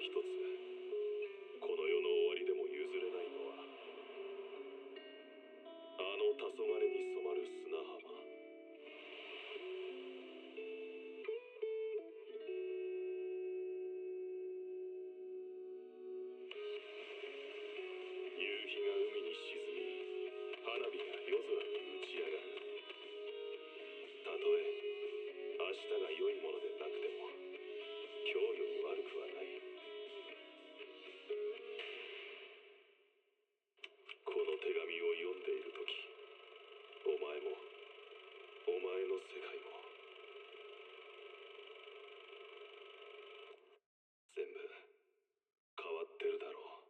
一つ。この世の終わりでも譲れないのは、あの黄昏に染まる砂浜。夕日が海に沈み、花火が夜空に打ち上がる。たとえ明日が良いものでなくても、今日より悪くはない。この手紙を読んでいるとき、お前も、お前の世界も、全部変わってるだろう。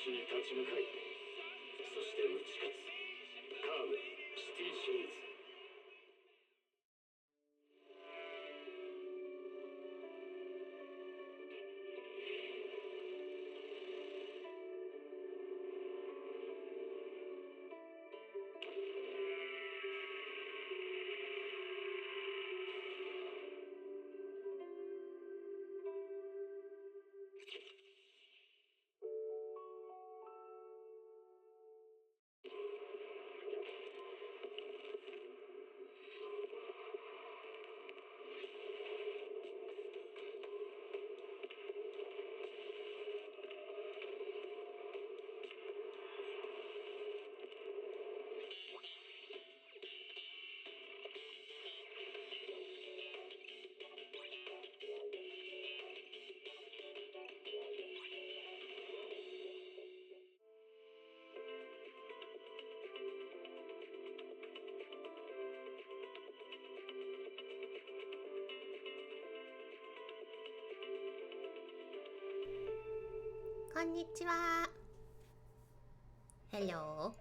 しい立ち向かい、そして打ち勝つカームシティシリーズ。Konnichiwa. Hello.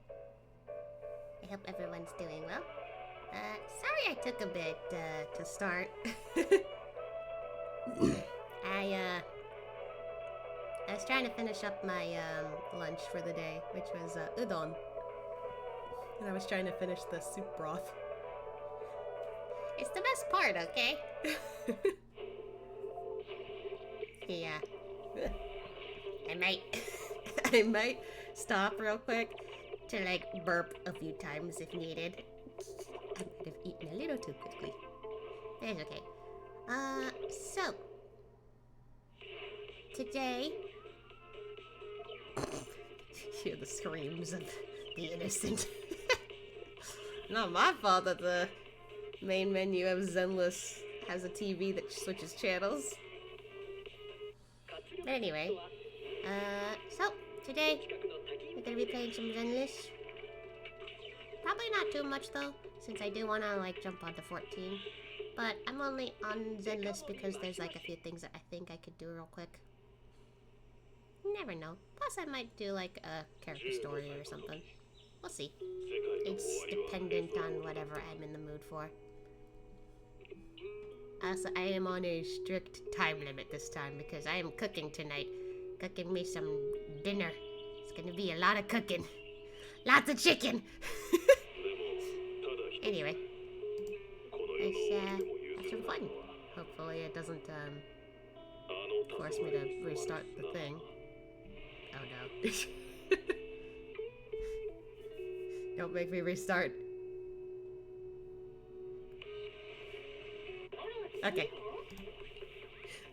I hope everyone's doing well. Sorry I took a bit to start. I was trying to finish up my lunch for the day, which was udon. And I was trying to finish the soup broth. It's the best part, okay? Yeah. I might stop real quick to like burp a few times if needed. I might have eaten a little too quickly. That's okay. So today, hear the screams of the innocent. Not my fault that the main menu of Zenless has a TV that switches channels. But anyway, so today we're gonna be playing some Zenless. Probably not too much though, since I do wanna like jump onto 14. But I'm only on Zenless because there's like a few things that I think I could do real quick. Never know. Plus I might do like a character story or something. We'll see. It's dependent on whatever I'm in the mood for. Also, I am on a strict time limit this time because I am cooking tonight. Cooking me some dinner. It's gonna be a lot of cooking. Lots of chicken! Anyway. Let's have some fun. Hopefully it doesn't force me to restart the thing. Oh no. Don't make me restart. Okay.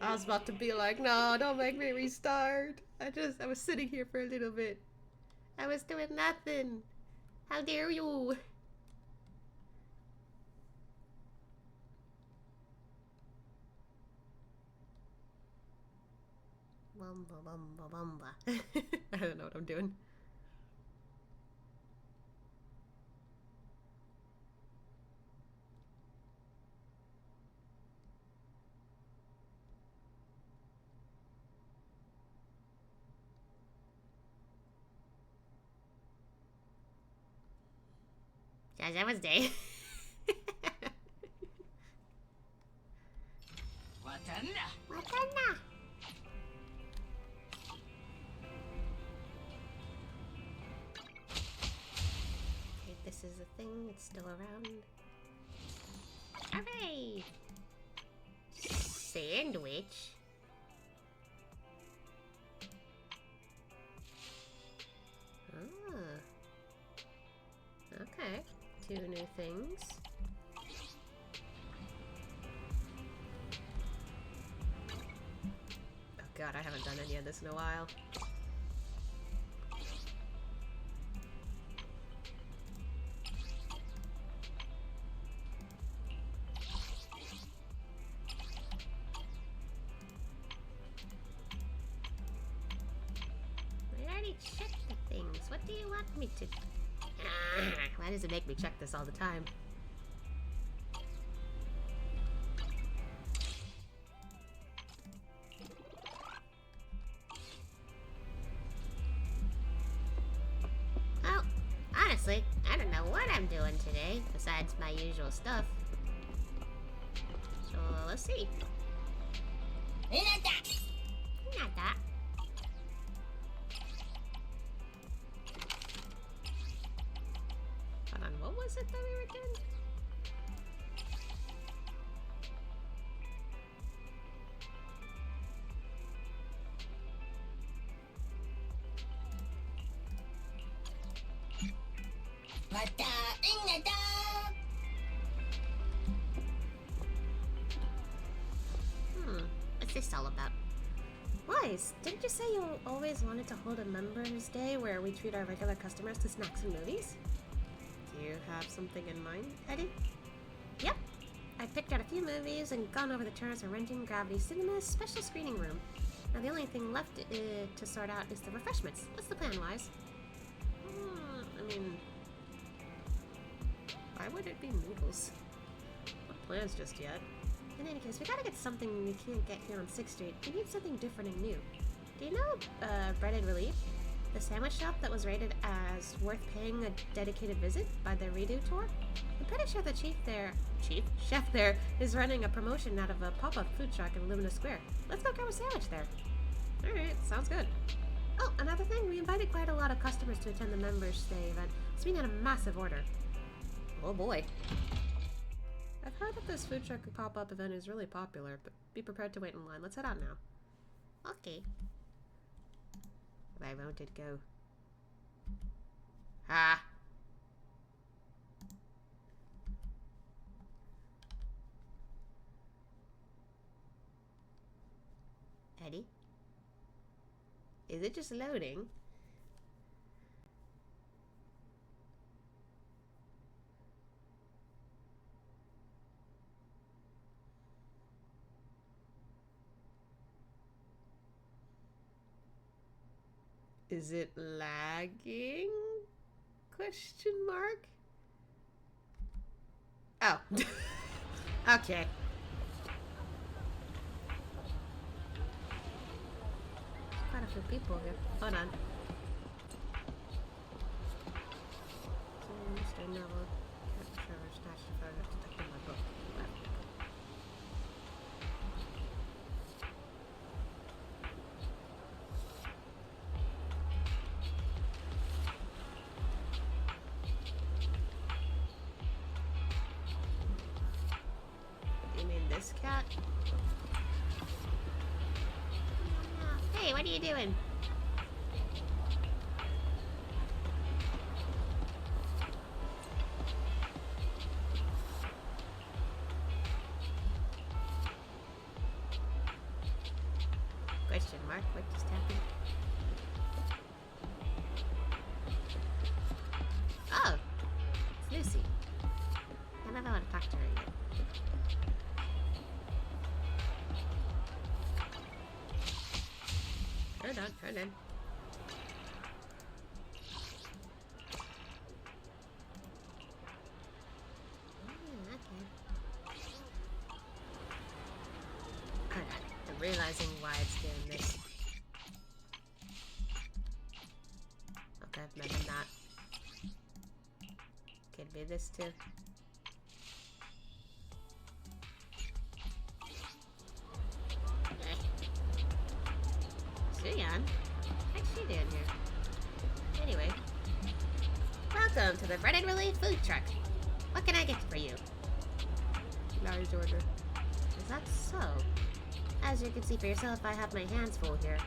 I was about to be like, no, don't make me restart. I was sitting here for a little bit. I was doing nothing. How dare you? Bumba bumba bumba. I don't know what I'm doing. That day. Watana. Okay, this is a thing. It's still around. Hooray! Sandwich. Ah. Okay. 2 new things. Oh god, I haven't done any of this in a while. I already checked the things. What do you want me to do? Why does it make me check this all the time? honestly. I don't know what I'm doing today, besides my usual stuff. So, let's see. Hinata. Hold on, what was it that we were doing? What's this all about? Wise, didn't you say you always wanted to hold a Members Day where we treat our regular customers to snacks and movies? Do you have something in mind, Eddie? Yep. I picked out a few movies and gone over the terms for renting Gravity Cinema's special screening room. Now the only thing left to sort out is the refreshments. What's the plan, Wise? I mean... why would it be noodles? No plans just yet. In any case, we gotta get something we can't get here on 6th Street. We need something different and new. Do you know, Breaded Relief? The sandwich shop that was rated as worth paying a dedicated visit by the Eridu tour? I'm pretty sure the chef there is running a promotion out of a pop-up food truck in Lumina Square. Let's go grab a sandwich there. Alright, sounds good. Oh, another thing, we invited quite a lot of customers to attend the Members Day event, so we had a massive order. Oh boy. I've heard that this food truck pop-up event is really popular, but be prepared to wait in line. Let's head out now. Okay. Where won't it go? Ah! Eddie? Is it just loading? Is it lagging? Question mark? Oh. Okay. Quite a few people here. Hold on. Cat? Hey, what are you doing? Question mark, what just happened? Oh! It's Lucy. I never want to talk to her yet. Turn in. Okay. Alright, I'm realizing why it's doing this. Okay, maybe not. Could be this too. Suyan? What's she doing here? Anyway. Welcome to the Breaded Relief food truck. What can I get for you? Large order. Is that so? As you can see for yourself, I have my hands full here.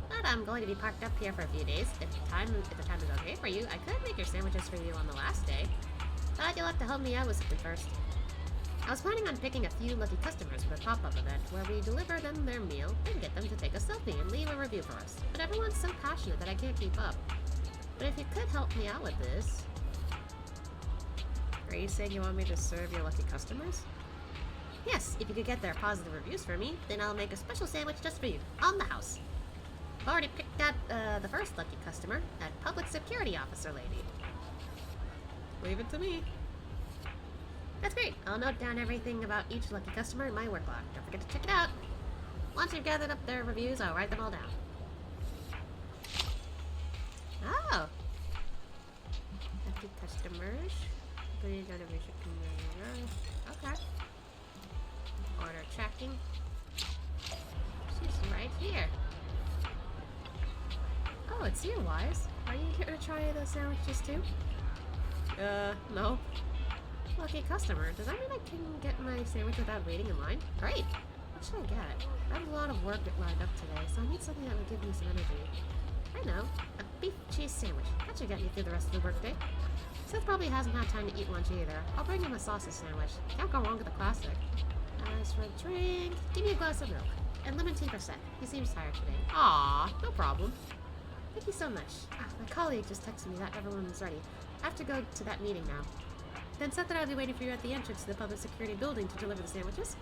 But I'm going to be parked up here for a few days. If the time is okay for you, I could make your sandwiches for you on the last day. But you'll have to help me out with something first. I was planning on picking a few lucky customers for the pop-up event where we deliver them their meal, then get them to take a selfie and leave a review for us. But everyone's so passionate that I can't keep up. But if you could help me out with this... Are you saying you want me to serve your lucky customers? Yes, if you could get their positive reviews for me, then I'll make a special sandwich just for you, on the house. I've already picked out the first lucky customer, that public security officer lady. Leave it to me. That's great. I'll note down everything about each lucky customer in my work log. Don't forget to check it out. Once you've gathered up their reviews, I'll write them all down. Oh. lucky customers. Please don't ever okay. Order tracking. She's right here. Oh, it's you, Wise. Are you here to try the sandwiches too? No. Lucky customer. Does that mean I can get my sandwich without waiting in line? Great. What should I get? I have a lot of work lined up today, so I need something that would give me some energy. I know. A beef cheese sandwich. That should get me through the rest of the workday. Seth probably hasn't had time to eat lunch either. I'll bring him a sausage sandwich. Can't go wrong with a classic. As for a drink, give me a glass of milk. And lemon tea for Seth. He seems tired today. Aw, no problem. Thank you so much. My colleague just texted me that everyone's ready. I have to go to that meeting now. Then Seth and I'll be waiting for you at the entrance to the public security building to deliver the sandwiches.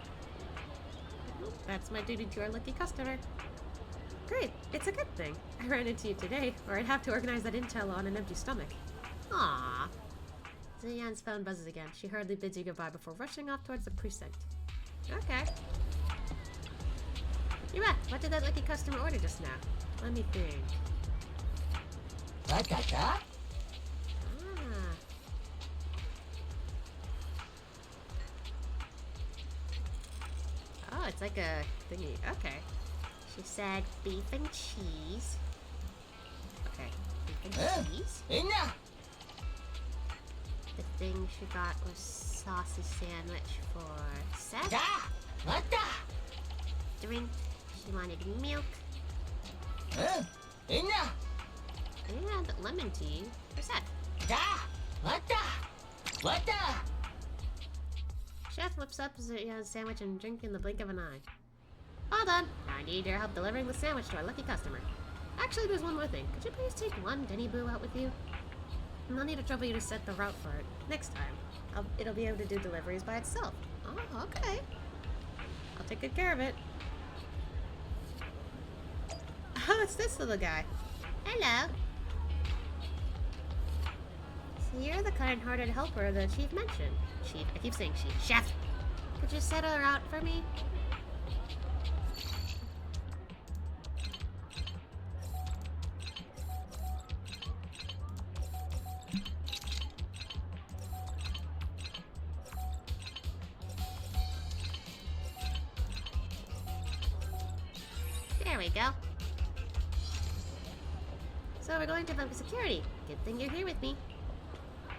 That's my duty to our lucky customer. Great, it's a good thing. I ran into you today, or I'd have to organize that intel on an empty stomach. Aww. Ziyan's phone buzzes again. She hurriedly bids you goodbye before rushing off towards the precinct. Okay. You're back. What did that lucky customer order just now? Let me think. What? Oh, it's like a thingy. Okay. She said beef and cheese. Okay. Beef and cheese. The thing she got was sausage sandwich for Seth. Drink. She wanted milk. And lemon tea for Seth. Chef whips up his sandwich and drink in the blink of an eye. All done. I need your help delivering the sandwich to our lucky customer. Actually, there's one more thing. Could you please take one Denny Boo out with you? And I'll need to trouble you to set the route for it. Next time, it'll be able to do deliveries by itself. Oh, okay. I'll take good care of it. Oh, it's this little guy. Hello. So you're the kind-hearted helper the chief mentioned. Chief, I keep saying chief. Chef! Could you set her out for me? There we go. So we're going to public security. Good thing you're here with me.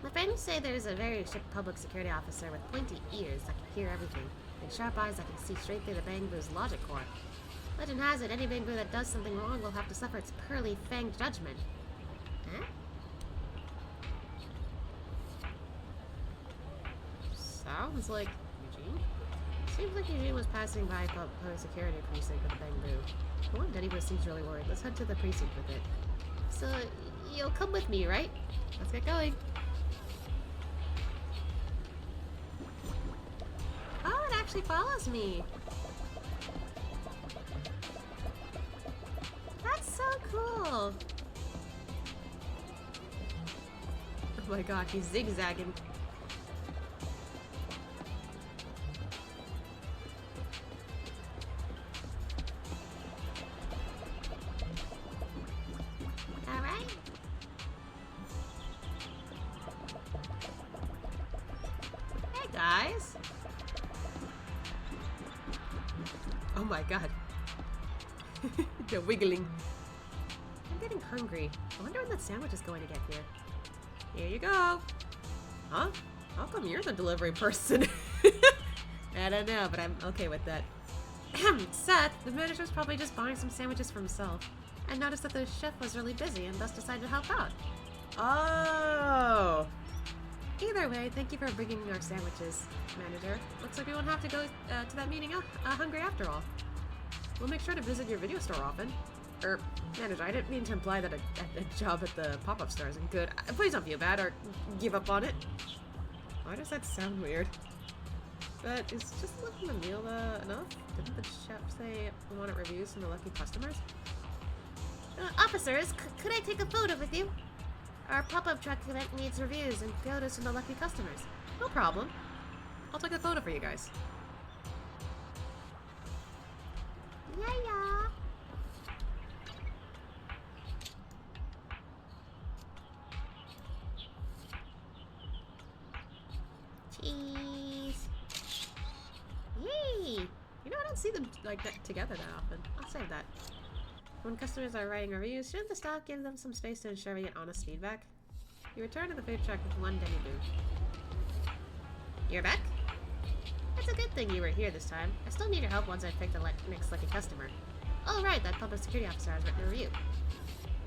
My friends say there's a very strict public security officer with pointy ears that can hear everything, and sharp eyes that can see straight through the Bangbu's logic core. Legend has it, any Bangbu that does something wrong will have to suffer its pearly fanged judgment. Huh? Sounds like Eugene? Seems like Eugene was passing by public security precinct with the Bangbu. The one Denny seems really worried. Let's head to the precinct with it. So, you'll come with me, right? Let's get going. Oh, it actually follows me. That's so cool. Oh my god, he's zigzagging. Alright. Hey guys. Oh my god. The wiggling. I'm getting hungry. I wonder when that sandwich is going to get here. Here you go. Huh? How come you're the delivery person? I don't know, but I'm okay with that. Seth, the manager's probably just buying some sandwiches for himself. I noticed that the chef was really busy and thus decided to help out. Oh! Either way, thank you for bringing our sandwiches, manager. Looks like we won't have to go to that meeting hungry after all. We'll make sure to visit your video store often. Manager, I didn't mean to imply that a job at the pop-up store isn't good. Please don't feel bad or give up on it. Why does that sound weird? But is just looking the meal enough? Didn't the chef say we wanted reviews from the lucky customers? Officers, could I take a photo with you? Our pop-up truck event needs reviews and photos from the lucky customers. No problem. I'll take a photo for you guys. Yeah. like that together that often. I'll save that. When customers are writing reviews, shouldn't the staff give them some space to ensure we get honest feedback? You return to the food truck with 1 demi booth. You're back? It's a good thing you were here this time. I still need your help once I've picked the next lucky customer. Oh right, that public security officer has written a review.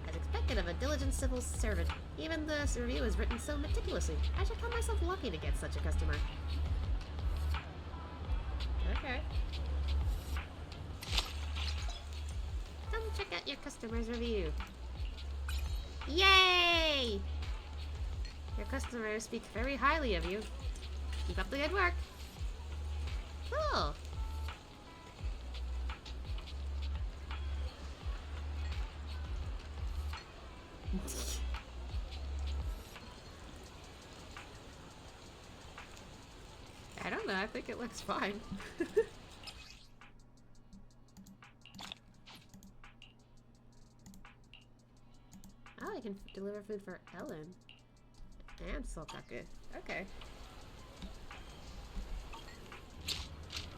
As expected of a diligent civil servant, even the review is written so meticulously. I should call myself lucky to get such a customer. Okay. Come check out your customer's review. Yay! Your customers speak very highly of you. Keep up the good work. Cool. I don't know, I think it looks fine. Oh, I can deliver food for Ellen. And Solkaku. Okay.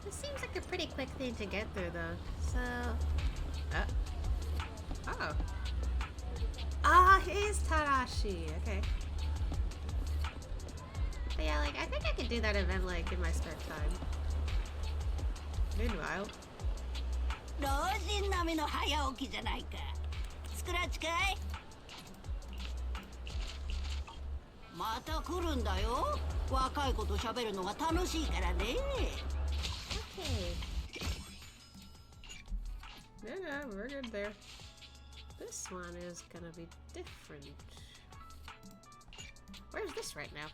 This seems like a pretty quick thing to get through, though. So... Oh. Ah, it is Tarashi. Okay. But yeah, like, I think I could do that event, like, in my spare time. Meanwhile... 老人並みの早起きじゃないか。スクラッチかい？また来るんだよ。若い子と喋るのが楽しいからね。Okay. Yeah, we're good there. This one is gonna be different. Where's this right now?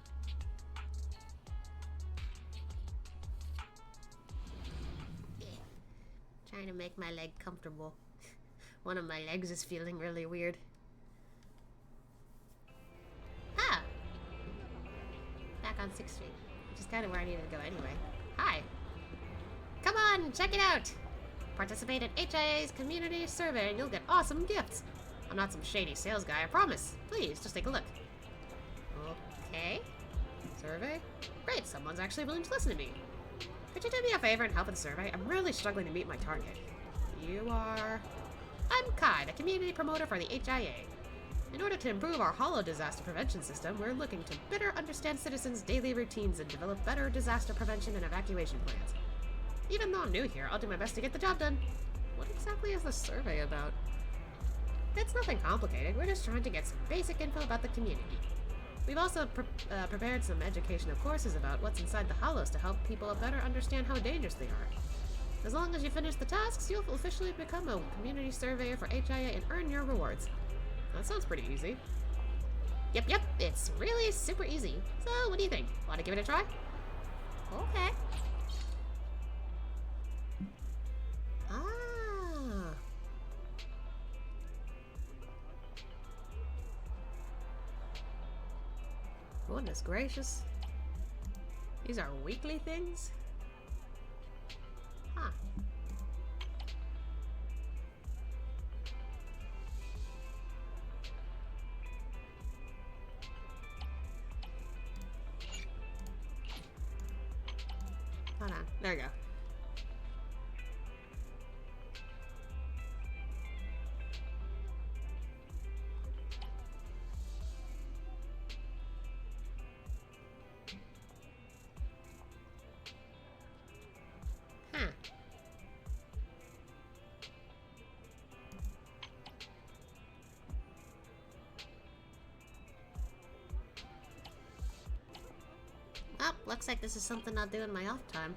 Trying to make my leg comfortable. One of my legs is feeling really weird. Ah! Back on 6th Street, which is kind of where I needed to go anyway. Hi! Come on, check it out! Participate in HIA's community survey and you'll get awesome gifts! I'm not some shady sales guy, I promise. Please, just take a look. Okay. Survey? Great, someone's actually willing to listen to me. Could you do me a favor and help with the survey? I'm really struggling to meet my target. You are... I'm Kai, the community promoter for the HIA. In order to improve our hollow disaster prevention system, we're looking to better understand citizens' daily routines and develop better disaster prevention and evacuation plans. Even though I'm new here, I'll do my best to get the job done. What exactly is the survey about? It's nothing complicated, we're just trying to get some basic info about the community. We've also prepared some educational courses about what's inside the hollows to help people better understand how dangerous they are. As long as you finish the tasks, you'll officially become a community surveyor for HIA and earn your rewards. That sounds pretty easy. Yep, it's really super easy. So, what do you think? Want to give it a try? Okay. Ah. Goodness gracious. These are weekly things? Huh. Hold on. There you go. Oh, looks like this is something I'll do in my off time.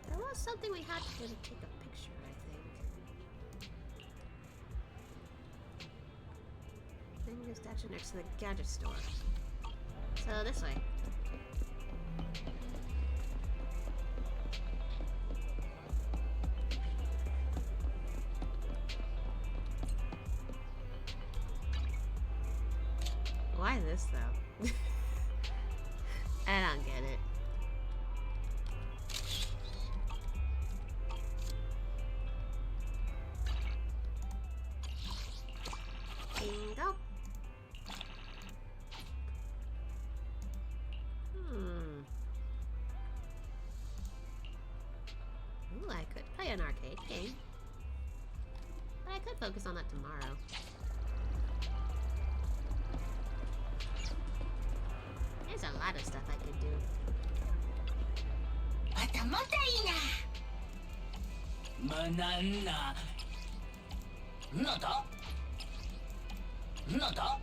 There was something we had to do to take a picture, I think. Finger statue next to the gadget store. So this way. Why this though? I don't get it. Bingo. Ooh, I could play an arcade game. But I could focus on that tomorrow. There's a lot of stuff I could do. またまたいいな。まなんな。なんだ。なんだ。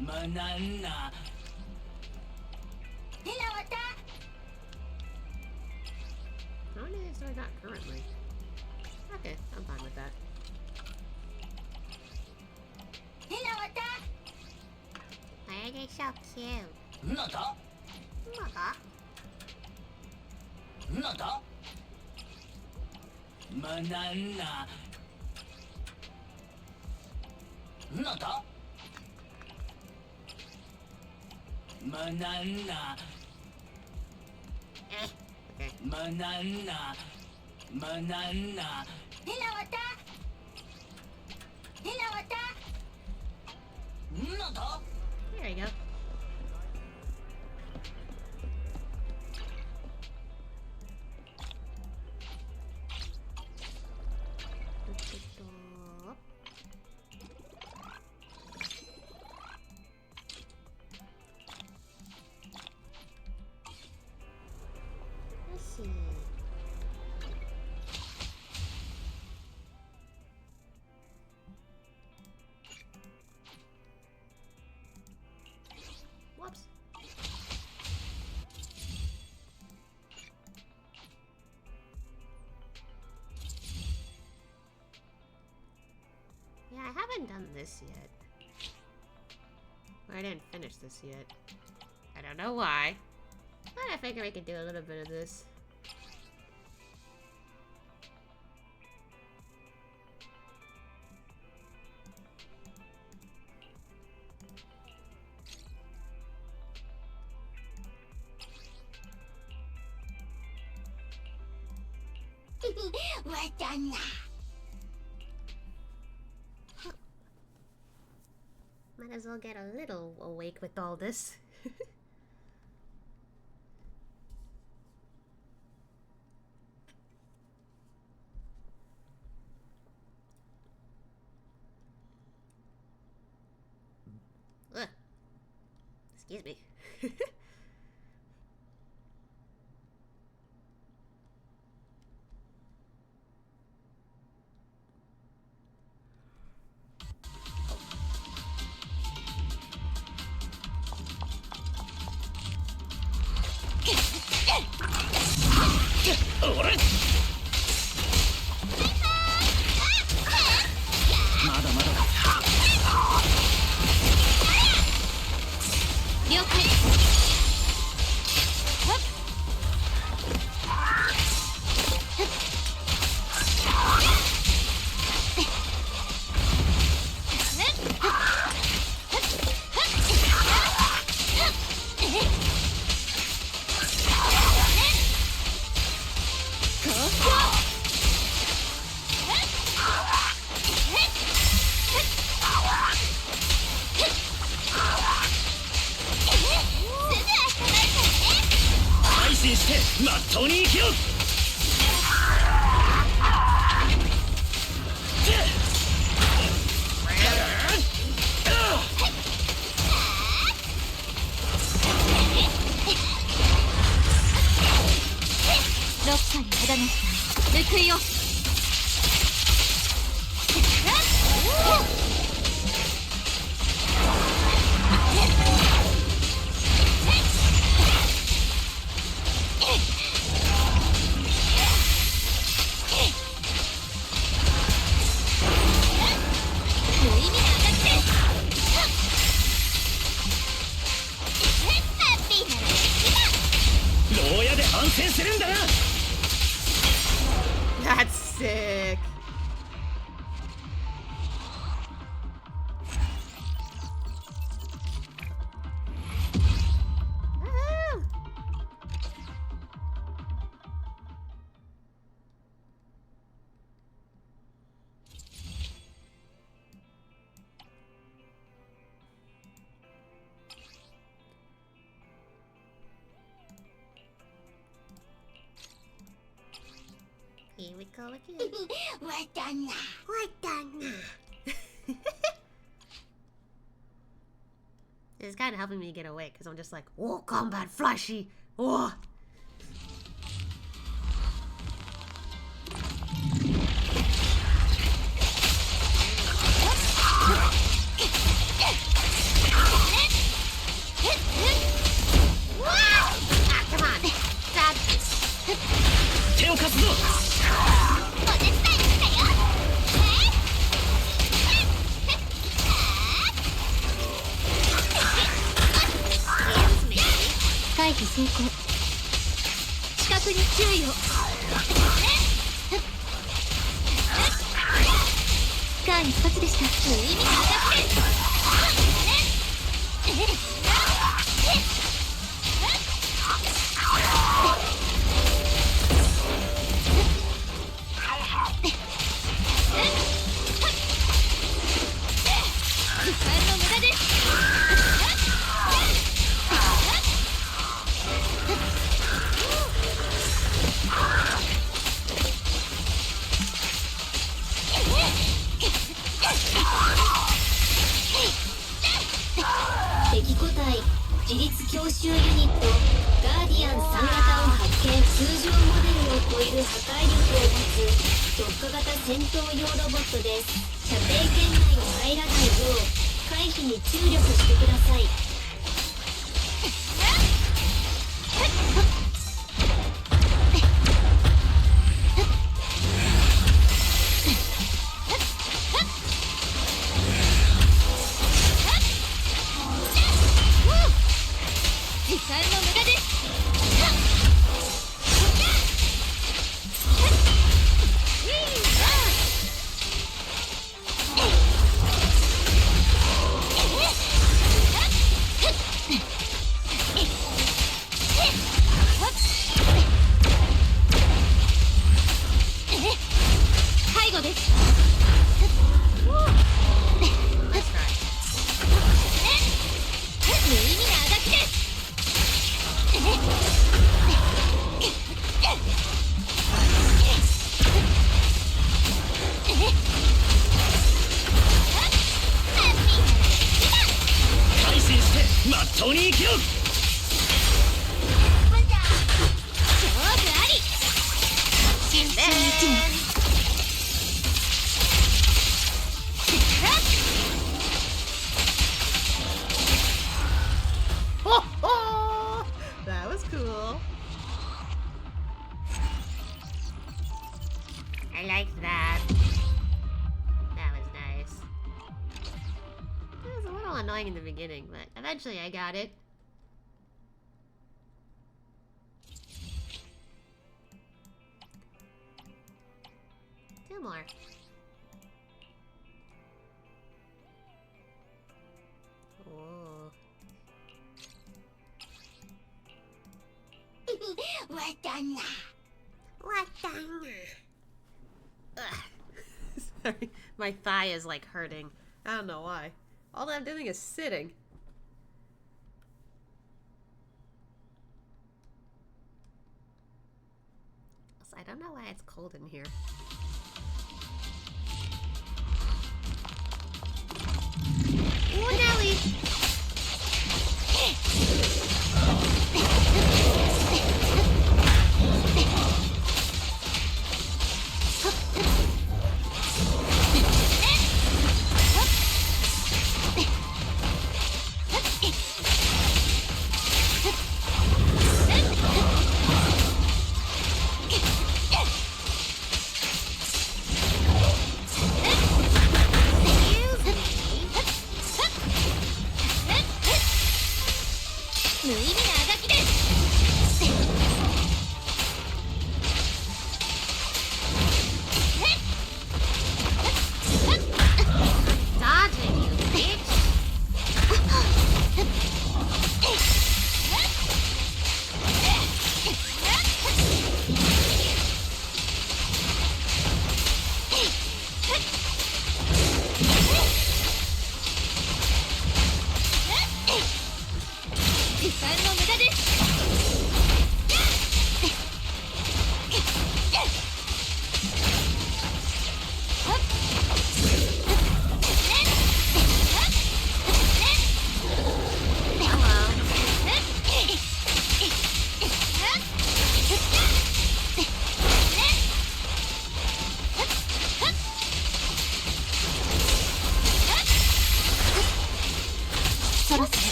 まなんな。ひなわた。 How many days do I got currently? Okay, I'm fine with that. ひなわた。 Why are they so cute? なんだ。 Aw. なんだ。まなんな。なんだ。まなんな。 Eh. Okay. まなんな。まなんな。ひなわた。ひなわた。なんだ。 There you go. Let's see. Whoops. Yeah, I haven't done this yet. Well, I didn't finish this yet. I don't know why. But I figure we could do a little bit of this. What done? Might as well get a little awake with all this. Ugh. Excuse me. That's sick. Woohoo! Here we go again. What done? This is kind of helping me get away because I'm just like, oh, combat flashy. Oh. Ah, come on. Dad. 手を貸すぞ。お手伝いしたよ。回避成功。近くに注意を。間一髪でした。無意味なアタック。敵個体自立強襲ユニットガーディアン3型を発見。通常モデルを超える破壊力を持つ特化型戦闘用ロボットです。射程圏内に入らないよう回避に注力してください。時間の無駄です。背後です。無意味なあがきです。改心してまっとうに生きろ。勝負あり。慎重に一枚。Oh, that was cool. I liked that. That was nice. It was a little annoying in the beginning, but eventually I got it. Two more. Oh. What done? What the? Sorry, my thigh is like hurting. I don't know why. All I'm doing is sitting. Also, I don't know why it's cold in here. Ooh, Nelly!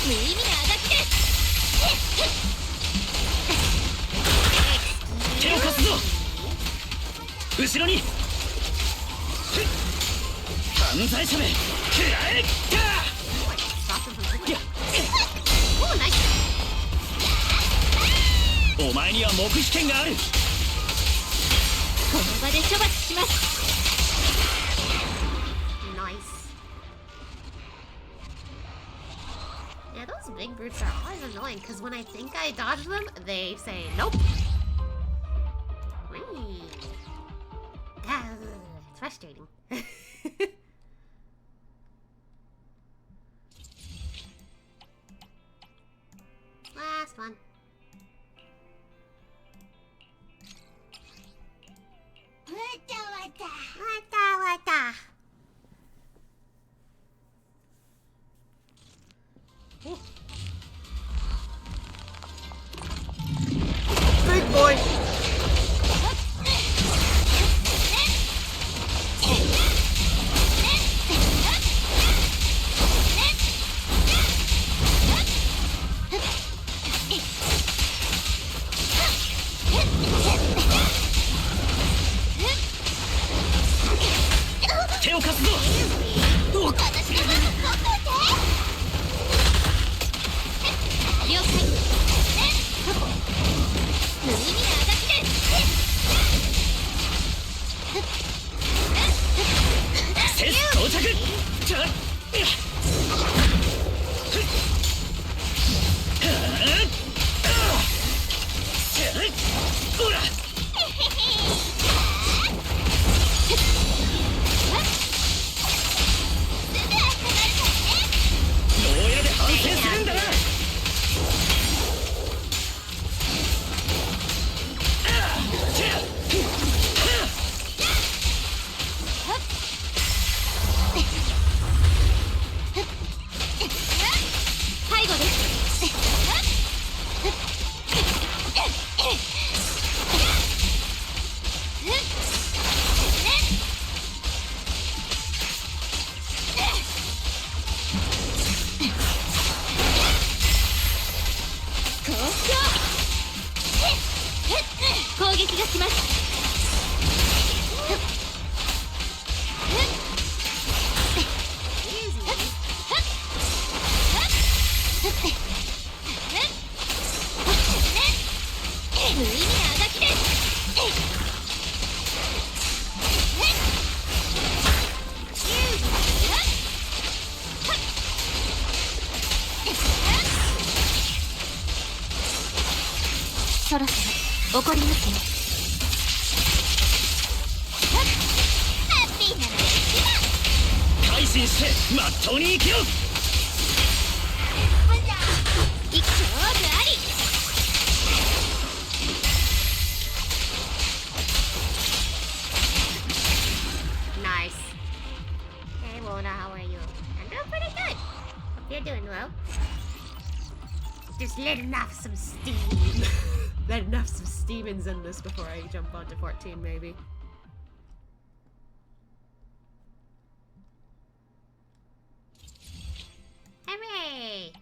無意味なあがきです。手を貸すぞ。後ろに。犯罪者め食らえ。お前には黙秘権がある。この場で処罰します。Nice. Yeah, those big brutes are always annoying because when I think I dodge them, they say nope. Whee. Ah, it's frustrating. Last one. Wata. Big boy! In Zenless before I jump onto 14, maybe. Hooray!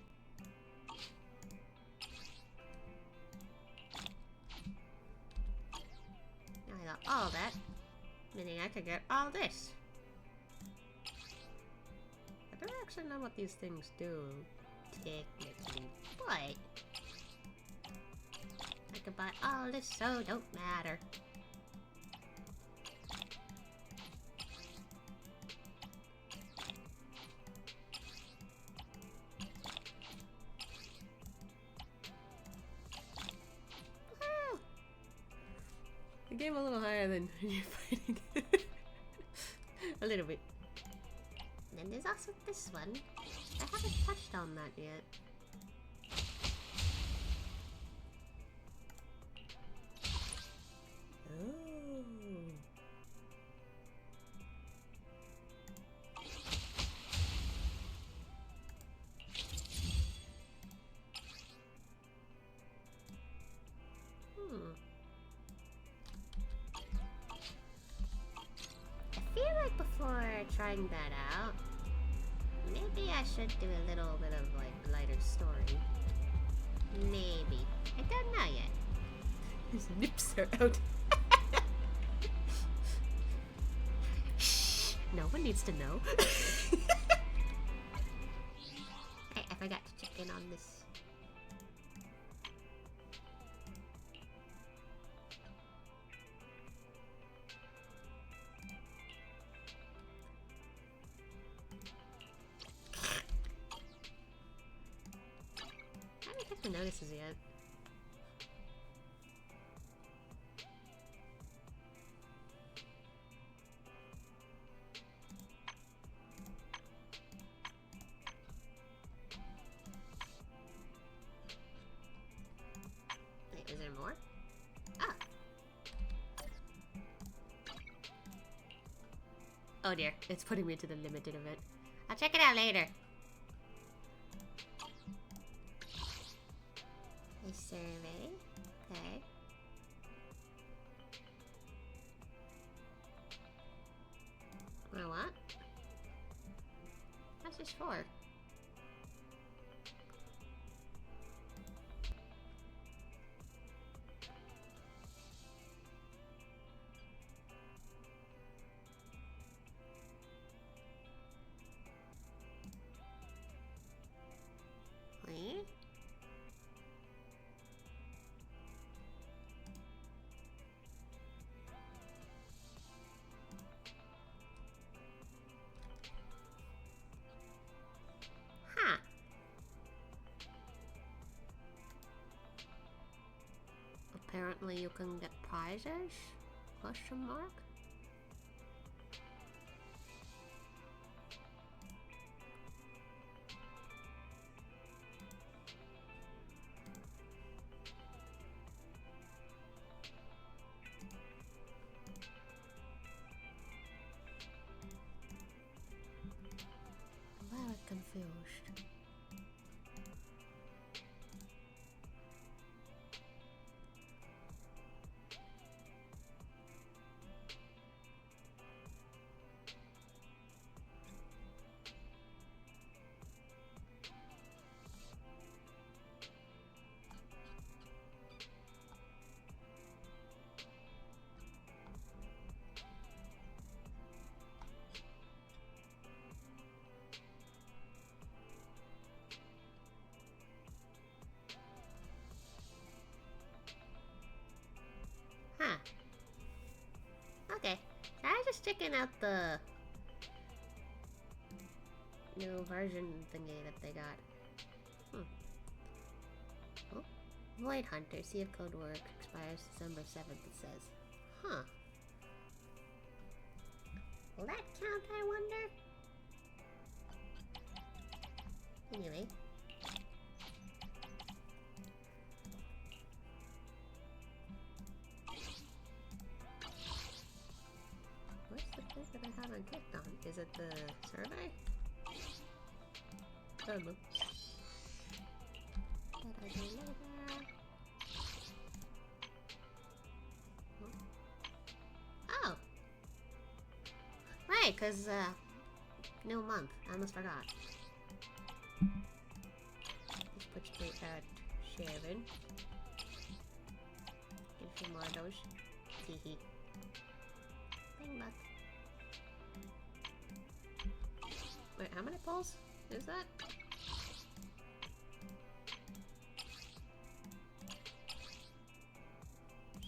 Now I got all that, meaning I could get all this. I don't actually know what these things do, technically, but I could buy all this, so don't matter. Woohoo! The game a little higher than you're fighting. A little bit. And then there's also this one. I haven't touched on that yet. I feel like before trying that out, maybe I I should do a little bit of like lighter story. Maybe. I don't know yet. His nips are out. Shh. No one needs to know. Hey, I forgot to check in on this. I haven't checked the notices yet. Wait, is there more? Ah! Oh dear, it's putting me to the limited event. I'll check it out later. A survey. Okay. Well, what? What's this for? Wait. Huh. Apparently you can get prizes? Question mark? I'm very confused. Huh. Okay. So I was just checking out the new version thingy that they got. Oh. Void Hunter, Sea of Code Work, expires December 7th, it says. Huh. Will that count, I wonder? Anyway. What's the place that I haven't clicked on? Is it the survey? I don't know. What I do later? Oh! Right, because, new month. I almost forgot. Let's put straight at Sharon. Get a few more of those. Hee. Bing buck. Wait, how many polls is that?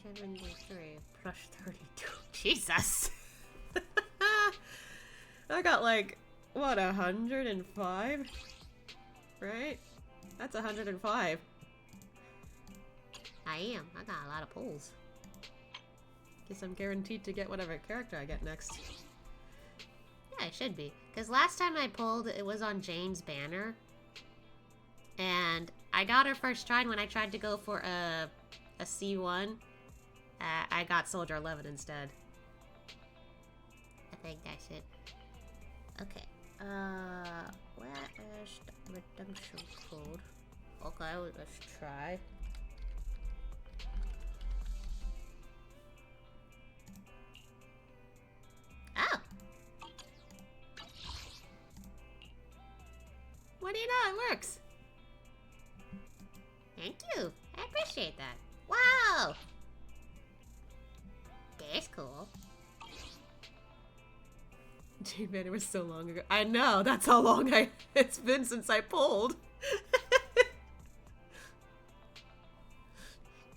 '73 plus 32. Jesus! I got like, what, 105? Right? That's 105. I am. I got a lot of pulls. Guess I'm guaranteed to get whatever character I get next. Yeah, I should be. Because last time I pulled, it was on Jane's banner. And I got her first try, and when I tried to go for a C1, I got Soldier 11 instead. I think that's it. Okay. Where is the redemption code? Okay, let's try. Oh! What do you know? It works. Thank you. I appreciate that. Wow! That's cool. Gee, man, it was so long ago. I know, that's how long it's been since I pulled.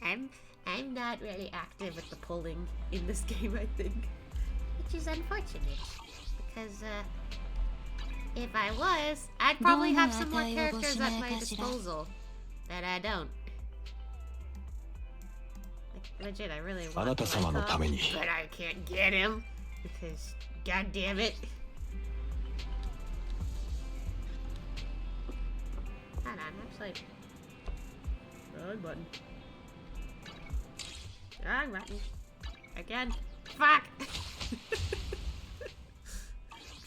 I'm not really active With the pulling in this game, I think. which is unfortunate. Because, if I was, I'd probably have some more characters at my disposal. That I don't. Like, legit, I really want あなた様のために But I can't get him. Because, god damn it. Hold on, actually. Wrong button. Wrong button. Again. Fuck!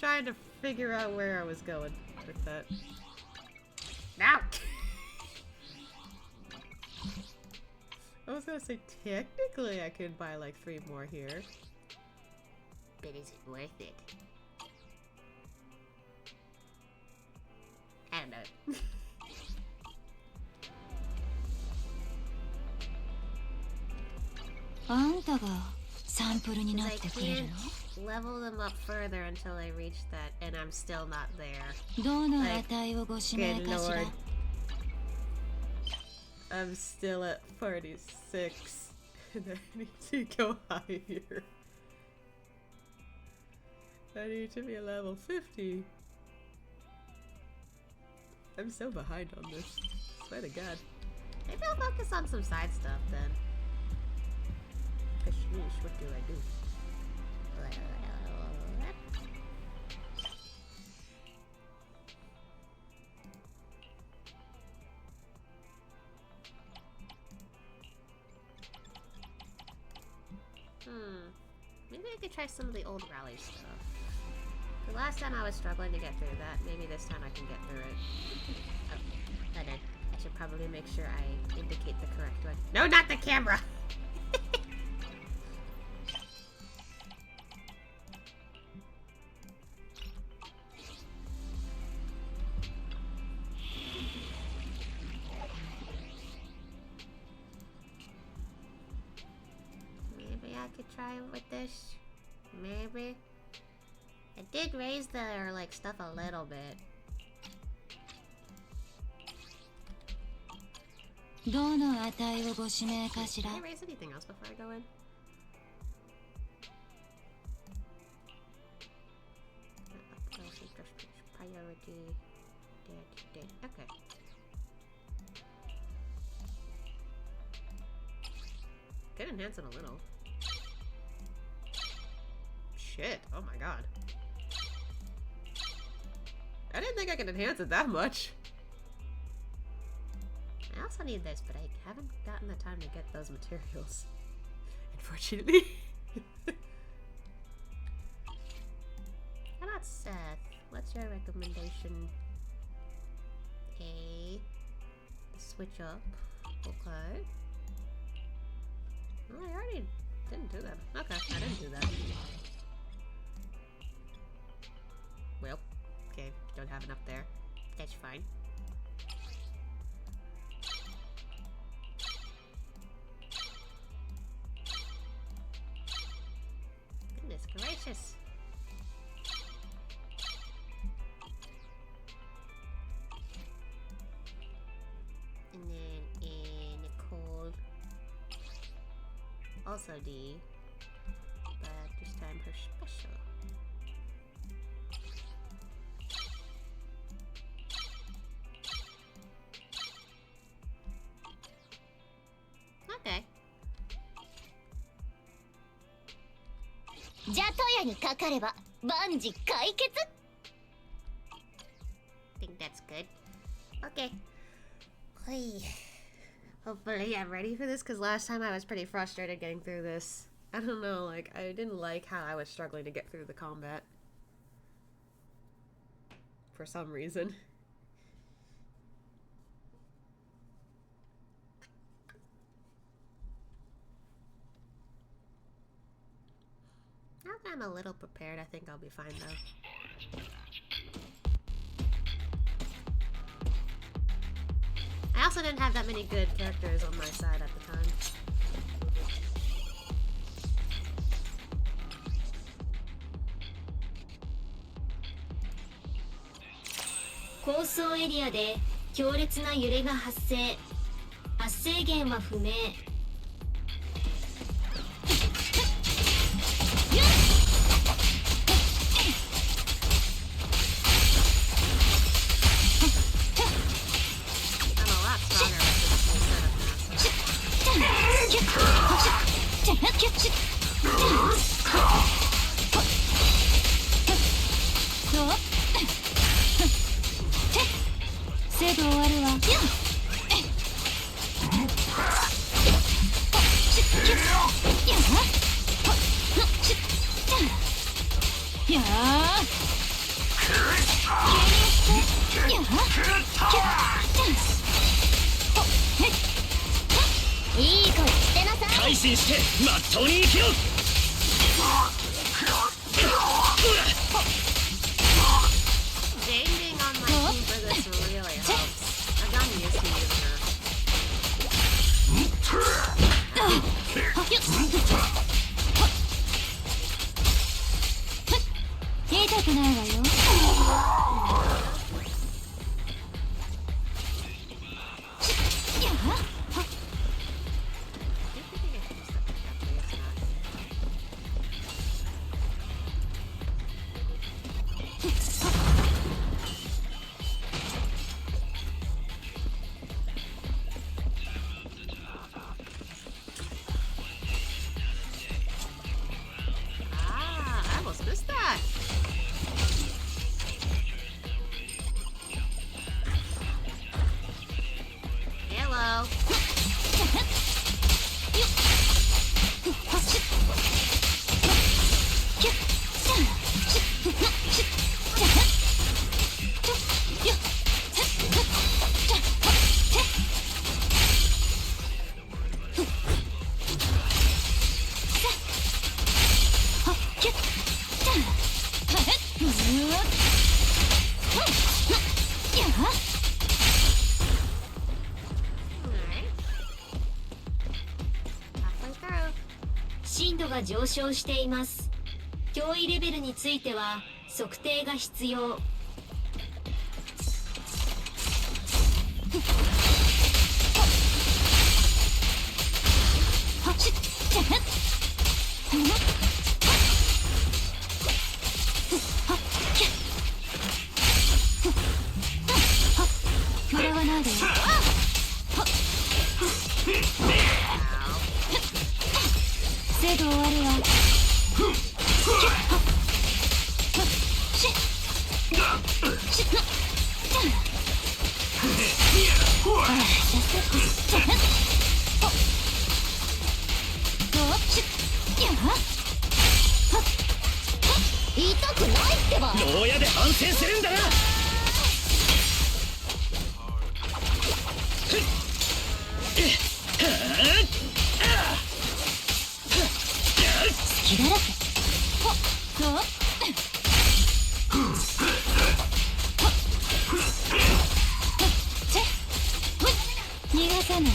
Trying to figure out where I was going with that. Now! I was gonna say, technically I could buy like 3 more here. But is it worth it? I don't know. あんたがサンプルにな I ってくれる can't level them up further until I reach that, and I'm still not there. のどの値をご指名 Good かしら lord. I'm still at 46. And I need to go higher. I need to be a level 50. I'm so behind on this. Swear to God. Maybe I'll focus on some side stuff then. Sheesh, what do I do? Maybe I could try some of the old rally stuff. The last time I was struggling to get through that. Maybe this time I can get through it. Oh, I did. I should probably make sure I indicate the correct one. No, not the camera! Maybe I could try with this. Maybe. I did raise their like stuff a little bit. どの値をご指名かしら Can I raise anything else before I go in? Priority. Dead. Okay. Could enhance it a little. Shit, oh my god. I didn't think I could enhance it that much. I also need this, but I haven't gotten the time to get those materials. Unfortunately. How about Seth? What's your recommendation? A switch up. Okay. Well, I already didn't do that. Okay, I didn't do that. Well, okay, don't have enough there. That's fine. Goodness gracious. And then in Nicole. Also D. But this time her special. Okay. じゃとやにかかれば万事解決 Think that's good. Okay. Hey. Hopefully I'm ready for this, because last time I was pretty frustrated getting through this. I don't know, like, I didn't like how I was struggling to get through the combat. For some reason. Now that I'm a little prepared, I think I'll be fine though. also didn't have that many good characters on my side at the time. 高層エリアで強烈な揺れが発生。発生源は不明。精度終わるわ。いい子してなさい。改心してまっとうに生きろ。 Gaming on my team for this really helps. I've gotten used to using her. 痛くないわよ。I almost missed that. Hello. Alright. Halfway through. 深度が上昇しています。脅威レベルについては測定が必要。笑わないでよ。精度終わるわ。痛くないってば。牢屋で反省するんだな。隙だらけ。逃がさない。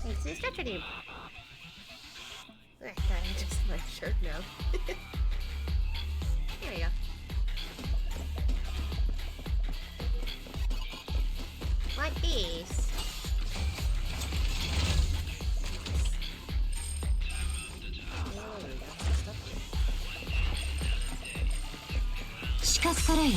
Thanks to the stretcher team. I just my shirt now. Here we go. Like these. 死角からよ。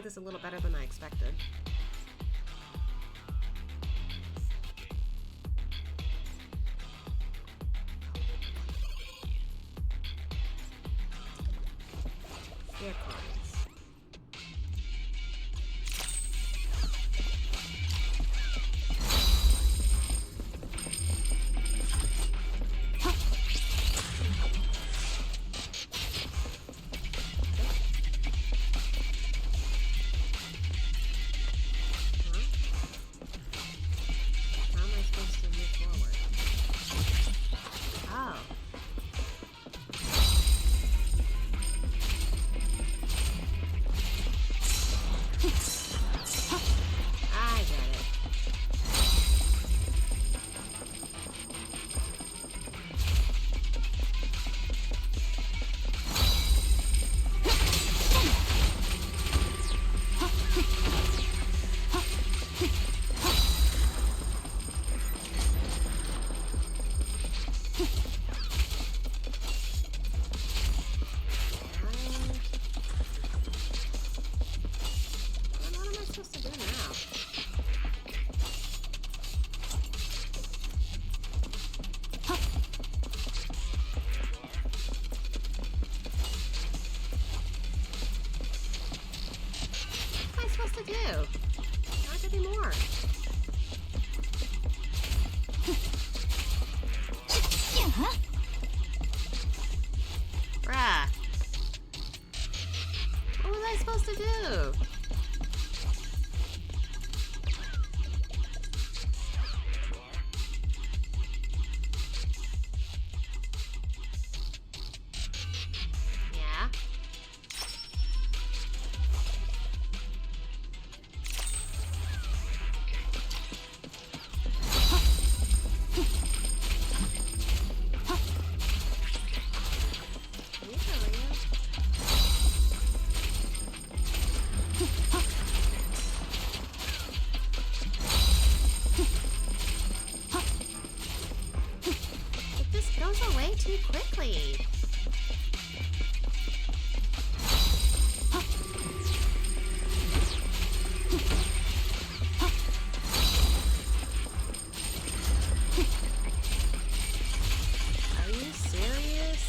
do this a little better than I expected. Here comes. Too quickly. Are you serious?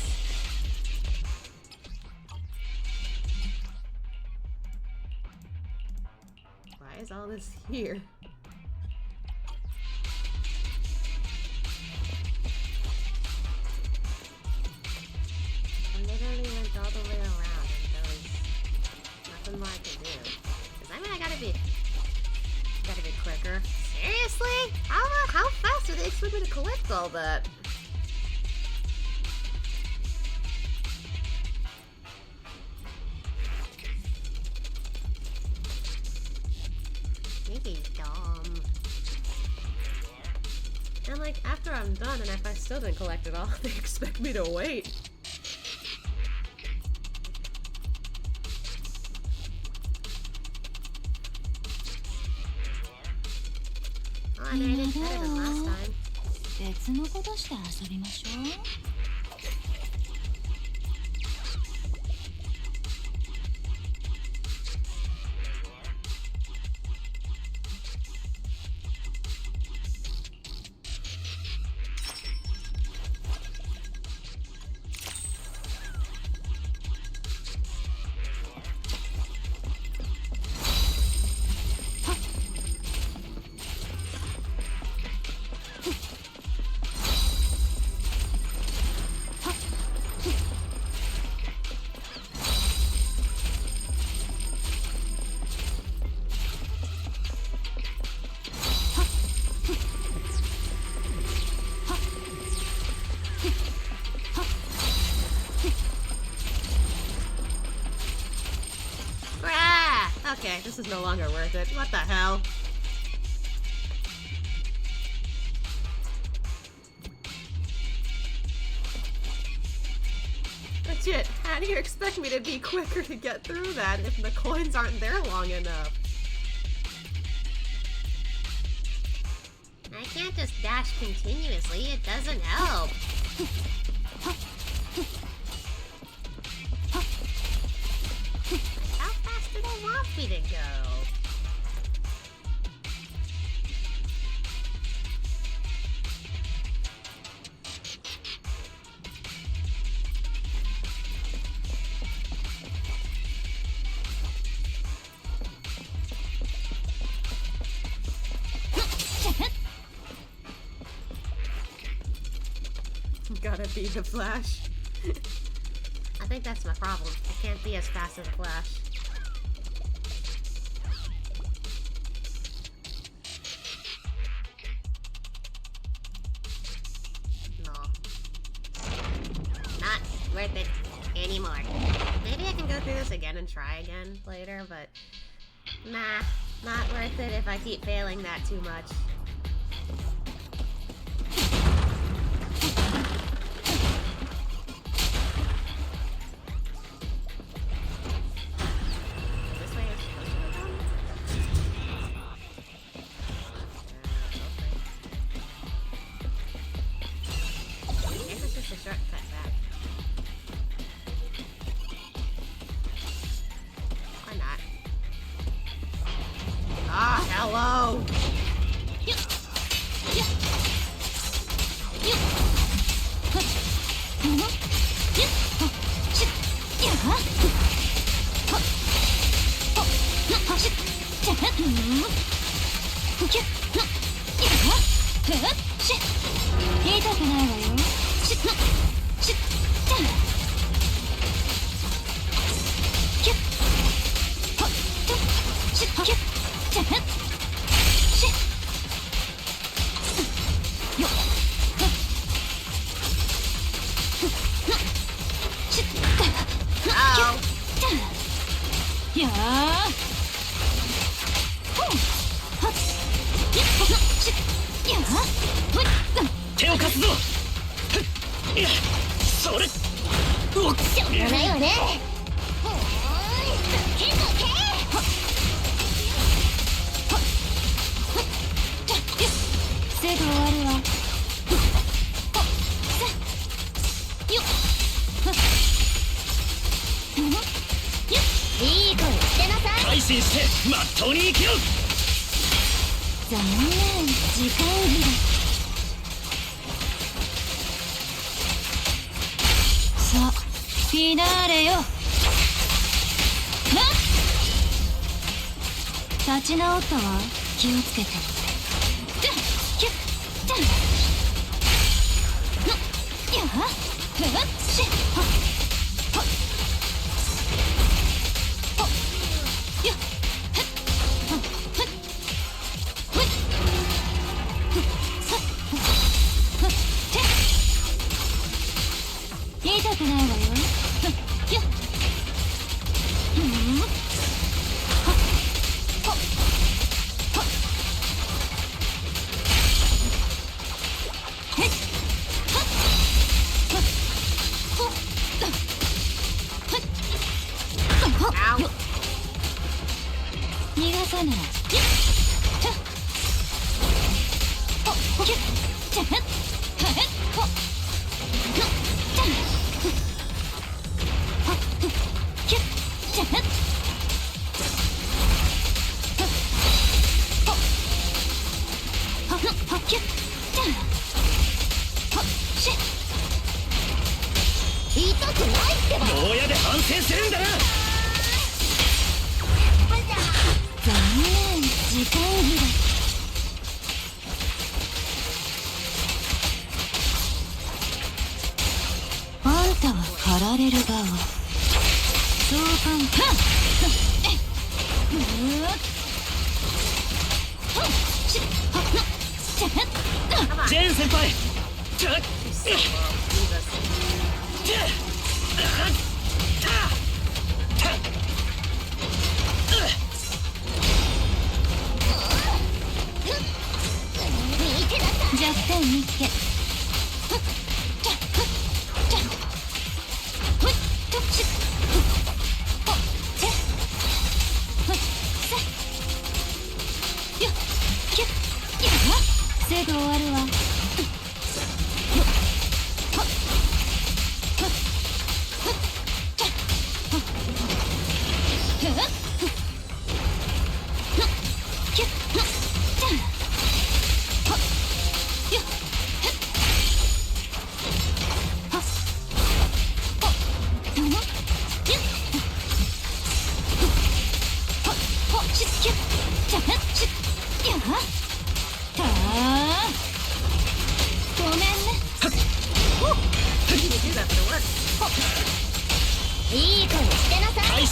Why is all this here? All the way around and there was nothing more I could do. Cause I mean I gotta be quicker. Seriously? How fast do they expect me to collect all that? Maybe dumb. And like after I'm done and if I still didn't collect it all, they expect me to wait. I mean, I did better than last time. 別のことして遊びましょう。Okay, this is no longer worth it. What the hell? Legit, how do you expect me to be quicker to get through that if the coins aren't there long enough? I can't just dash continuously, it doesn't help. How fast do they want We did go. Gotta be the Flash. I think that's my problem. I can't be as fast as Flash. No. Not worth it anymore. Maybe I can go through this again and try again later, but nah, not worth it if I keep failing that too much.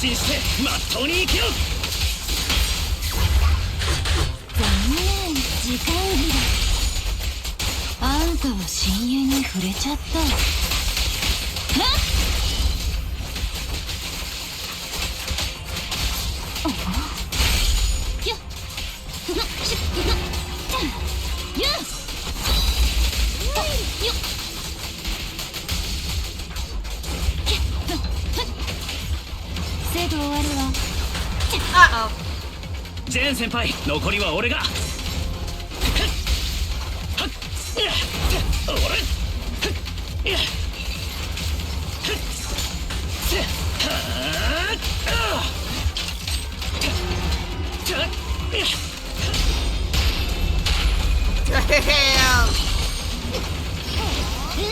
心してまっとうに生きろ。残念、時間切れ。あんたは親友に触れちゃった。はっジェーン先輩、残りは俺が。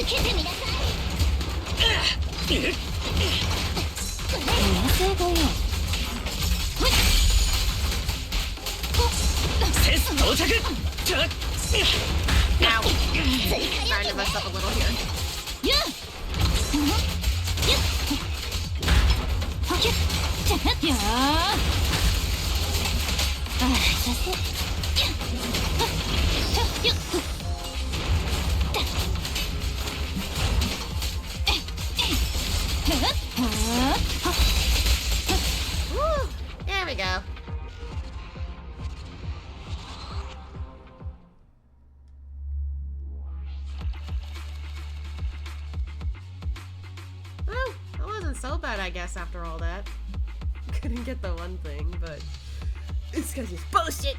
受けてみなさい。冷静だよ。到着。 Now, starting to mess up a little here. Woo, there we go. Well, it wasn't so bad, I guess, after all that. Couldn't get the one thing, but it's because it's bullshit.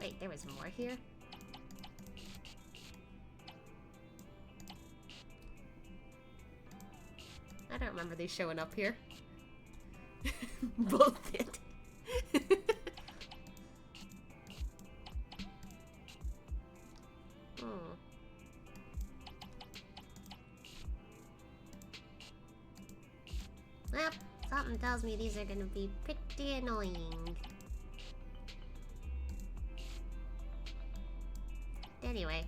Wait, there was more here? I don't remember these showing up here. Both did. Well, something tells me these are gonna be pretty annoying. Anyway.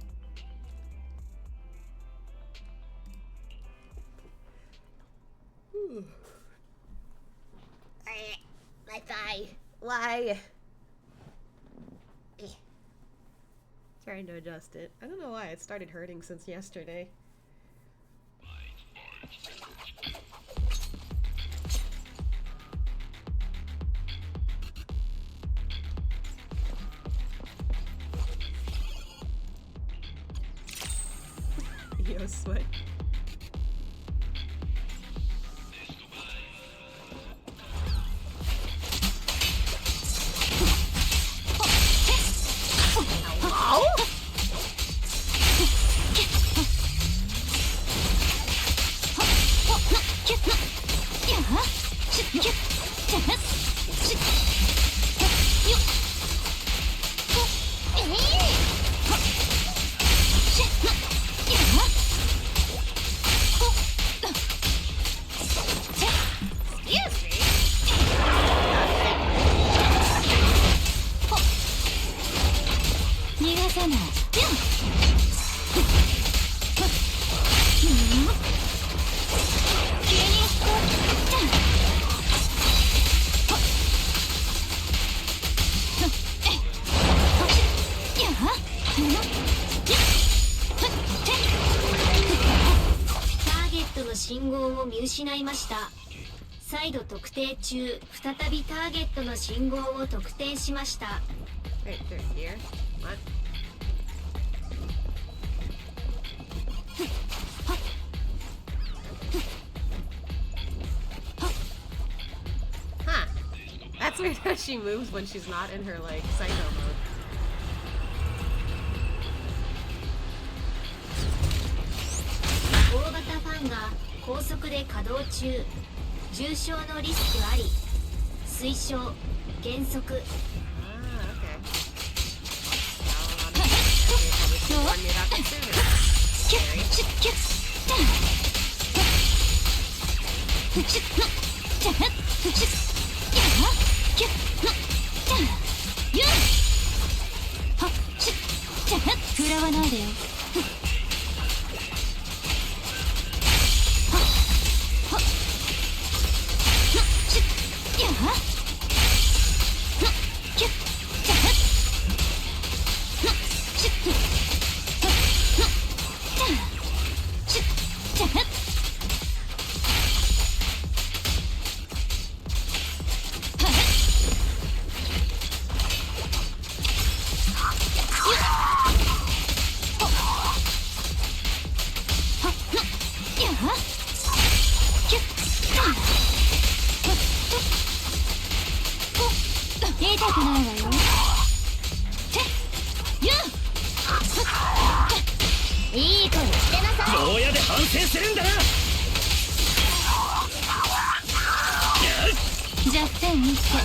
My thigh. Why? Trying to adjust it. I don't know why it started hurting since yesterday. Yo, sweat.再度特定中。再びターゲットの信号を特定しました。Wait, they're here? What? Huh. That's weird how she moves when she's not in her, like, psycho mode. 大型ファンが高速で稼働中。重傷のリスクあり。推奨減速。食らわないでよ。痛くないわよ。いい声してなさい。牢屋で反省するんだな。弱点見つけ。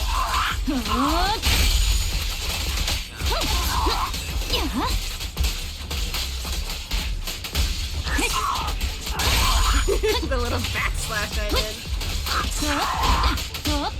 The little backslash I did. Oh.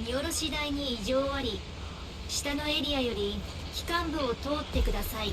見下ろし台に異常あり。下のエリアより機関部を通ってください。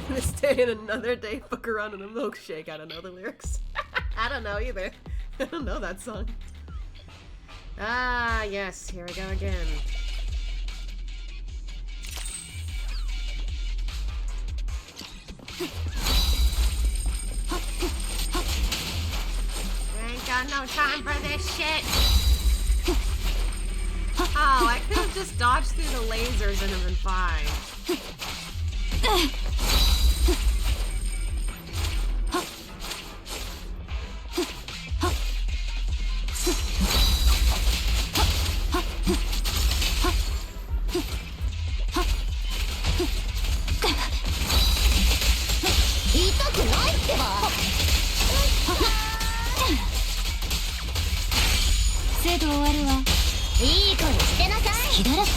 This day and another day, fuck around in a milkshake. I don't know the lyrics. I don't know either. I don't know that song. Ah, yes, here we go again. I ain't got no time for this shit. Oh, I could have just dodged through the lasers and have been fine. 終わるわ。いい声してなさい。好きだらけ。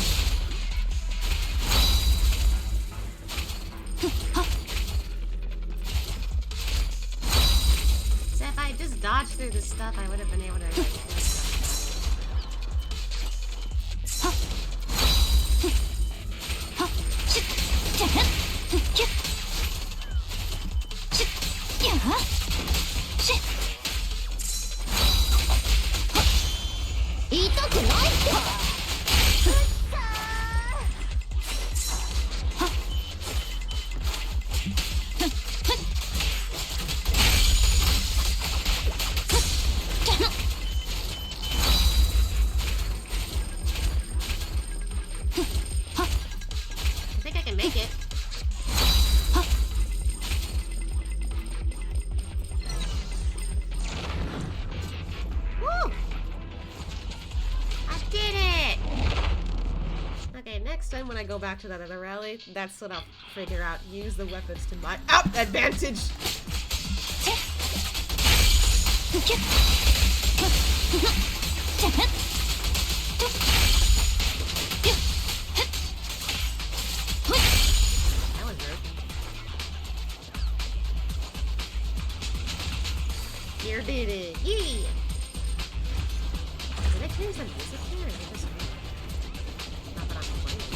So if I just dodged through the stuff, I would have been able to. I think I can make it. Woo! I did it! Okay, next time when I go back to that other rally, that's what I'll figure out. Use the weapons to my advantage! That was rude. Here did it. Yeah! Did I change the music here? Or is it just me? Not that I'm complaining.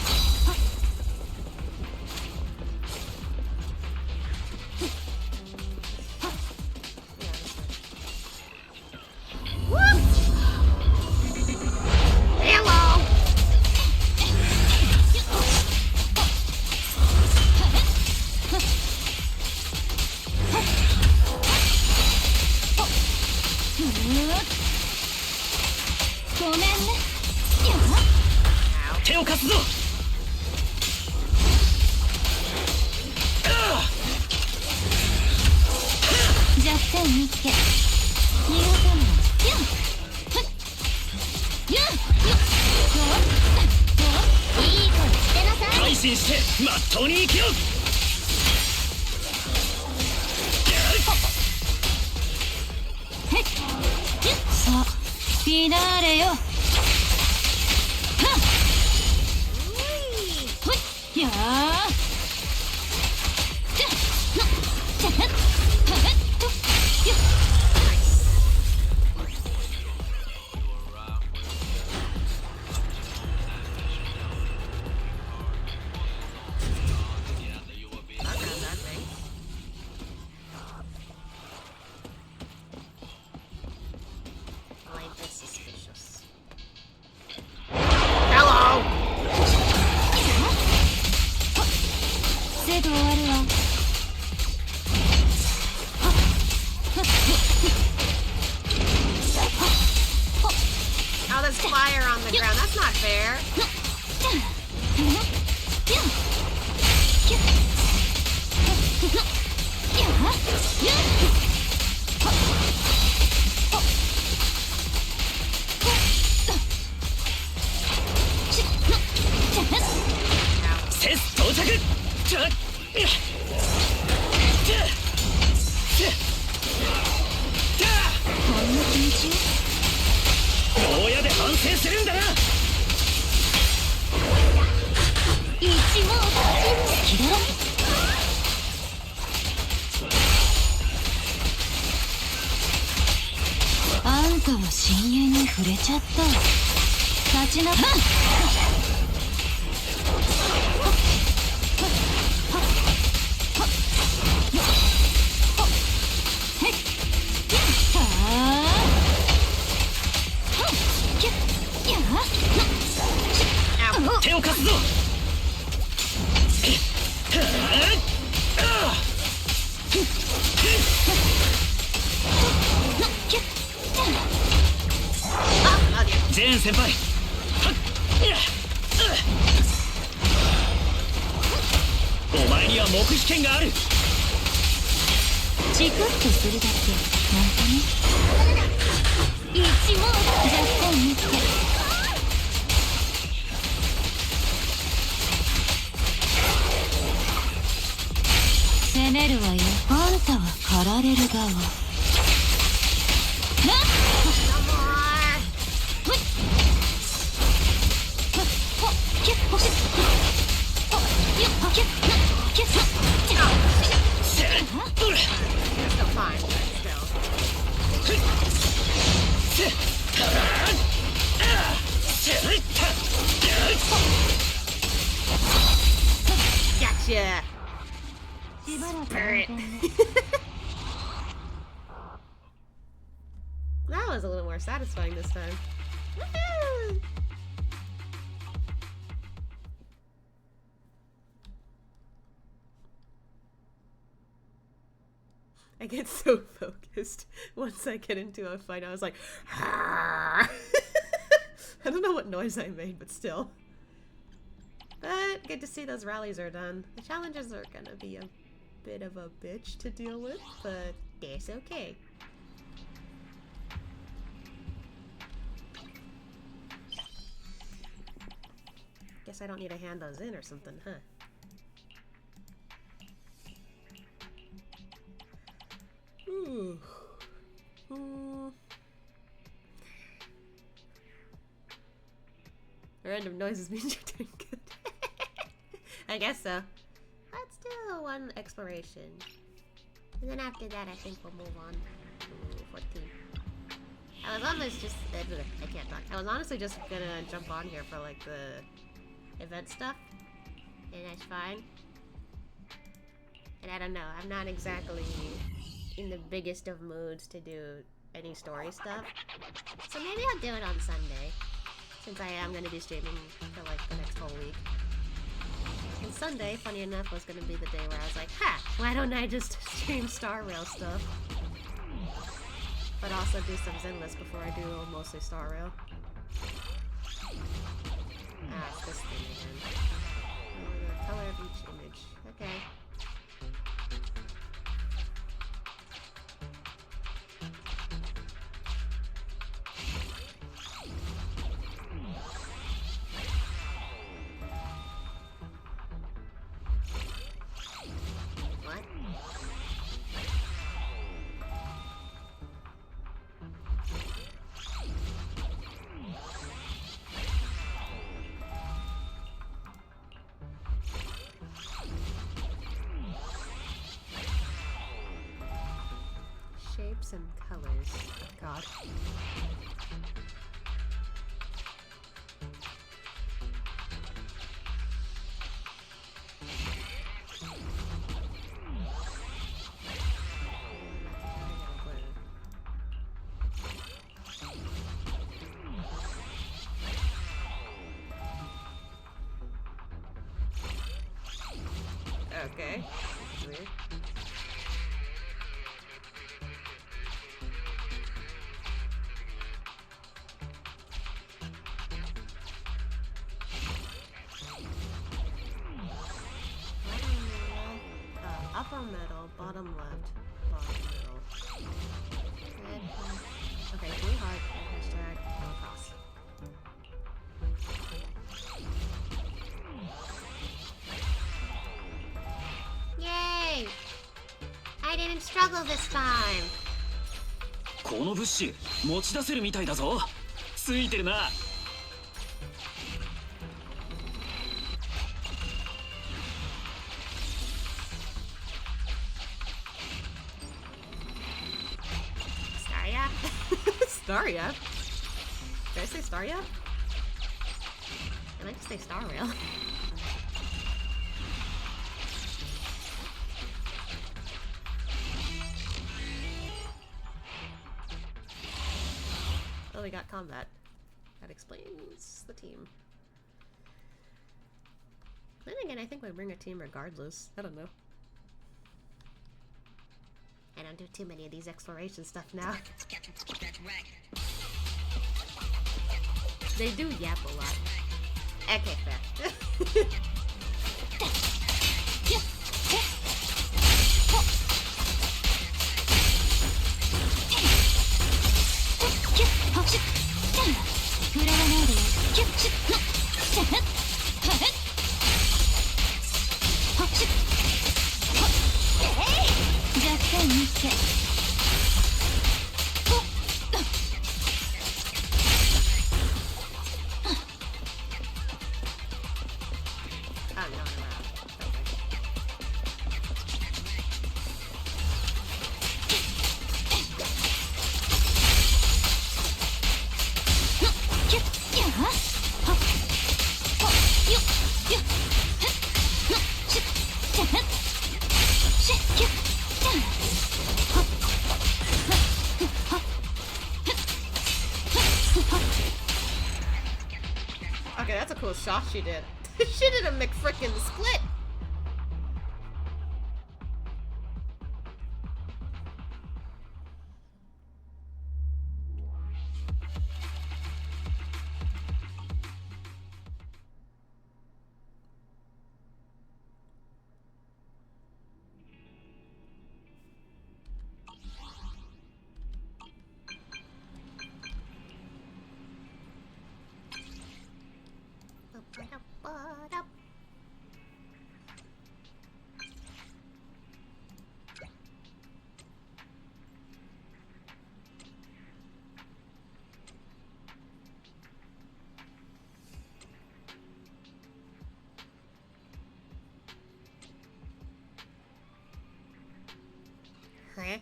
Woo! Hello! Ow. 手を貸すぞ。弱点見つけ。逃がさない。いい声してなさい。改心してまっとうに生きよ。さあ、フィナーレよ。やあ。精度終わるわ。Oh, there's fire on the ground. That's not fair. Kiddo? あんたは深淵に触れちゃったわ。立ちなさい。手を貸すぞ。ジェーン先輩、お前には黙秘権がある。チクッとするだけなんかね。一網弱点見つけ。攻めるわよ。あんたは狩られる側。Spirit. That was a little more satisfying this time. Woohoo! I get so focused once I get into a fight. I was like, I don't know what noise I made, but still. But good to see those rallies are done. The challenges are gonna be a bit of a bitch to deal with, but that's okay. Guess I don't need to hand those in or something, huh? Ooh. Random noises means you're doing good. I guess so. Let's do one exploration. And then after that, I think we'll move on to 14. I was almost just... I can't talk. I was honestly just gonna jump on here for, like, the event stuff. And that's fine. And I don't know. I'm not exactly in the biggest of moods to do any story stuff. So maybe I'll do it on Sunday. Since I am going to be streaming for like the next whole week. And Sunday, funny enough, was going to be the day where I was like, ha! Why don't I just stream Star Rail stuff? But also do some Zenless before I do mostly Star Rail. Ah, it's this thing again. Oh, the color of each image. Okay. Shapes and colors. Oh, God. Okay. This is weird. Upper middle, bottom left, bottom middle. Red, okay, blue heart, hashtag, no cross. Yay! I didn't struggle this time! この物資持ち出せるみたいだぞ。ついてるな。Staria? Did I say Staria? I like to say Star Rail. Oh, we got combat. That explains the team. Then again, I think we bring a team regardless. I don't know. I don't do too many of these exploration stuff now. They do yap a lot. Okay, fair. that's a cool shot she did. She did a McFrickin' split! Huh?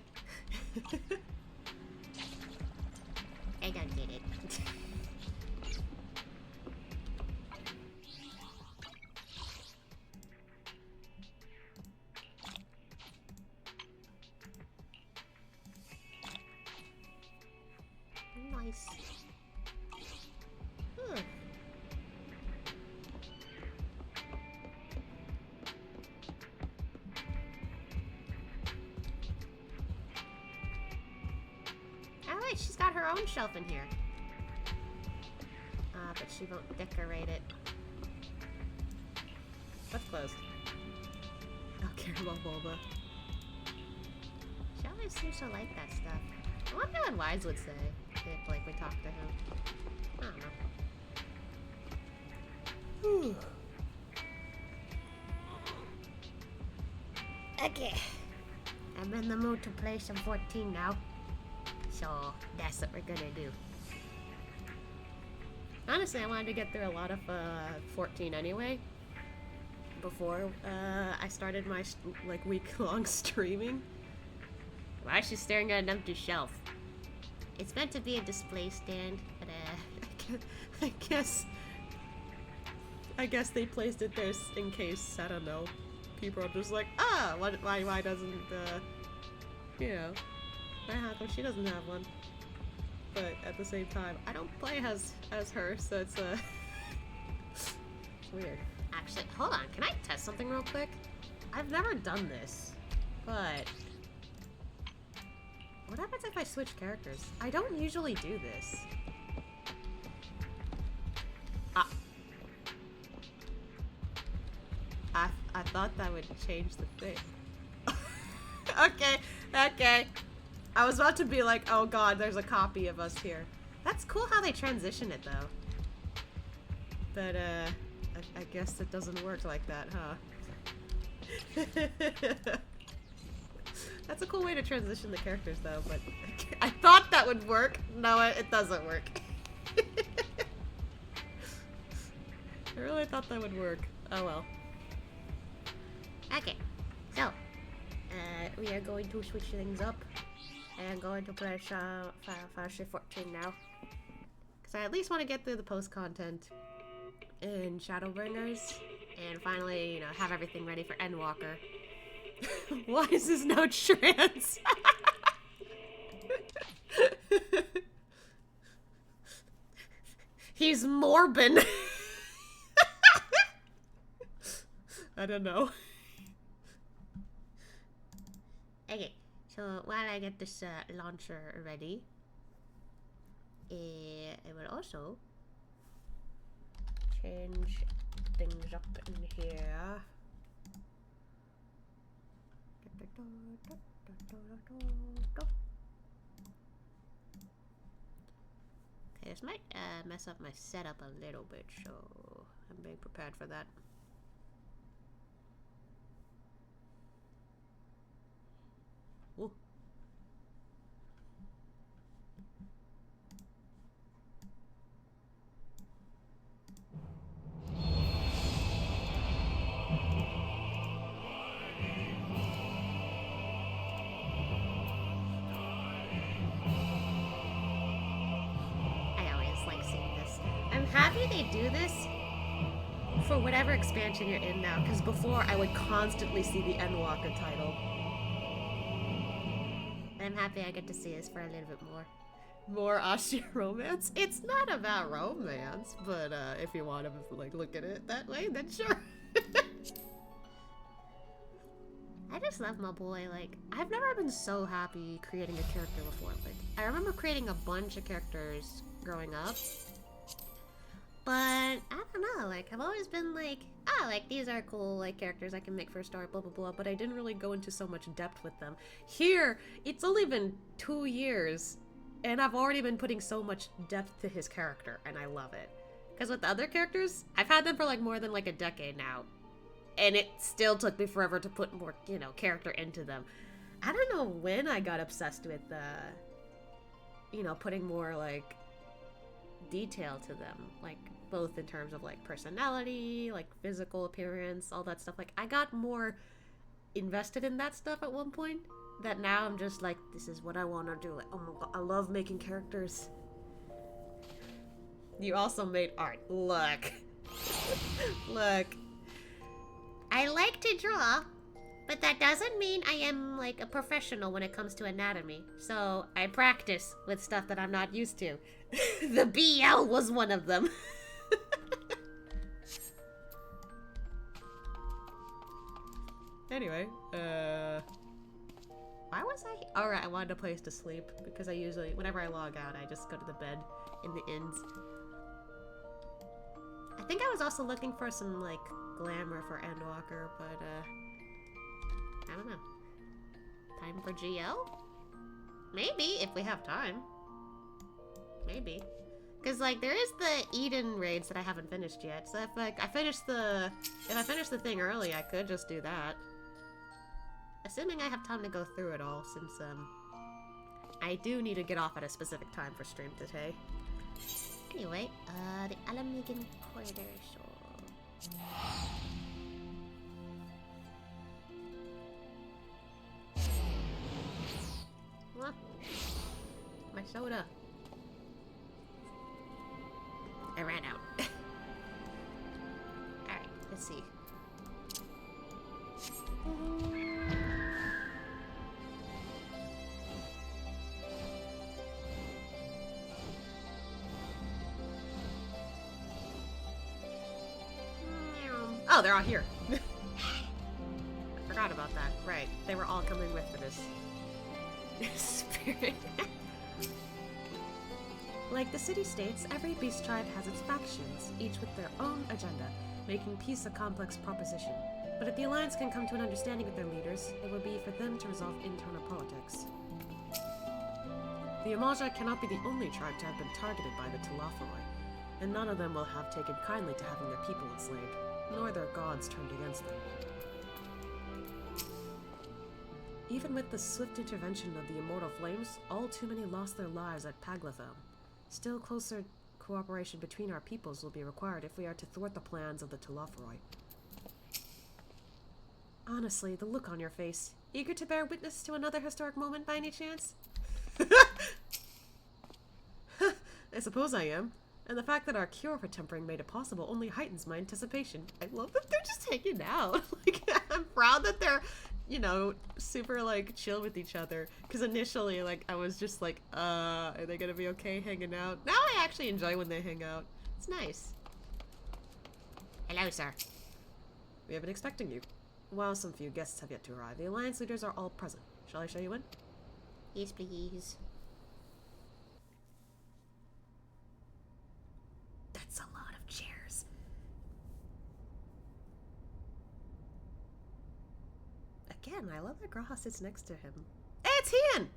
I don't get it. Nice. Huh. Alright, she's got her own shelf in here. But she won't decorate it. That's closed. Oh, caramel boba. She always seems to like that stuff. I wonder what Wise would say if, like, we talked to him. I don't know. Whew. Okay. I'm in the mood to play some 14 now. So, that's what we're gonna do. Honestly, I wanted to get through a lot of 14 anyway. Before I started my like week-long streaming. Why is she staring at an empty shelf? It's meant to be a display stand, but I guess they placed it there in case, I don't know, people are just like, ah, why doesn't, you know, how come she doesn't have one? But at the same time, I don't play as her, so it's it's weird. actually, hold on. Can I test something real quick? I've never done this, but what happens if I switch characters? I don't usually do this. I thought that would change the thing. Okay. I was about to be like, oh god, there's a copy of us here. That's cool how they transition it, though. But, I guess it doesn't work like that, huh? That's a cool way to transition the characters, though, but I thought that would work. No, it doesn't work. I really thought that would work. Oh well. Okay, so, we are going to switch things up. And I'm going to play Final Fantasy 14 now. Because I at least want to get through the post-content in Shadowbringers. And finally, you know, have everything ready for Endwalker. Why is this no trans? He's Morbin. I don't know. Okay, so while I get this launcher ready, I will also change things up in here. Okay, this might mess up my setup a little bit, so I'm being prepared for that. Ooh. I always like seeing this. I'm happy they do this for whatever expansion you're in now, because before I would constantly see the Endwalker title. I'm happy I get to see this for a little bit more. More Ashia romance? It's not about romance, but if you want to like look at it that way, then sure. I just love my boy. Like, I've never been so happy creating a character before. Like, I remember creating a bunch of characters growing up, but I don't know. Like, I've always been like, ah, like these are cool like characters I can make for a story, blah blah blah. But I didn't really go into so much depth with them. Here, it's only been 2 years, and I've already been putting so much depth to his character, and I love it. Because with the other characters, I've had them for like more than like a decade now. And it still took me forever to put more, you know, character into them. I don't know when I got obsessed with, you know, putting more, like, detail to them. Like, both in terms of, like, personality, like, physical appearance, all that stuff. Like, I got more invested in that stuff at one point. That now I'm just like, this is what I want to do. Like, oh my god, I love making characters. You also made art. Look. Look. I like to draw, but that doesn't mean I am like a professional when it comes to anatomy. So I practice with stuff that I'm not used to. The BL was one of them. Anyway, why was I? Alright, I wanted a place to sleep because I usually, whenever I log out, I just go to the bed in the inns. I think I was also looking for some, like, glamour for Endwalker, but, I don't know. Time for GL? Maybe, if we have time. Maybe. Because, like, there is the Eden raids that I haven't finished yet, so if, like, if I finish the thing early, I could just do that. Assuming I have time to go through it all, since, I do need to get off at a specific time for stream today. Anyway, the Alamigan Corridor Show. What? My soda. I ran out. Alright, let's see. Oh, they're all here. I forgot about that. Right. They were all coming with for this. Spirit. Like the city-states, every beast tribe has its factions, each with their own agenda, making peace a complex proposition. But if the Alliance can come to an understanding with their leaders, it will be for them to resolve internal politics. The Eorzea cannot be the only tribe to have been targeted by the Telophoroi, and none of them will have taken kindly to having their people enslaved, nor their gods turned against them. Even with the swift intervention of the Immortal Flames, all too many lost their lives at Paglatham. Still closer cooperation between our peoples will be required if we are to thwart the plans of the Telophoroi. Honestly, the look on your face. Eager to bear witness to another historic moment by any chance? I suppose I am. And the fact that our cure for tempering made it possible only heightens my anticipation. I love that they're just hanging out. Like, I'm proud that they're, you know, super, like, chill with each other. Because initially, like, I was just like, are they gonna be okay hanging out? Now I actually enjoy when they hang out. It's nice. Hello, sir. We have been expecting you. While some few guests have yet to arrive, the Alliance leaders are all present. Shall I show you in? Yes, please. That's a lot of chairs. Again, I love that Graha sits next to him. Hey, it's Hien!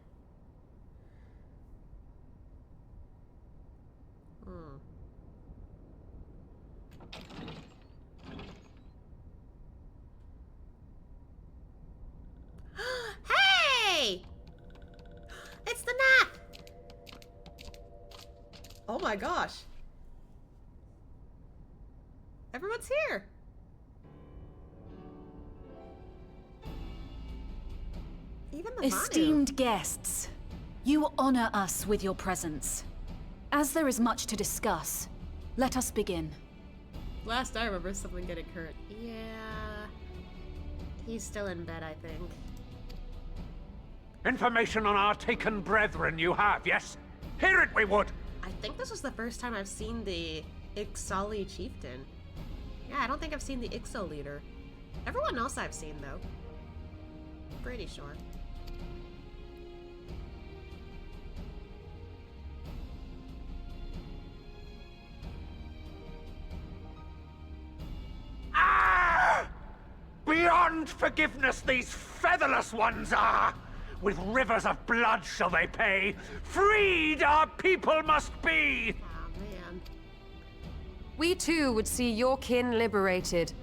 Hey! It's the nap! Oh my gosh. Everyone's here. Even the Esteemed guests, you honor us with your presence. As there is much to discuss, let us begin. Last I remember someone getting hurt. Yeah. He's still in bed, I think. Information on our taken brethren you have, yes? Hear it we would! I think this is the first time I've seen the Ixali chieftain. Yeah, I don't think I've seen the Ixo leader. Everyone else I've seen, though. Pretty sure. Ah! Beyond forgiveness these featherless ones are! With rivers of blood shall they pay. Freed our people must be! Oh, man. We too would see your kin liberated.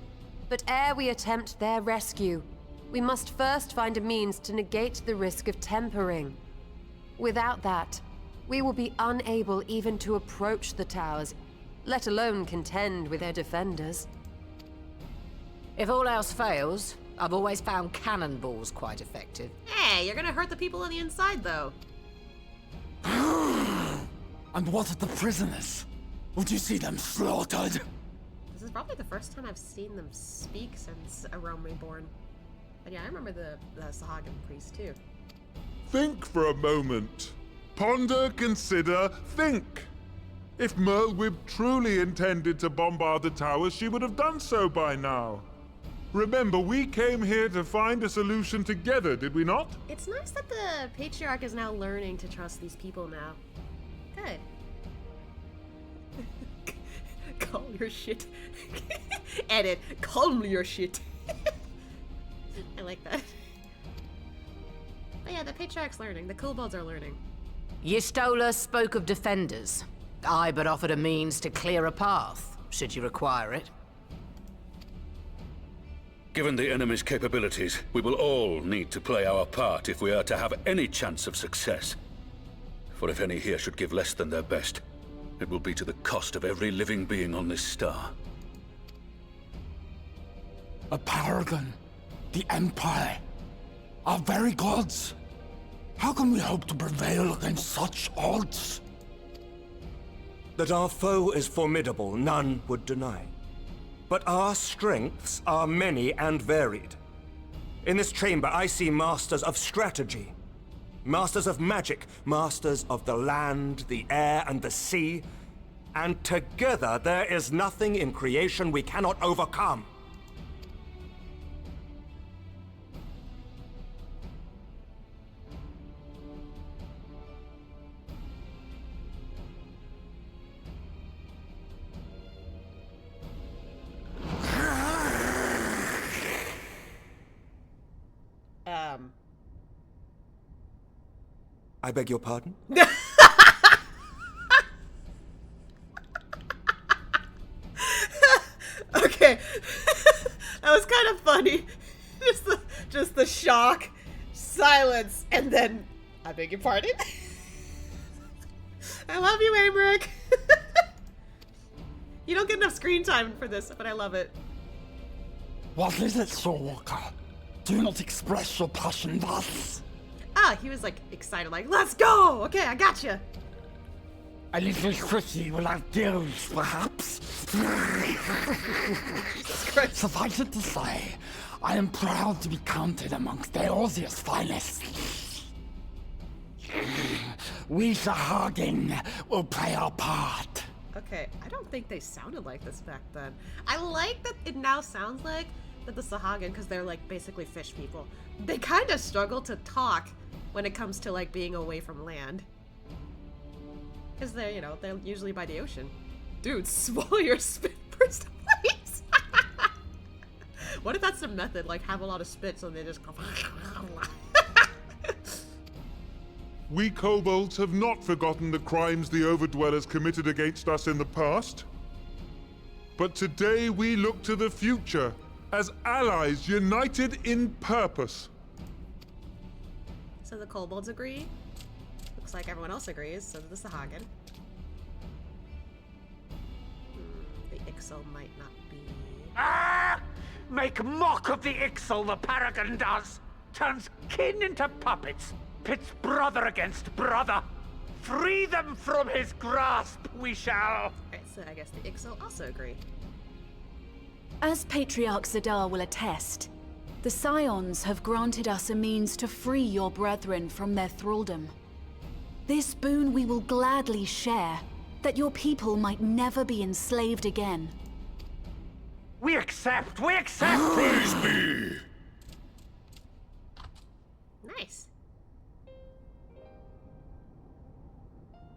But ere we attempt their rescue, we must first find a means to negate the risk of tempering. Without that, we will be unable even to approach the towers, let alone contend with their defenders. If all else fails, I've always found cannonballs quite effective. Hey, you're gonna hurt the people on the inside, though. And what of the prisoners? Would you see them slaughtered? This is probably the first time I've seen them speak since A Realm Reborn. And yeah, I remember the Sahagan priest, too. Think for a moment. Ponder, consider, think. If Merlwyb truly intended to bombard the towers, she would have done so by now. Remember, we came here to find a solution together, did we not? It's nice that the Patriarch is now learning to trust these people now. Good. Calm your shit. Edit. Calm your shit. I like that. But yeah, the Patriarch's learning. The kobolds are learning. Yistola spoke of defenders. I but offered a means to clear a path, should you require it. Given the enemy's capabilities, we will all need to play our part if we are to have any chance of success. For if any here should give less than their best, it will be to the cost of every living being on this star. A paragon, the Empire, our very gods. How can we hope to prevail against such odds? That our foe is formidable, none would deny. But our strengths are many and varied. In this chamber, I see masters of strategy, masters of magic, masters of the land, the air, and the sea. And together, there is nothing in creation we cannot overcome. I beg your pardon? Okay. That was kind of funny. Just the shock, silence, and then I beg your pardon. I love you, Amric. You don't get enough screen time for this, but I love it. What is it, Soulwalker? Do not express your passion thus. Ah, he was like excited, like, let's go! Okay, I got you. A little tricky without deals, perhaps. Suffice it to say, I am proud to be counted amongst Eorzea's finest. We Sahagan will play our part. Okay, I don't think they sounded like this back then. I like that it now sounds like that the Sahagan, because they're like basically fish people, they kind of struggle to talk when it comes to like being away from land. Because they're, you know, they're usually by the ocean. Dude, swallow your spit first, please. What if that's the method? Like, have a lot of spit so they just go. We kobolds have not forgotten the crimes the Overdwellers committed against us in the past. But today we look to the future as allies united in purpose. So the kobolds agree. Looks like everyone else agrees, so does the Sahagan. The Ixo might not be... Ah! Make mock of the Ixal, the Paragon does! Turns kin into puppets, pits brother against brother. Free them from his grasp, we shall! Alright, so I guess the Ixo also agree. As Patriarch Zadar will attest, the Scions have granted us a means to free your brethren from their thraldom. This boon we will gladly share, that your people might never be enslaved again. We accept! We accept! Praise be! Nice.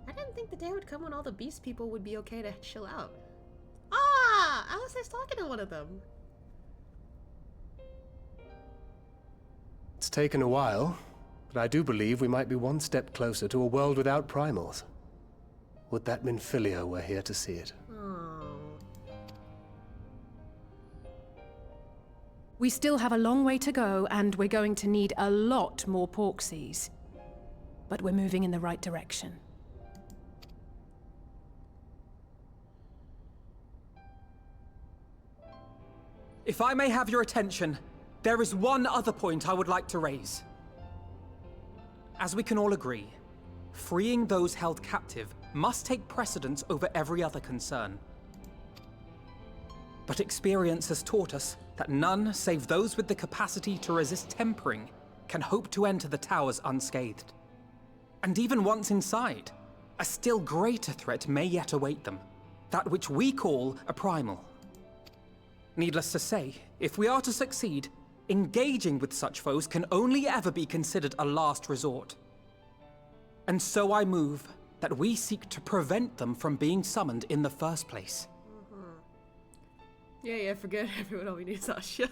I didn't think the day would come when all the beast people would be okay to chill out. Ah! Alistair's talking to one of them. It's taken a while, but I do believe we might be one step closer to a world without primals. Would that Minfilia were here to see it. We still have a long way to go, and we're going to need a lot more Porksies. But we're moving in the right direction. If I may have your attention, there is one other point I would like to raise. As we can all agree, freeing those held captive must take precedence over every other concern. But experience has taught us that none save those with the capacity to resist tempering can hope to enter the towers unscathed. And even once inside, a still greater threat may yet await them, that which we call a primal. Needless to say, if we are to succeed, engaging with such foes can only ever be considered a last resort. And so I move that we seek to prevent them from being summoned in the first place. Yeah, forget everyone only needs Asha.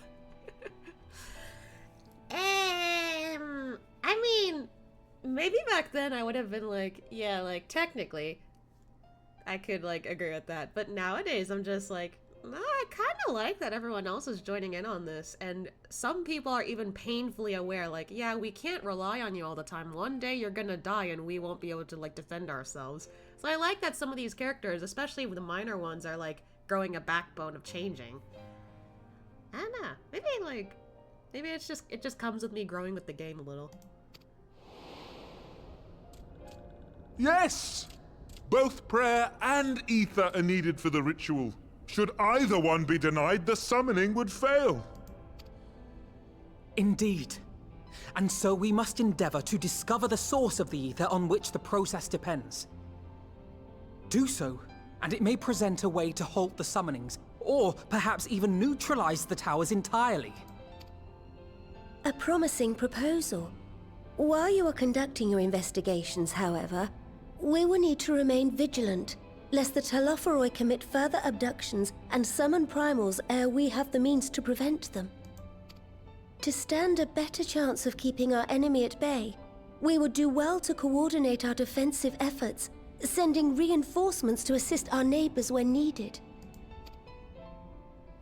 I mean, maybe back then I would have been like, yeah, like, technically, I could, like, agree with that. But nowadays, I'm just like, no, I kind of like that everyone else is joining in on this. And some people are even painfully aware, like, yeah, we can't rely on you all the time. One day you're gonna die and we won't be able to, like, defend ourselves. So I like that some of these characters, especially the minor ones, are, like, growing a backbone of changing. I don't know. Maybe it just comes with me growing with the game a little. Yes! Both prayer and ether are needed for the ritual. Should either one be denied, the summoning would fail. Indeed. And so we must endeavor to discover the source of the ether on which the process depends. Do so, and it may present a way to halt the summonings, or perhaps even neutralize the towers entirely. A promising proposal. While you are conducting your investigations, however, we will need to remain vigilant, lest the Telophoroi commit further abductions and summon primals ere we have the means to prevent them. To stand a better chance of keeping our enemy at bay, we would do well to coordinate our defensive efforts, sending reinforcements to assist our neighbors when needed.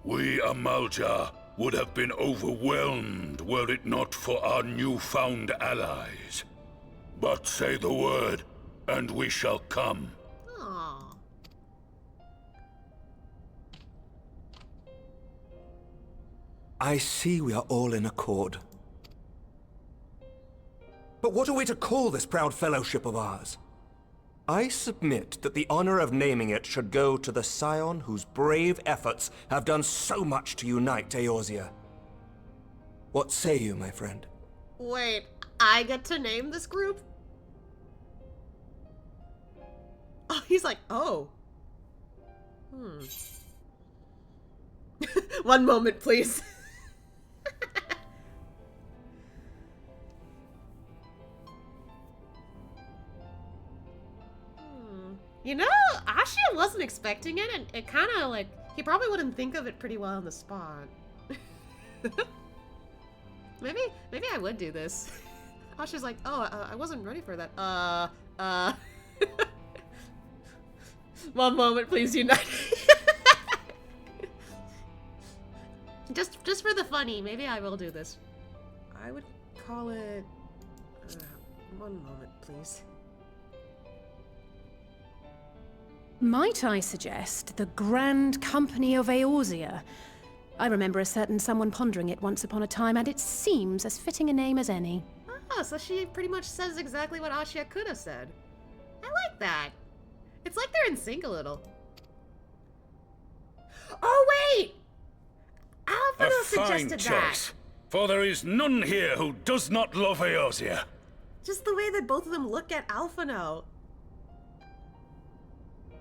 We Amalja would have been overwhelmed were it not for our newfound allies. But say the word, and we shall come. Aww. I see we are all in accord. But what are we to call this proud fellowship of ours? I submit that the honor of naming it should go to the scion whose brave efforts have done so much to unite Eorzea. What say you, my friend? Wait, I get to name this group? Oh, he's like, oh. One moment, please. You know, Asha wasn't expecting it, and it kind of like, he probably wouldn't think of it pretty well on the spot. Maybe I would do this. Asha's like, oh, I wasn't ready for that. One moment, please, unite. Just for the funny, maybe I will do this. I would call it... one moment, please. Might I suggest the Grand Company of Eorzea? I remember a certain someone pondering it once upon a time, and it seems as fitting a name as any. Oh, so she pretty much says exactly what Asha could have said. I like that. It's like they're in sync a little. Oh, wait! Alfredo suggested choice, for there is none here who does not love Eorzea. Just the way that both of them look at Alphino.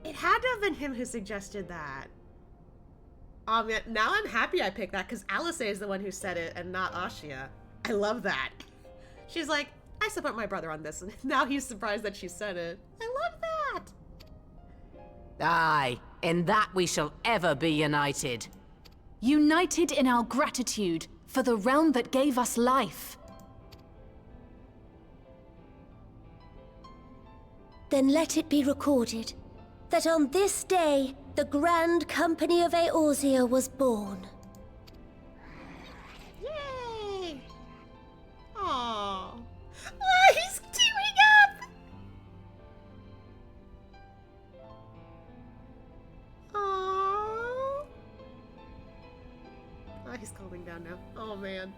It had to have been him who suggested that. Man, now I'm happy I picked that because Alice is the one who said it and not Ashia. I love that. She's like, I support my brother on this, and now he's surprised that she said it. I love that. Aye, in that we shall ever be united. United in our gratitude for the realm that gave us life. Then let it be recorded that on this day, the Grand Company of Eorzea was born. Yay! Aww. Oh, he's tearing up! Aww. Oh, he's calming down now. Oh, man.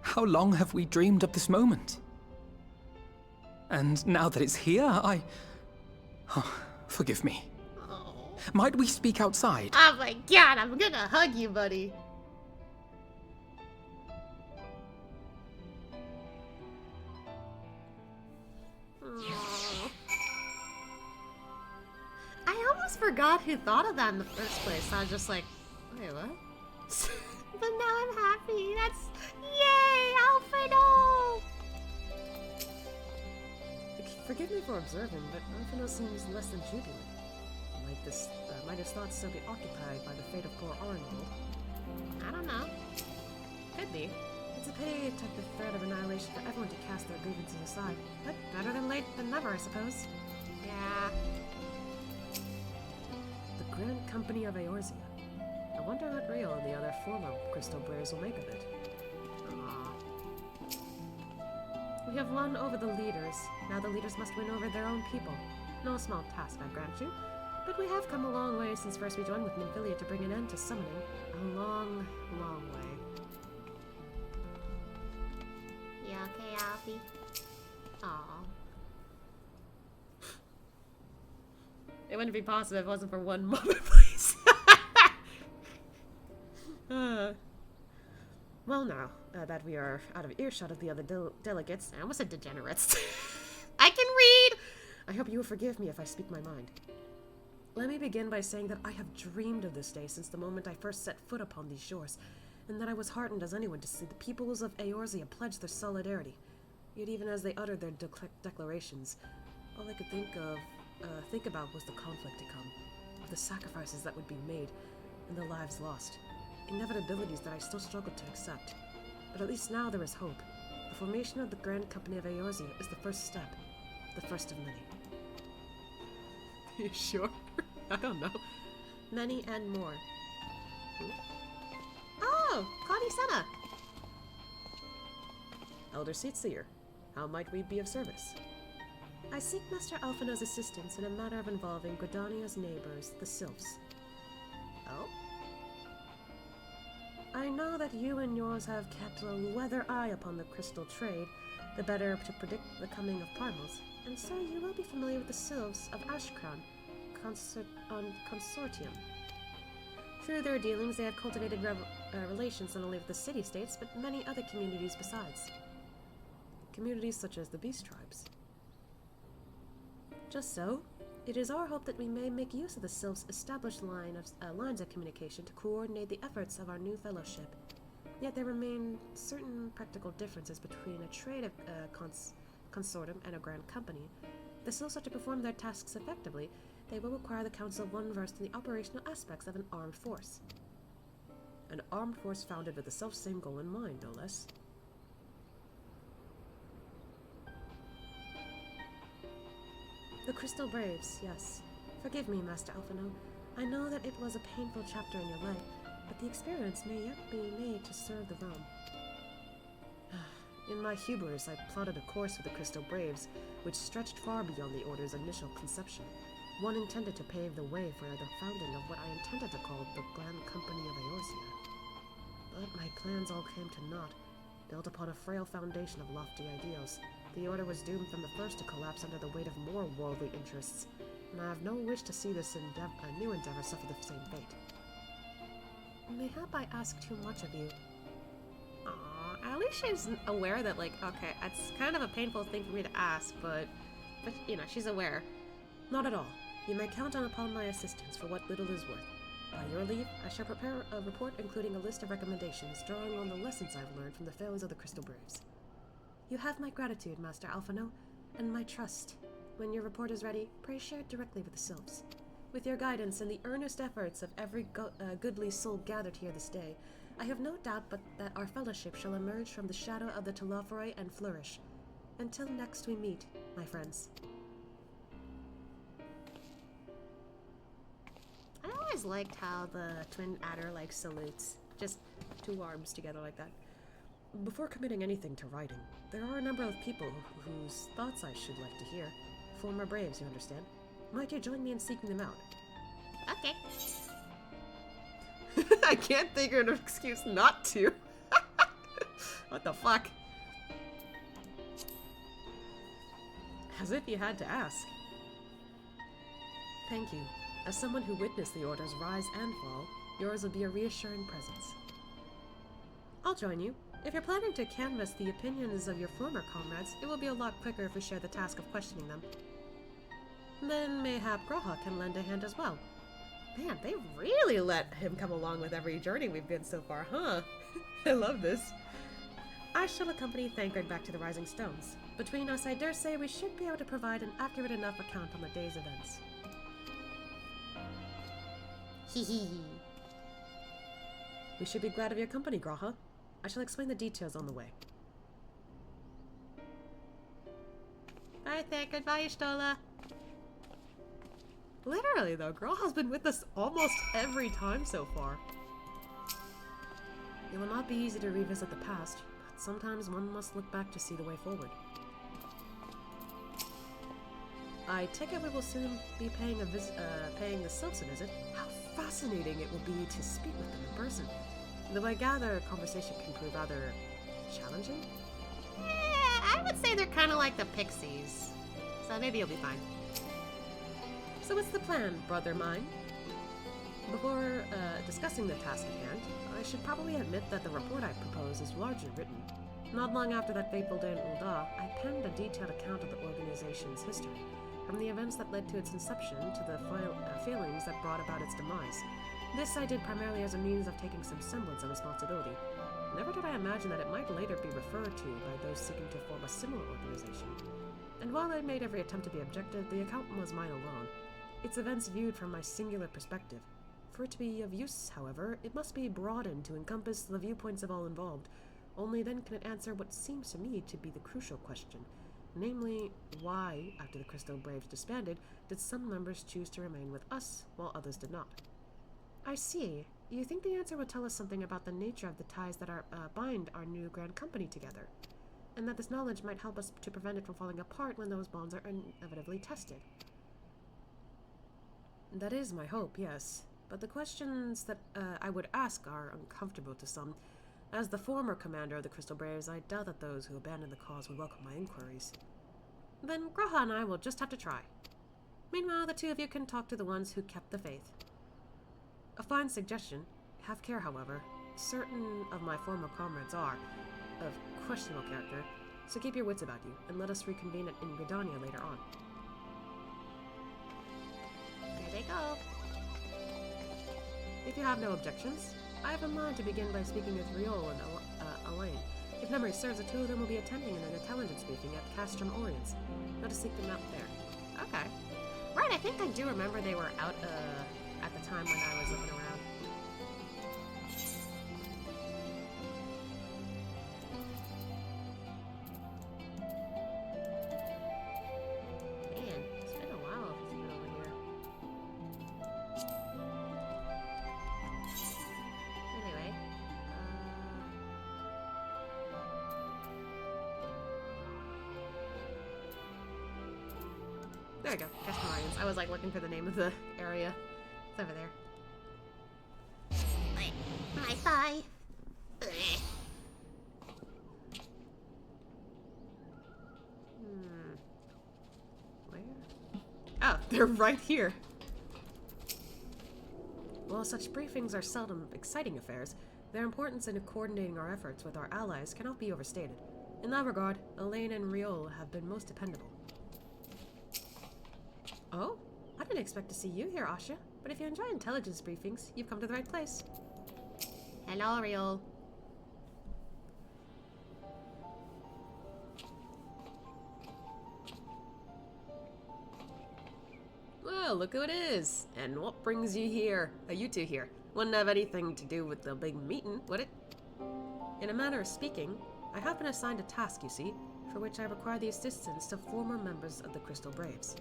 How long have we dreamed of this moment? And now that it's here, Oh, forgive me. Oh. Might we speak outside? Oh my god, I'm gonna hug you, buddy. Aww. I almost forgot who thought of that in the first place. I was just like, wait, what? But now I'm happy. That's... Yay! Alfredo! Forgive me for observing, but Alfredo seems less than jubilant. Might his thoughts still be occupied by the fate of poor Arnold? I don't know. Could be. It's a pity it took the threat of annihilation for everyone to cast their grievances aside. But better than late than never, I suppose. Yeah. The Grand Company of Eorzea. I wonder what Rio and the other former Crystal Braves will make of it. We have won over the leaders. Now the leaders must win over their own people. No small task, I grant you. But we have come a long way since first we joined with Minfilia to bring an end to summoning. A long, long way. You okay, Alfie? Aww. It wouldn't be possible if it wasn't for one moment, please. Well, now that we are out of earshot of the other delegates, I almost said degenerates. I can read! I hope you will forgive me if I speak my mind. Let me begin by saying that I have dreamed of this day since the moment I first set foot upon these shores, and that I was heartened as anyone to see the peoples of Eorzea pledge their solidarity. Yet even as they uttered their declarations, all I could think about was the conflict to come, of the sacrifices that would be made, and the lives lost. Inevitabilities that I still struggle to accept. But at least now there is hope. The formation of the Grand Company of Eorzea is the first step. The first of many. You sure? I don't know. Many and more. Oh! Connie Senna! Elder Seatseer, how might we be of service? I seek Master Alphina's assistance in a matter of involving Gridania's neighbors, the Sylphs. Oh? I know that you and yours have kept a weather eye upon the crystal trade, the better to predict the coming of Parmos, and so you will be familiar with the Sylphs of Ashkran Consortium. Through their dealings, they have cultivated relations not only with the city-states, but many other communities besides. Communities such as the Beast Tribes. Just so, it is our hope that we may make use of the Sylphs' established lines of communication to coordinate the efforts of our new fellowship. Yet there remain certain practical differences between a trade consortium and a grand company. If the Sylphs are to perform their tasks effectively, they will require the Council one versed in the operational aspects of an armed force. An armed force founded with the self-same goal in mind, no less. The Crystal Braves, yes. Forgive me, Master Alphino. I know that it was a painful chapter in your life, but the experience may yet be made to serve the realm. In my hubris, I plotted a course with the Crystal Braves, which stretched far beyond the Order's initial conception. One intended to pave the way for the founding of what I intended to call the Grand Company of Eorzea. But my plans all came to naught, built upon a frail foundation of lofty ideals. The Order was doomed from the first to collapse under the weight of more worldly interests, and I have no wish to see this new endeavor suffer the same fate. Mayhap I ask too much of you. Aww, at least she's aware that, like, okay, it's kind of a painful thing for me to ask, but you know, she's aware. Not at all. You may count upon my assistance for what little is worth. By your leave, I shall prepare a report including a list of recommendations drawing on the lessons I've learned from the failures of the Crystal Braves. You have my gratitude, Master Alphino, and my trust. When your report is ready, pray share it directly with the Sylphs. With your guidance and the earnest efforts of every goodly soul gathered here this day, I have no doubt but that our fellowship shall emerge from the shadow of the Telophoroi and flourish. Until next we meet, my friends. I always liked how the twin adder like salutes. Just two arms together like that. Before committing anything to writing, there are a number of people whose thoughts I should like to hear. Former Braves, you understand? Might you join me in seeking them out? Okay. I can't think of an excuse not to. What the fuck? As if you had to ask. Thank you. As someone who witnessed the Order's rise and fall, yours will be a reassuring presence. I'll join you. If you're planning to canvass the opinions of your former comrades, it will be a lot quicker if we share the task of questioning them. Then mayhap Groha can lend a hand as well. Man, they really let him come along with every journey we've been so far, huh? I love this. I shall accompany Thancred back to the Rising Stones. Between us, I dare say we should be able to provide an accurate enough account on the day's events. Hee. We should be glad of your company, Groha. I shall explain the details on the way. Bye, Thancred. Bye, Y'shtola. Literally, though, Groha's been with us almost every time so far. It will not be easy to revisit the past, but sometimes one must look back to see the way forward. I take it we will soon be paying the Sylphs a visit. How fascinating it will be to speak with them in person. Though I gather conversation can prove rather challenging. I would say they're kind of like the Pixies, so maybe you'll be fine. So what's the plan, brother mine? Before discussing the task at hand, I should probably admit that the report I propose is largely written. Not long after that fateful day in Ul'dah, I penned a detailed account of the organization's history, from the events that led to its inception to the failings that brought about its demise. This I did primarily as a means of taking some semblance of responsibility. Never did I imagine that it might later be referred to by those seeking to form a similar organization. And while I made every attempt to be objective, the account was mine alone. Its events viewed from my singular perspective. For it to be of use, however, it must be broadened to encompass the viewpoints of all involved. Only then can it answer what seems to me to be the crucial question. Namely, why, after the Crystal Braves disbanded, did some members choose to remain with us, while others did not? I see. You think the answer would tell us something about the nature of the ties that bind our new grand company together, and that this knowledge might help us to prevent it from falling apart when those bonds are inevitably tested. That is my hope, yes. But the questions that I would ask are uncomfortable to some. As the former commander of the Crystal Braves, I doubt that those who abandoned the cause would welcome my inquiries. Then Groha and I will just have to try. Meanwhile, the two of you can talk to the ones who kept the faith. A fine suggestion. Have care, however. Certain of my former comrades are of questionable character, so keep your wits about you, and let us reconvene in Gridania later on. There they go. If you have no objections, I have in mind to begin by speaking with Riol and Elaine. If memory serves, the two of them will be attending an intelligence briefing at Castrum Orients. Let us seek them out there. Okay. Right, I think I do remember they were out at the time when I was looking around. Man, it's been a while since I've been over here. Anyway, there we go, Castrum Orients. I was like looking for the name of the area. It's over there. my thigh. Where? Oh, they're right here. While such briefings are seldom exciting affairs, Their importance in coordinating our efforts with our allies cannot be overstated. In that regard, Elaine and Riol have been most dependable. Oh? I didn't expect to see you here, Asha. But if you enjoy intelligence briefings, you've come to the right place. Hello, Riol. Well, look who it is. And what brings you here? You two here. Wouldn't have anything to do with the big meeting, would it? In a manner of speaking, I have been assigned a task, you see, for which I require the assistance of former members of the Crystal Braves.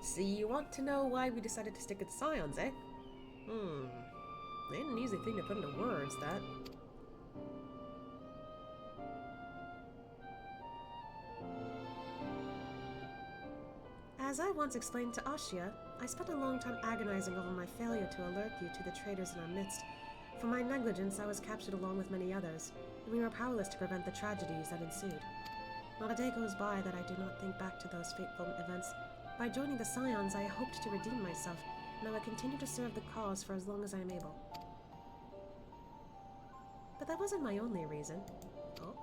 See, you want to know why we decided to stick with Scions, eh? Ain't an easy thing to put into words, that. As I once explained to Ashia, I spent a long time agonizing over my failure to alert you to the traitors in our midst. For my negligence, I was captured along with many others, and we were powerless to prevent the tragedies that ensued. Not a day goes by that I do not think back to those fateful events. By joining the Scions, I hoped to redeem myself, and I will continue to serve the cause for as long as I am able. But that wasn't my only reason. Oh?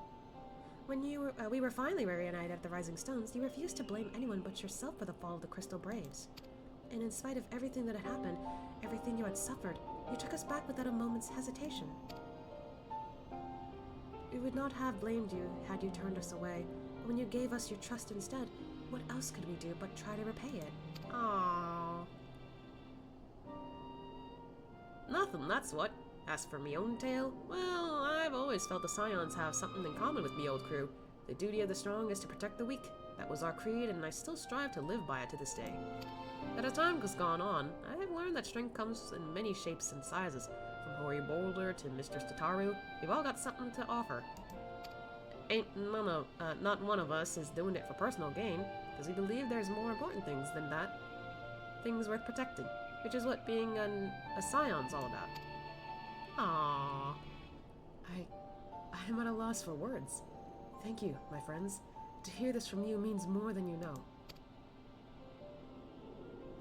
When we were finally reunited at the Rising Stones, you refused to blame anyone but yourself for the fall of the Crystal Braves. And in spite of everything that had happened, everything you had suffered, you took us back without a moment's hesitation. We would not have blamed you had you turned us away, but when you gave us your trust instead, what else could we do but try to repay it? Aww. Nothing, that's what. As for me own tale, well, I've always felt the Scions have something in common with me old crew. The duty of the strong is to protect the weak. That was our creed, and I still strive to live by it to this day. But as time has gone on, I have learned that strength comes in many shapes and sizes. From Hori Boulder to Mr. Stataru, we've all got something to offer. Not one of us is doing it for personal gain, because we believe there's more important things than that. Things worth protecting, which is what being a Scion's all about. Aww. I'm at a loss for words. Thank you, my friends. To hear this from you means more than you know.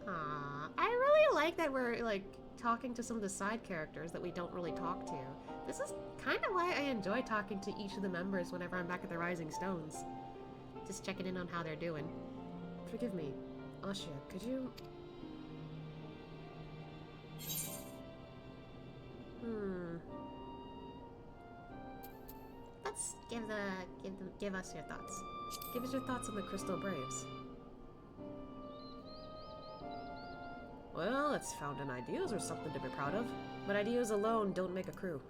Aww. I really like that we're, like, talking to some of the side characters that we don't really talk to. This is kind of why I enjoy talking to each of the members whenever I'm back at the Rising Stones. Just checking in on how they're doing. Forgive me, Ashia, could you... Let's give us your thoughts. Give us your thoughts on the Crystal Braves. Well, it's founding ideas or something to be proud of, but ideas alone don't make a crew.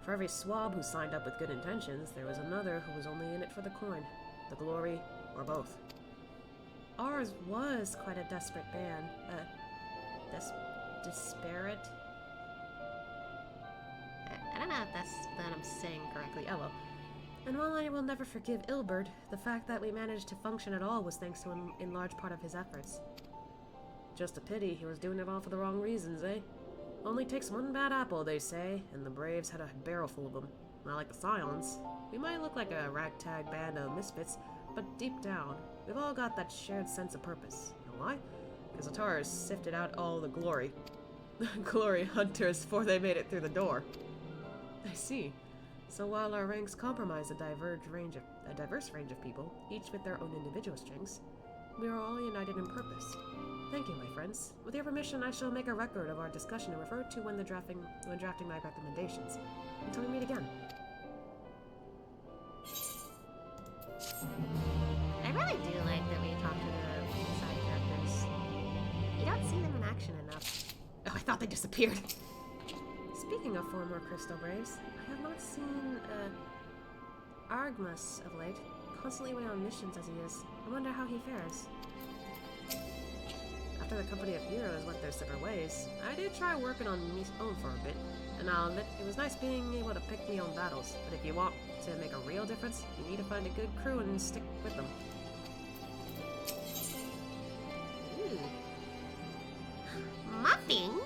For every swab who signed up with good intentions, there was another who was only in it for the coin, the glory, or both. Ours was quite a desperate band. Disparate? I don't know if that I'm saying correctly. Oh well. And while I will never forgive Ilberd, the fact that we managed to function at all was thanks to him in large part of his efforts. Just a pity he was doing it all for the wrong reasons, eh? Only takes one bad apple, they say, and the Braves had a barrel full of them. Not like the Scions. We might look like a ragtag band of misfits, but deep down, we've all got that shared sense of purpose. You know why? Because the Taurus sifted out all the glory. Glory hunters before they made it through the door. I see. So while our ranks comprise a diverse range of people, each with their own individual strengths, we are all united in purpose. Thank you, my friends. With your permission, I shall make a record of our discussion and refer to when drafting my recommendations. Until we meet again. I really do like that we talk to the side characters. You don't see them in action enough. Oh, I thought they disappeared. Speaking of former Crystal Braves, I have not seen Argmas of late. Constantly away on missions as he is. I wonder how he fares. After the company of heroes went their separate ways, I did try working on me own for a bit, and I'll admit it was nice being able to pick me own battles, but if you want to make a real difference, you need to find a good crew and stick with them. Ooh. Muffin?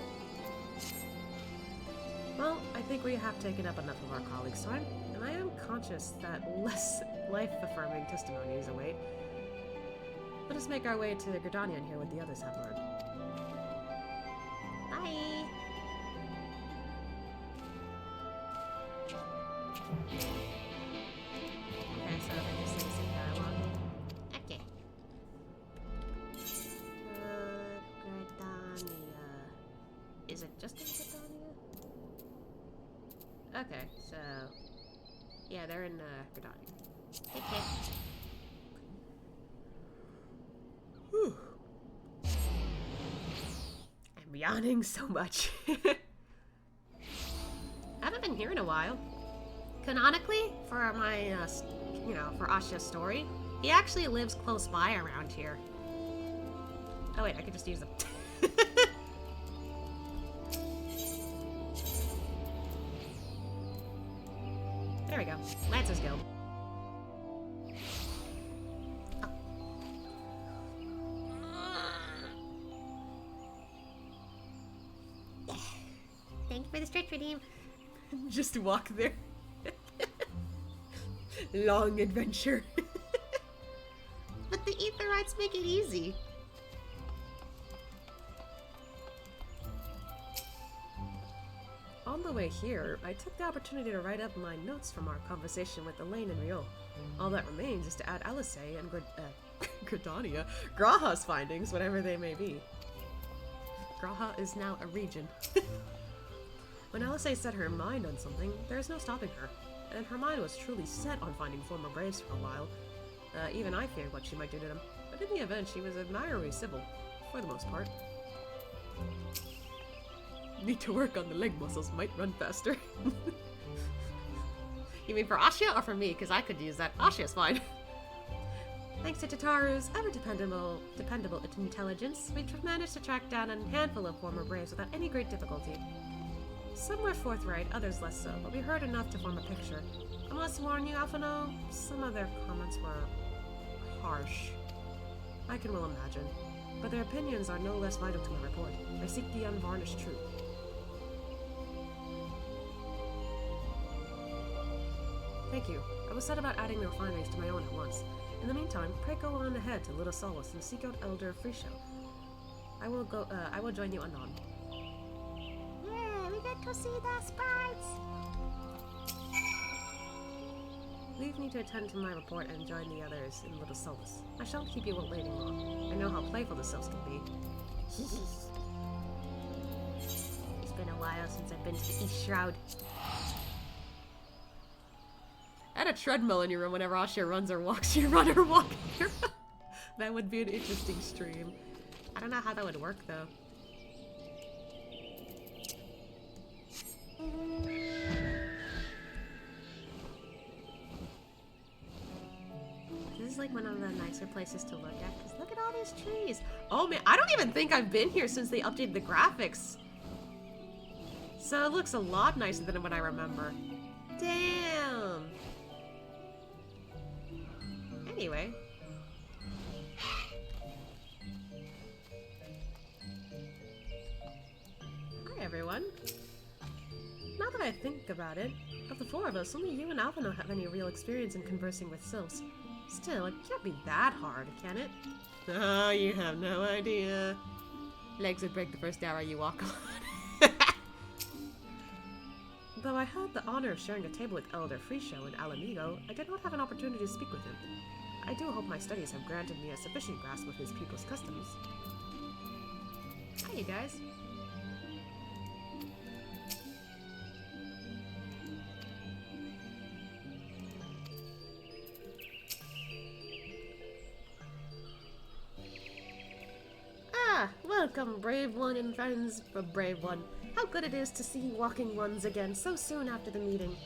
Well, I think we have taken up enough of our colleagues' time, and I am conscious that less life-affirming testimonies await. Let us make our way to Gridania and hear what the others have learned. Bye. Okay, so they just say some dialogue. Okay. Gridania. Is it just in Gridania? Okay, so yeah, they're in Gridania. Okay. Whew. I'm yawning so much. I haven't been here in a while. Canonically, for my, for Asya's story, he actually lives close by around here. Oh wait, I could just use them. There we go. Lancer's Guild. Thank you for the stretch redeem. Just to walk there. Long adventure. But the Aetherites make it easy. On the way here, I took the opportunity to write up my notes from our conversation with Elaine and Rio. All that remains is to add Eorzea and Gridania, Graha's findings, whatever they may be. Graha is now a region. When Eorzea set her mind on something, there is no stopping her, and her mind was truly set on finding former braves for a while. Even I feared what she might do to them, but in the event she was admirably civil, for the most part. Need to work on the leg muscles, might run faster. You mean for Asya or for me? Because I could use that. Asya's fine. Thanks to Tataru's ever-dependable intelligence, we've managed to track down a handful of former braves without any great difficulty. Some were forthright, others less so, but we heard enough to form a picture. I must warn you, Alphino, some of their comments were harsh. I can well imagine, but their opinions are no less vital to my report. I seek the unvarnished truth. Thank you. I was set about adding their findings to my own at once. In the meantime, pray go on ahead to Little Solace and seek out Elder Frisho. I will join you anon. Yeah, we get to see the sprites! Leave me to attend to my report and join the others in Little Solace. I shan't keep you waiting long. I know how playful the sylphs can be. It's been a while since I've been to the East Shroud. Add a treadmill in your room whenever Asya runs or walks. You run or walk. That would be an interesting stream. I don't know how that would work though. This is like one of the nicer places to look at, because look at all these trees. Oh man, I don't even think I've been here since they updated the graphics. So it looks a lot nicer than what I remember. Damn. Anyway. Hi everyone. Now that I think about it, of the four of us, only you and Alphino have any real experience in conversing with sylphs. Still, it can't be that hard, can it? Oh, you have no idea. Legs would break the first hour you walk on. Though I had the honor of sharing a table with Elder Frisho and Alamigo, I did not have an opportunity to speak with him. I do hope my studies have granted me a sufficient grasp of his people's customs. Hi, you guys. Ah, welcome, brave one and friends of brave one. How good it is to see walking ones again so soon after the meeting.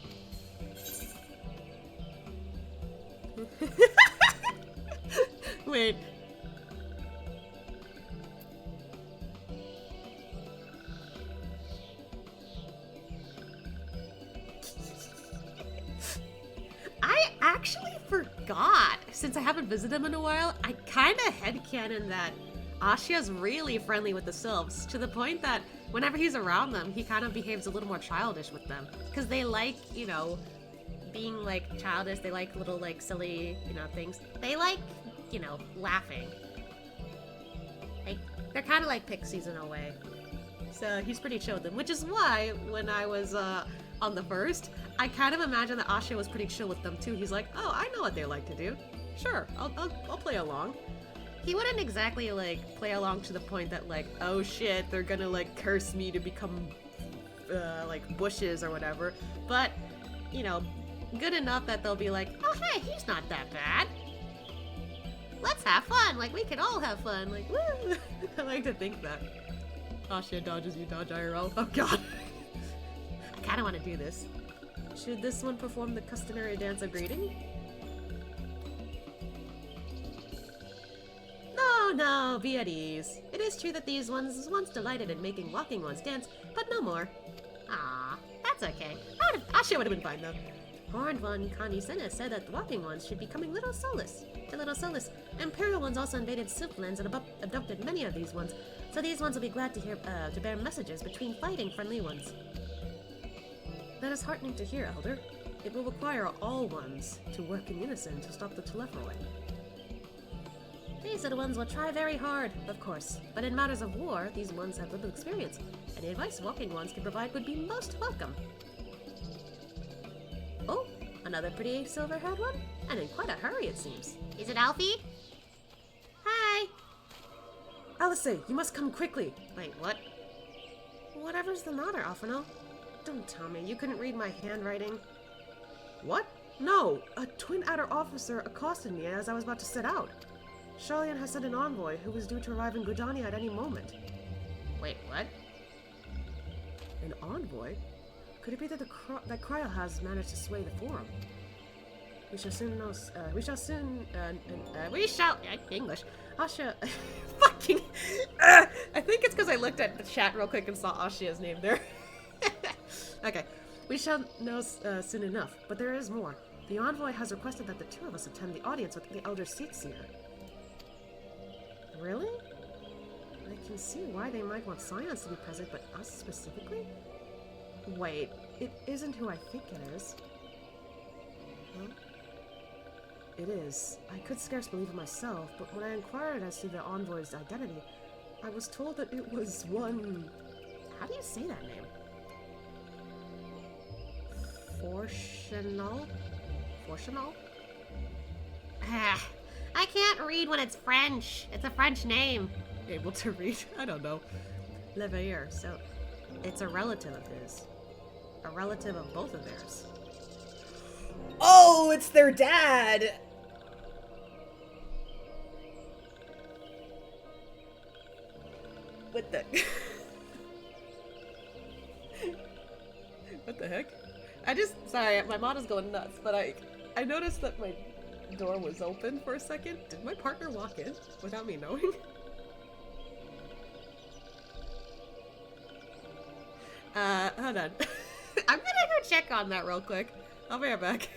Wait. I actually forgot. Since I haven't visited him in a while, I kinda headcanon that Asya's really friendly with the sylphs, to the point that whenever he's around them, he kind of behaves a little more childish with them. Because they like, you know, being, like, childish. They like little, like, silly, you know, things. They like, you know, laughing. They're kind of like pixies in a way. So he's pretty chill with them, which is why when I was on the first, I kind of imagined that Asha was pretty chill with them too. He's like, oh, I know what they like to do. Sure, I'll play along. He wouldn't exactly like play along to the point that like, oh shit, they're gonna like curse me to become like bushes or whatever. But, you know, good enough that they'll be like, oh hey, he's not that bad. Let's have fun. Like, we can all have fun. Like, woo! I like to think that. Asha dodges, you dodge IRL. Oh god. I kinda wanna do this. Should this one perform the customary dance of greeting? No, be at ease. It is true that these ones once delighted in making walking ones dance, but no more. Ah, that's okay. Asha would have been fine though. Horned one Connie Senna said that the walking ones should be becoming little soulless. Imperial ones also invaded Silklands and abducted many of these ones, so these ones will be glad to bear messages between fighting friendly ones. That is heartening to hear, Elder. It will require all ones to work in unison to stop the Telephroi. These little ones will try very hard, of course, but in matters of war, these ones have little experience. Any advice walking ones can provide would be most welcome. Oh, another pretty silver-haired one? And in quite a hurry, it seems. Is it Alfie? Hi! Alice, you must come quickly. Wait, what? Whatever's the matter, Alphino? Don't tell me, you couldn't read my handwriting. What? No, a Twin Adder officer accosted me as I was about to set out. Sharlayan has sent an envoy who was due to arrive in Gridania at any moment. Wait, what? An envoy? Could it be that that Cryo has managed to sway the forum? We shall soon know. English. Asha. Fucking. I think it's because I looked at the chat real quick and saw Ashia's name there. Okay. We shall know soon enough, but there is more. The envoy has requested that the two of us attend the audience with the Elder Seatseer. Really? I can see why they might want Scions to be present, but us specifically? Wait, it isn't who I think it is. Huh? It is. I could scarce believe it myself, but when I inquired as to the envoy's identity, I was told that it was one... How do you say that name? Forchanal? Ah, I can't read when it's French. It's a French name. Able to read? I don't know. Leveilleur, so it's a relative of his. A relative of both of theirs. Oh, it's their dad! What the... What the heck? Sorry, my mod is going nuts, but I noticed that my door was open for a second. Did my partner walk in without me knowing? Hold on. I'm gonna go check on that real quick. I'll be right back.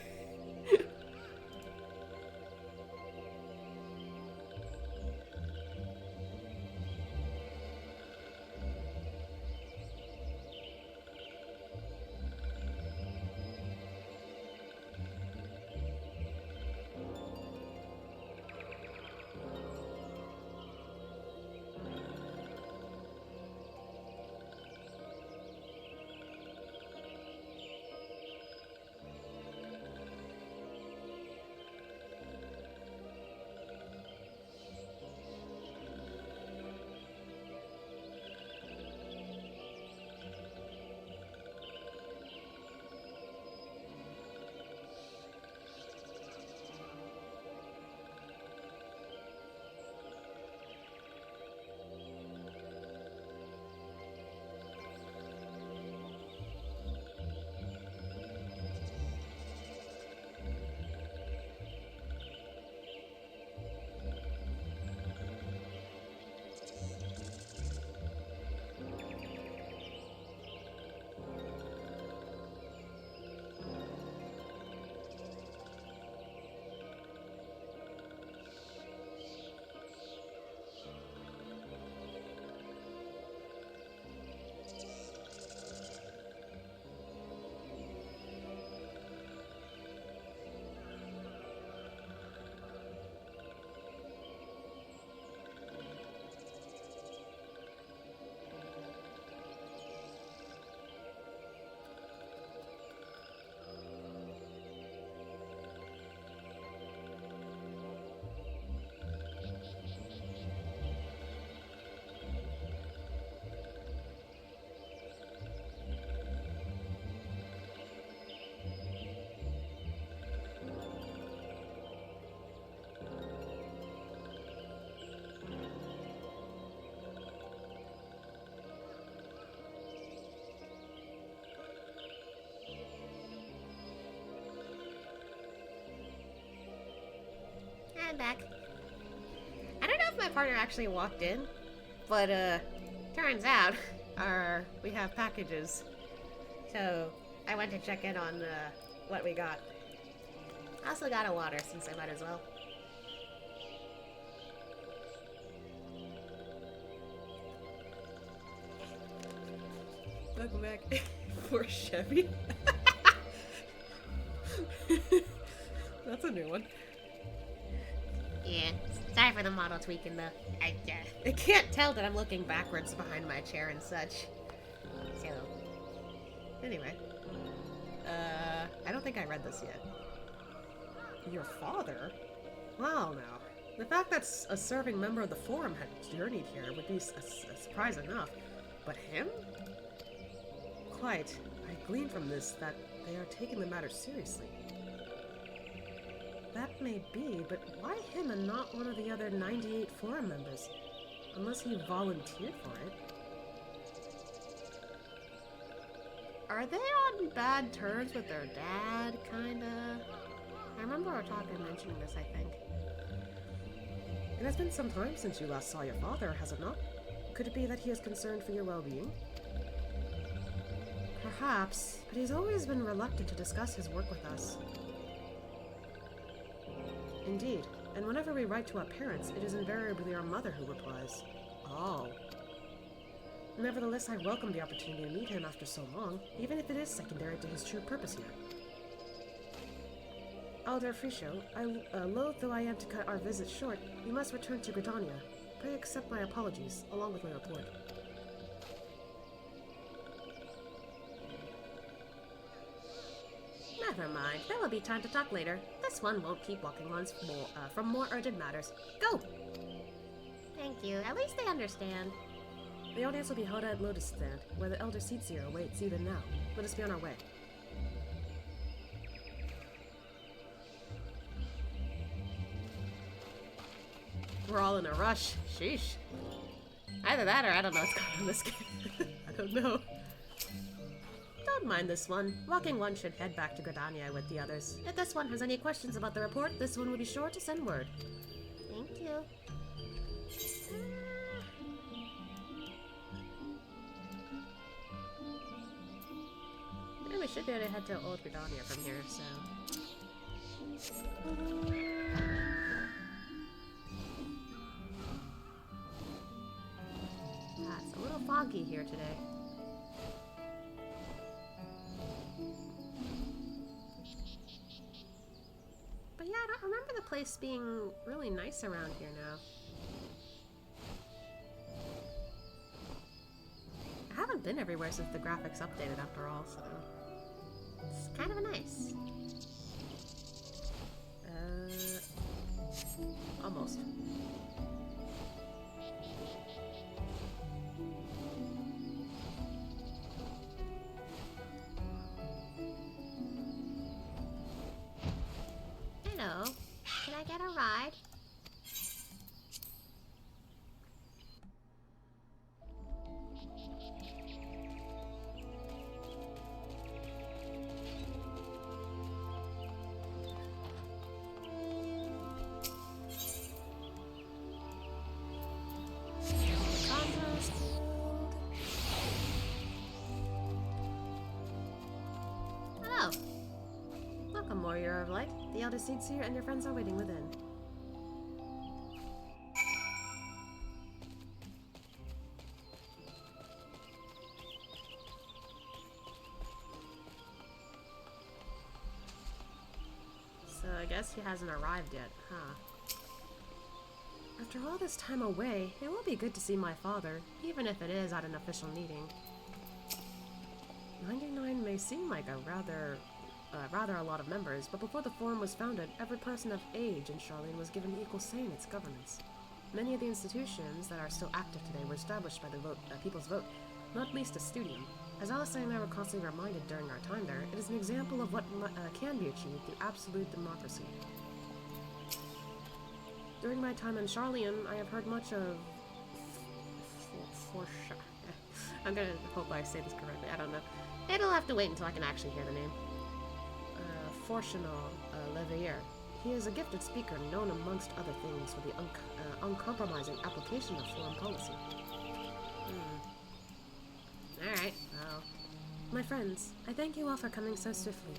I'm back. I don't know if my partner actually walked in, but turns out we have packages. So I went to check in on what we got. I also got a water since I might as well. Welcome back. Poor Chevy. That's a new one. Yeah, sorry for the model tweaking though. I can't tell that I'm looking backwards behind my chair and such. So, anyway. I don't think I read this yet. Your father? Wow, now. The fact that a serving member of the Forum had journeyed here would be a surprise enough. But him? Quite. I glean from this that they are taking the matter seriously. That may be, but why him and not one of the other 98 Forum members? Unless he volunteered for it. Are they on bad terms with their dad, kinda? I remember our talk mentioning this, I think. It has been some time since you last saw your father, has it not? Could it be that he is concerned for your well-being? Perhaps, but he's always been reluctant to discuss his work with us. Indeed, and whenever we write to our parents, it is invariably our mother who replies. Oh. Nevertheless, I welcome the opportunity to meet him after so long, even if it is secondary to his true purpose here. Elder Frisho, loath though I am to cut our visit short, we must return to Gridania. Pray accept my apologies, along with my report. Never mind, there will be time to talk later. This one won't keep walking on from more urgent matters. Go! Thank you. At least they understand. The audience will be held at Lotus Stand, where the Elder Seetsier awaits even now. Let us be on our way. We're all in a rush. Sheesh. Either that or I don't know what's going on in this game. I don't know. Don't mind this one. Walking one should head back to Gridania with the others. If this one has any questions about the report, this one will be sure to send word. Thank you. Yeah, we should be able to head to Old Gridania from here, so... It's a little foggy here today. But yeah, I don't remember the place being really nice around here now. I haven't been everywhere since the graphics updated after all, so... It's kind of nice. Almost. Hello. Can I get a ride? Oh. Welcome, Warrior of Light. The Elder Seetsier and your friends are waiting within. So I guess he hasn't arrived yet, huh? After all this time away, it will be good to see my father, even if it is at an official meeting. 99 may seem like a rather a lot of members, but before the Forum was founded, every person of age in Charlene was given equal say in its governance. Many of the institutions that are still active today were established by the people's vote, not least a studium. As Alice and I were constantly reminded during our time there, it is an example of what can be achieved through absolute democracy. During my time in Charlene, I have heard much of... I'm gonna hope I say this correctly, I don't know. It'll have to wait until I can actually hear the name. Fortunal Levier. He is a gifted speaker, known amongst other things for the uncompromising application of foreign policy. Alright, well. My friends, I thank you all for coming so swiftly.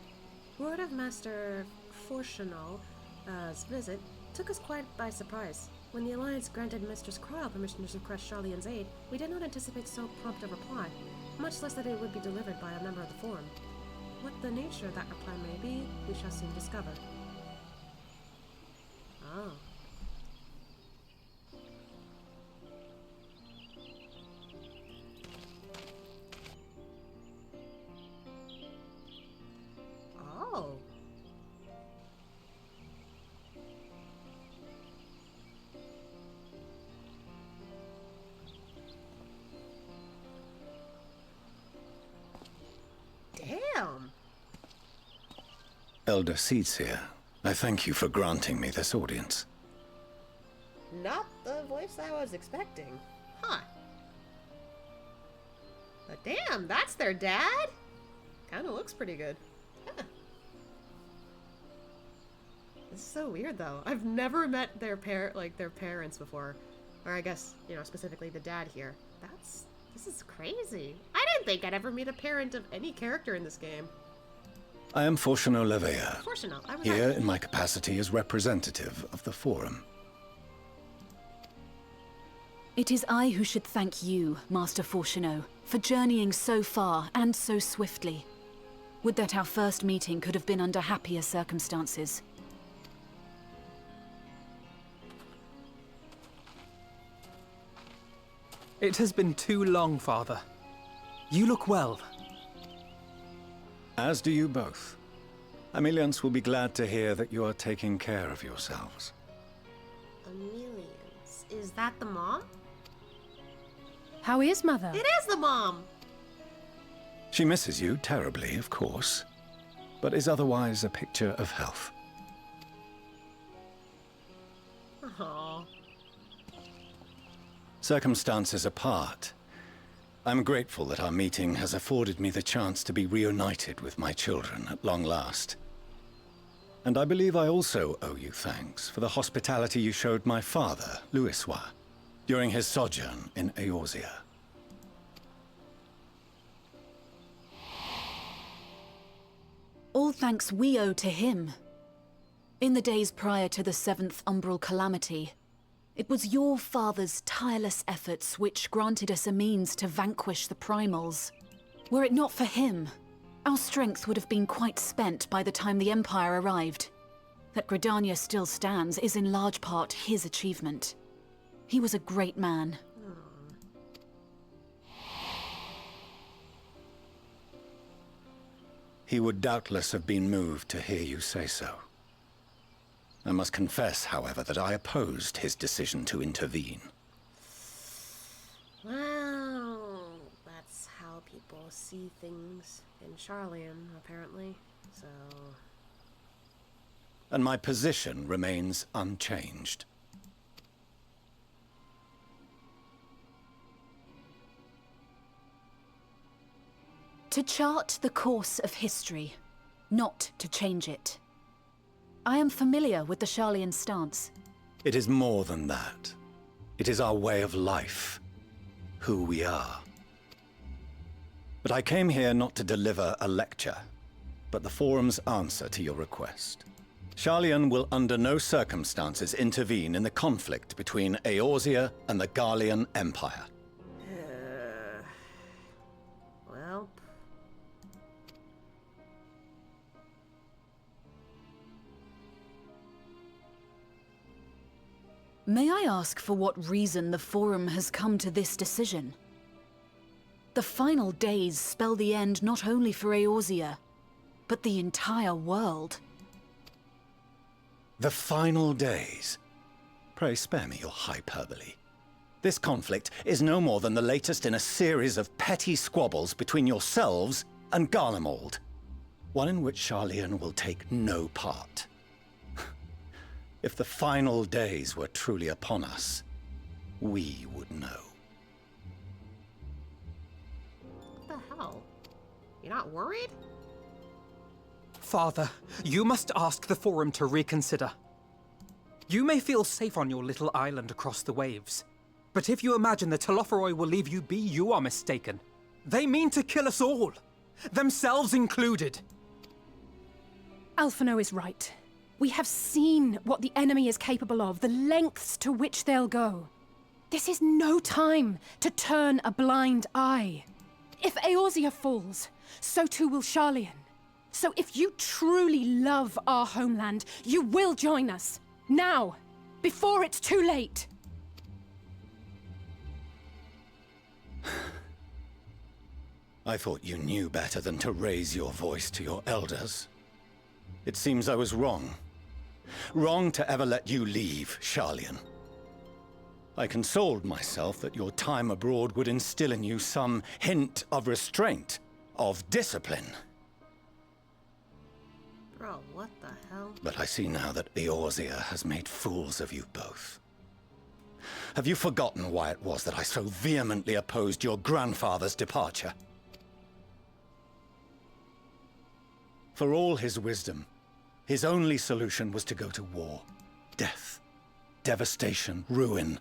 Word of Master Fortunal's visit took us quite by surprise. When the Alliance granted Mistress Cryle permission to request Charlian's aid, we did not anticipate so prompt a reply, much less that it would be delivered by a member of the Forum. What the nature of that reply may be, we shall soon discover. Oh. Oh. Damn. Elder Seedseer, I thank you for granting me this audience. Not the voice I was expecting. Huh. But damn, that's their dad? Kinda looks pretty good. Huh. This is so weird though. I've never met their parents before. Or I guess, you know, specifically the dad here. This is crazy. I didn't think I'd ever meet a parent of any character in this game. I am Fortuno Levea, Fortunal, I was here in my capacity as representative of the Forum. It is I who should thank you, Master Fortuno, for journeying so far and so swiftly. Would that our first meeting could have been under happier circumstances. It has been too long, Father. You look well. As do you both. Ameliance will be glad to hear that you are taking care of yourselves. Ameliance. Is that the mom? How is Mother? It is the mom! She misses you terribly, of course, but is otherwise a picture of health. Aww. Circumstances apart, I'm grateful that our meeting has afforded me the chance to be reunited with my children at long last. And I believe I also owe you thanks for the hospitality you showed my father, Louisois, during his sojourn in Eorzea. All thanks we owe to him. In the days prior to the 7th Umbral Calamity, it was your father's tireless efforts which granted us a means to vanquish the Primals. Were it not for him, our strength would have been quite spent by the time the Empire arrived. That Gridania still stands is in large part his achievement. He was a great man. He would doubtless have been moved to hear you say so. I must confess, however, that I opposed his decision to intervene. Well, that's how people see things in Charlian, apparently, so... And my position remains unchanged. To chart the course of history, not to change it. I am familiar with the Charlian stance. It is more than that. It is our way of life. Who we are. But I came here not to deliver a lecture, but the Forum's answer to your request. Charlian will under no circumstances intervene in the conflict between Eorzea and the Garlean Empire. Well... May I ask for what reason the Forum has come to this decision? The final days spell the end not only for Eorzea, but the entire world. The final days? Pray spare me your hyperbole. This conflict is no more than the latest in a series of petty squabbles between yourselves and Garlemald. One in which Charlian will take no part. If the final days were truly upon us, we would know. What the hell? You're not worried? Father, you must ask the Forum to reconsider. You may feel safe on your little island across the waves, but if you imagine the Telophoroi will leave you be, you are mistaken. They mean to kill us all, themselves included. Alphino is right. We have seen what the enemy is capable of, the lengths to which they'll go. This is no time to turn a blind eye. If Eorzea falls, so too will Sharlayan. So if you truly love our homeland, you will join us. Now, before it's too late. I thought you knew better than to raise your voice to your elders. It seems I was wrong. Wrong to ever let you leave, Sharlayan. I consoled myself that your time abroad would instill in you some hint of restraint, of discipline. Bro, what the hell? But I see now that Eorzea has made fools of you both. Have you forgotten why it was that I so vehemently opposed your grandfather's departure? For all his wisdom, his only solution was to go to war. Death, devastation, ruin.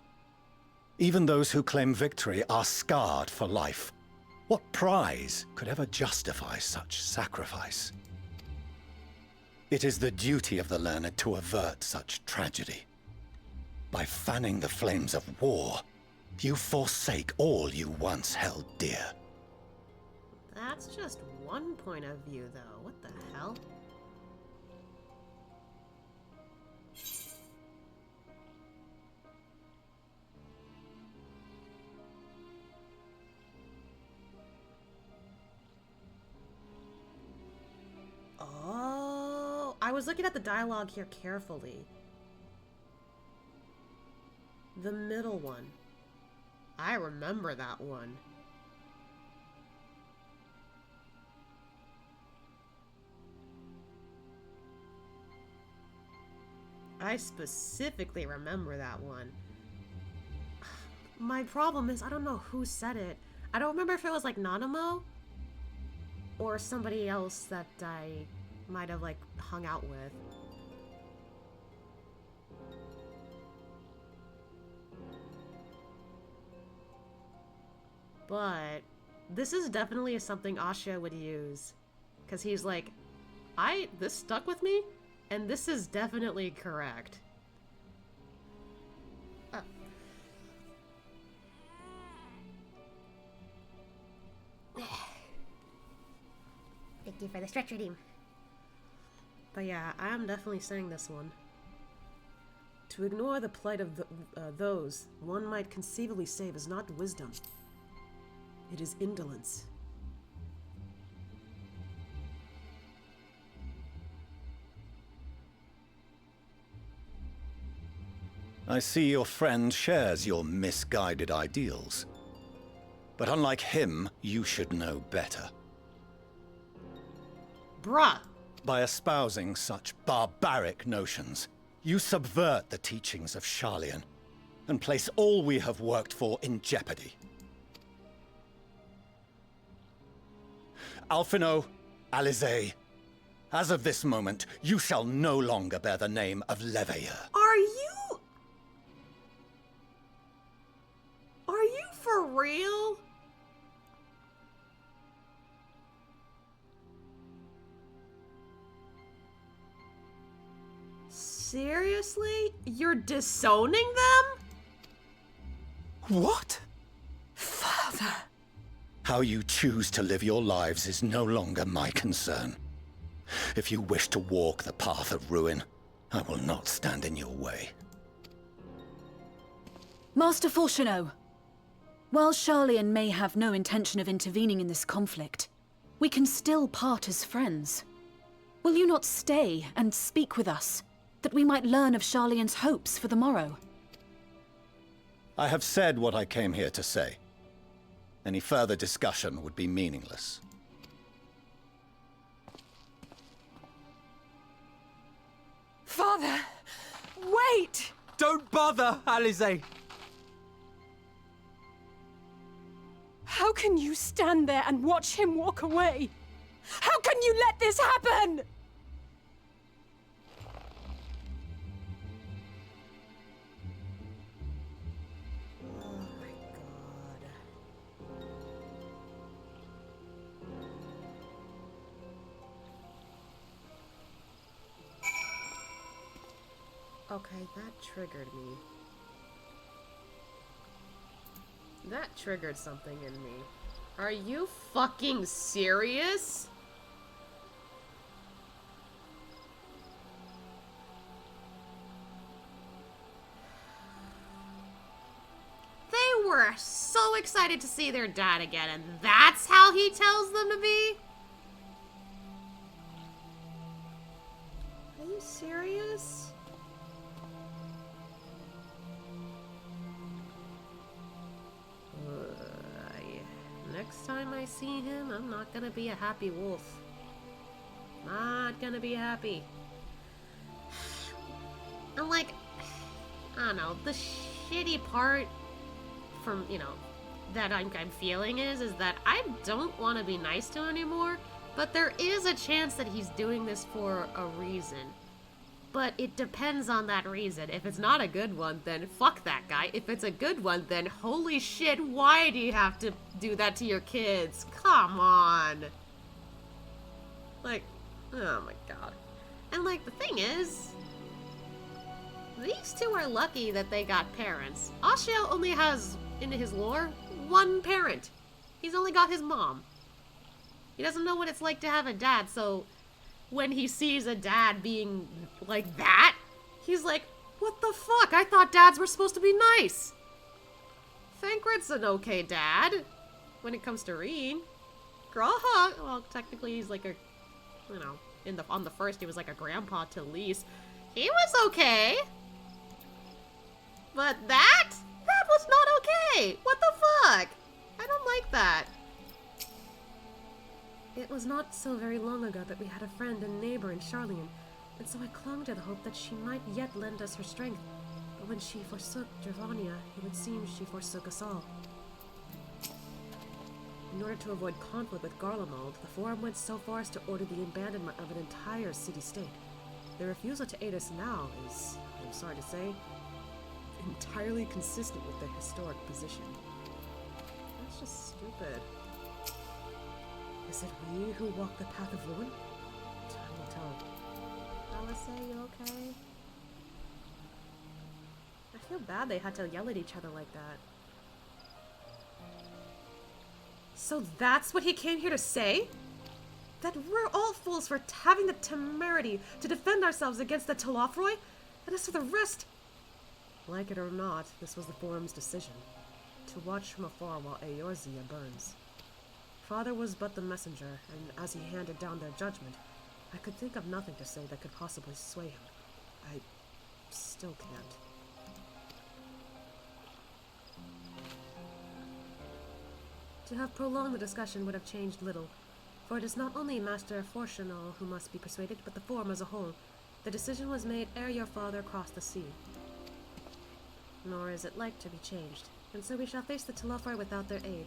Even those who claim victory are scarred for life. What prize could ever justify such sacrifice? It is the duty of the learned to avert such tragedy. By fanning the flames of war, you forsake all you once held dear. That's just one point of view, though. What the hell? Oh, I was looking at the dialogue here carefully. The middle one. I remember that one. I specifically remember that one. My problem is I don't know who said it. I don't remember if it was like Nanamo or somebody else that I might have like hung out with. But this is definitely something Asha would use. Because he's like, this stuck with me, and this is definitely correct. Thank you for the stretch redeem. But yeah, I am definitely saying this one. To ignore the plight of those one might conceivably save is not wisdom. It is indolence. I see your friend shares your misguided ideals. But unlike him, you should know better. Bruh! By espousing such barbaric notions, you subvert the teachings of Sharlayan and place all we have worked for in jeopardy. Alphino, Alize, as of this moment, you shall no longer bear the name of Leveilleur. Are you for real? Seriously? You're disowning them? What? Father! How you choose to live your lives is no longer my concern. If you wish to walk the path of ruin, I will not stand in your way. Master Fortuno, while Sharlayan may have no intention of intervening in this conflict, we can still part as friends. Will you not stay and speak with us, that we might learn of Sharlayan's hopes for the morrow? I have said what I came here to say. Any further discussion would be meaningless. Father! Wait! Don't bother, Alize! How can you stand there and watch him walk away? How can you let this happen? Okay, that triggered me. That triggered something in me. Are you fucking serious? They were so excited to see their dad again, and that's how he tells them to be? Are you serious? Next time I see him, I'm not gonna be a happy wolf. Not gonna be happy. And like, I don't know, the shitty part from, you know, that I'm feeling is that I don't want to be nice to him anymore, but there is a chance that he's doing this for a reason. But it depends on that reason. If it's not a good one, then fuck that guy. If it's a good one, then holy shit, why do you have to do that to your kids? Come on. Like, oh my god. And like, the thing is, these two are lucky that they got parents. Ashiel only has, in his lore, one parent. He's only got his mom. He doesn't know what it's like to have a dad, so when he sees a dad being like that, he's like, what the fuck? I thought dads were supposed to be nice. Thancred's an okay dad when it comes to Reen. Graha, well, technically he's like a, you know, on the first he was like a grandpa to Lise. He was okay. But that was not okay. What the fuck? I don't like that. It was not so very long ago that we had a friend and neighbor in Charlian, and so I clung to the hope that she might yet lend us her strength. But when she forsook Dravania, it would seem she forsook us all. In order to avoid conflict with Garlemald, the Forum went so far as to order the abandonment of an entire city-state. Their refusal to aid us now is, I'm sorry to say, entirely consistent with their historic position. That's just stupid. Is it we who walk the path of ruin? Time will tell. Alyssa, you okay? I feel bad they had to yell at each other like that. So that's what he came here to say? That we're all fools for having the temerity to defend ourselves against the Telafroi? And as for the rest... Like it or not, this was the Forum's decision. To watch from afar while Eorzea burns. Father was but the messenger, and as he handed down their judgment, I could think of nothing to say that could possibly sway him. I still can't. To have prolonged the discussion would have changed little, for it is not only Master Fortunal who must be persuaded, but the Forum as a whole. The decision was made ere your father crossed the sea. Nor is it like to be changed, and so we shall face the Telafroi without their aid.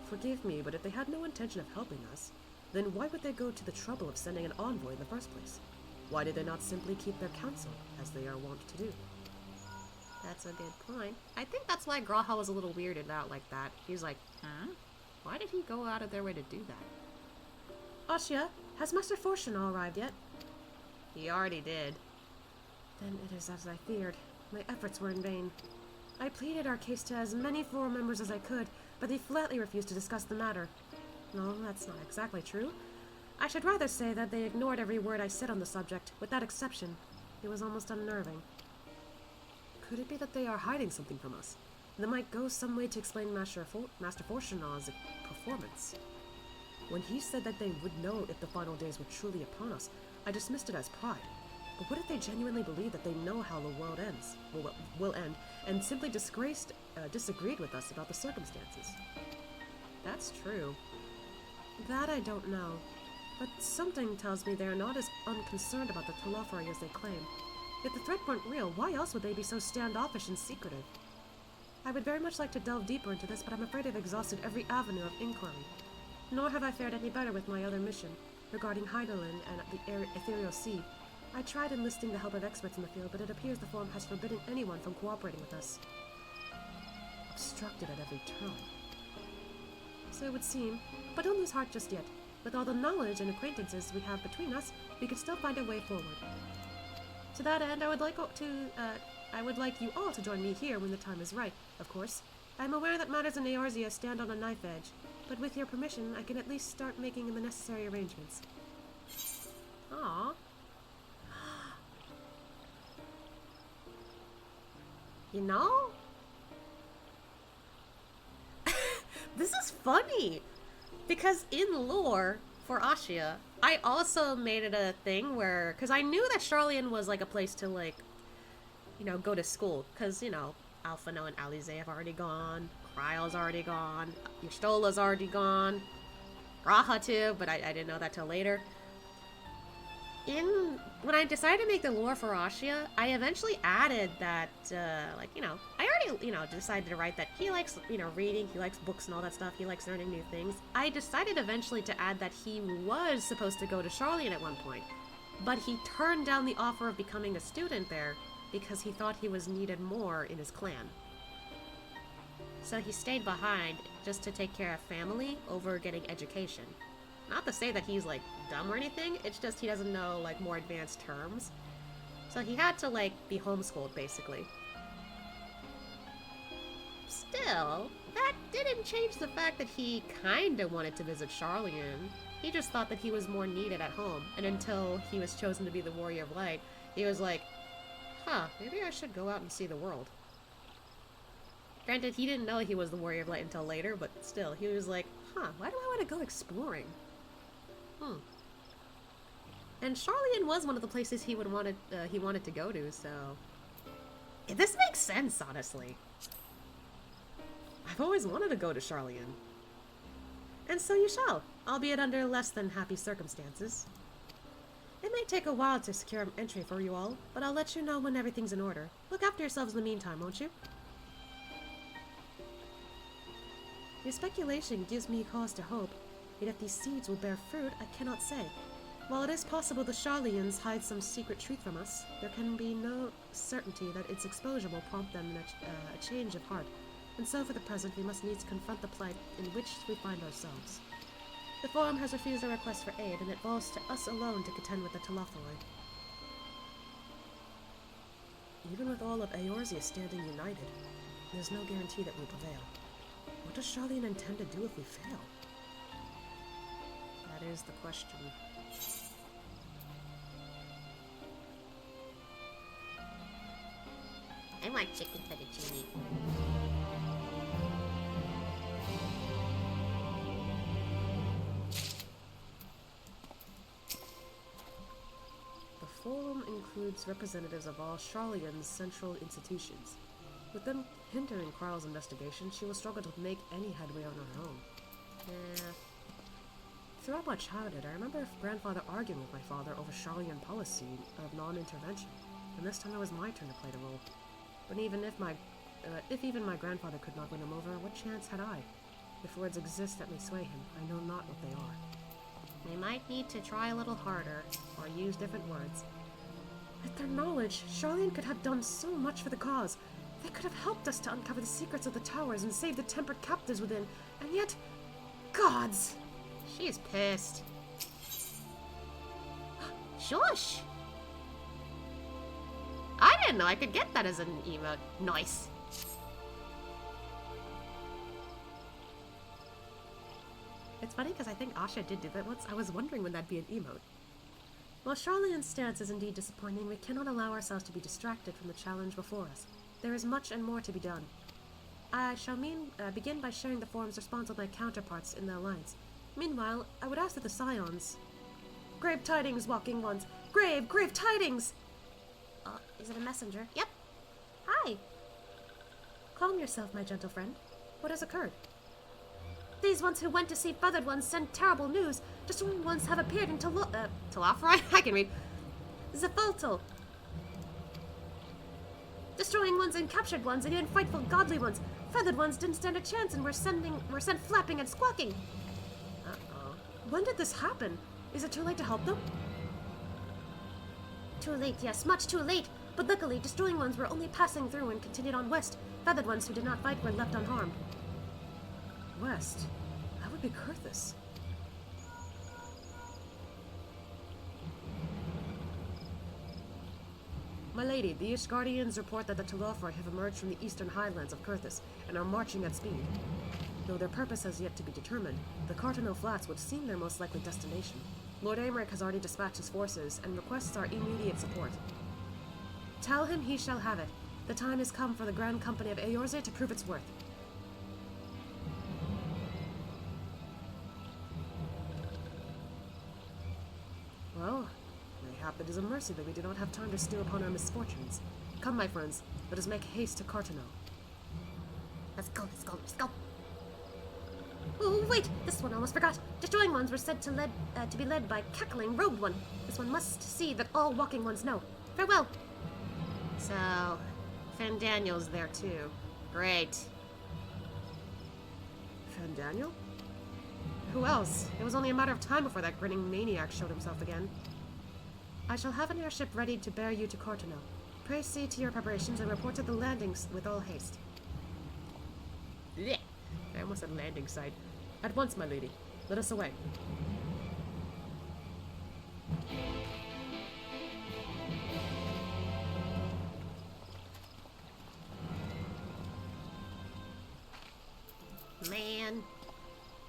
Forgive me, but if they had no intention of helping us, then why would they go to the trouble of sending an envoy in the first place? Why did they not simply keep their counsel, as they are wont to do? That's a good point. I think that's why Graha was a little weirded out like that. He's like, huh? Why did he go out of their way to do that? Ashia, has Master Fortunal arrived yet? He already did. Then it is as I feared. My efforts were in vain. I pleaded our case to as many Forum members as I could, but they flatly refused to discuss the matter. No, that's not exactly true. I should rather say that they ignored every word I said on the subject, with that exception. It was almost unnerving. Could it be that they are hiding something from us? That might go some way to explain Master Fortunal's performance. When he said that they would know if the final days were truly upon us, I dismissed it as pride. But what if they genuinely believe that they know how the world will end, and simply disagreed with us about the circumstances? That's true. That I don't know. But something tells me they are not as unconcerned about the Telafroi as they claim. If the threat weren't real, why else would they be so standoffish and secretive? I would very much like to delve deeper into this, but I'm afraid I've exhausted every avenue of inquiry. Nor have I fared any better with my other mission, regarding Hydaelyn and the Ethereal Sea. I tried enlisting the help of experts in the field, but it appears the Forum has forbidden anyone from cooperating with us. Obstructed at every turn. So it would seem, but don't lose heart just yet. With all the knowledge and acquaintances we have between us, we could still find a way forward. To that end, I would like you all to join me here when the time is right, of course. I'm aware that matters in Eorzea stand on a knife edge, but with your permission, I can at least start making the necessary arrangements. Aww. You know? This is funny! Because in lore, for Ashia, I also made it a thing where... Because I knew that Charlian was like a place to like, you know, go to school. Because, you know, Alphino and Alize have already gone. Cryol's already gone. Ystola's already gone. Raha too, but I didn't know that till later. When I decided to make the lore for Ashia, I eventually added that, like, you know, I already, you know, decided to write that he likes, you know, reading, he likes books and all that stuff, he likes learning new things. I decided eventually to add that he was supposed to go to Charlian at one point, but he turned down the offer of becoming a student there because he thought he was needed more in his clan. So he stayed behind just to take care of family over getting education. Not to say that he's, like, dumb or anything, it's just he doesn't know, like, more advanced terms. So he had to, like, be homeschooled, basically. Still, that didn't change the fact that he kinda wanted to visit Charlian. He just thought that he was more needed at home, and until he was chosen to be the Warrior of Light, he was like, huh, maybe I should go out and see the world. Granted, he didn't know he was the Warrior of Light until later, but still, he was like, huh, why do I want to go exploring? And Charlian was one of the places he wanted to go to, so... Yeah, this makes sense, honestly. I've always wanted to go to Charlian. And so you shall, albeit under less than happy circumstances. It may take a while to secure entry for you all, but I'll let you know when everything's in order. Look after yourselves in the meantime, won't you? Your speculation gives me cause to hope, yet if these seeds will bear fruit, I cannot say. While it is possible the Charlians hide some secret truth from us, there can be no certainty that its exposure will prompt them in a change of heart, and so for the present we must needs confront the plight in which we find ourselves. The Forum has refused our request for aid, and it falls to us alone to contend with the Telophoroi. Even with all of Eorzea standing united, there's no guarantee that we'll prevail. What does Charlian intend to do if we fail? That is the question. I want chicken fettuccine. The Forum includes representatives of all Charlian's central institutions. With them hindering Cryol's investigation, she will struggle to make any headway on her own. Throughout my childhood, I remember grandfather arguing with my father over Charlian policy of non-intervention, and this time it was my turn to play the role. But even if even my grandfather could not win him over, what chance had I? If words exist that may sway him, I know not what they are. They might need to try a little harder, or use different words. With their knowledge, Charlian could have done so much for the cause. They could have helped us to uncover the secrets of the towers and save the tempered captives within, and yet... Gods! She's pissed. Shush! I didn't know I could get that as an emote. Nice. It's funny because I think Asha did do that once. I was wondering when that'd be an emote. While Charlian's stance is indeed disappointing, we cannot allow ourselves to be distracted from the challenge before us. There is much and more to be done. I shall begin by sharing the Forum's response with my counterparts in the Alliance. Meanwhile, I would ask that the Scions... Grave tidings, walking ones! Grave tidings! Is it a messenger? Yep. Hi. Calm yourself, my gentle friend. What has occurred? These ones who went to see Feathered Ones send terrible news. Destroying ones have appeared in Telophoroi? I can read. Zephaltal. Destroying ones and captured ones, and even frightful godly ones. Feathered Ones didn't stand a chance and were sent flapping and squawking. Uh-oh. When did this happen? Is it too late to help them? Too late, yes, much too late. But luckily, Destroying Ones were only passing through and continued on west. Feathered Ones who did not fight were left unharmed. West? That would be Kurthus. My lady, the Ishgardians report that the Talofar have emerged from the eastern highlands of Kurthus and are marching at speed. Though their purpose has yet to be determined, the Cartano Flats would seem their most likely destination. Lord Aymeric has already dispatched his forces and requests our immediate support. Tell him he shall have it. The time has come for the Grand Company of Eorzea to prove its worth. Well, mayhap it is a mercy that we do not have time to stew upon our misfortunes. Come, my friends, let us make haste to Cartano. Let's go, let's go, let's go. Oh, wait! This one almost forgot. Destroying ones were said to be led by cackling robed one. This one must see that all walking ones know. Farewell! So, Fandaniel's there too. Great. Fandaniel? Who else? It was only a matter of time before that grinning maniac showed himself again. I shall have an airship ready to bear you to Cartano. Pray see to your preparations and report to the landings with all haste. Blech. I almost said landing site. At once, my lady. Let us away. Man.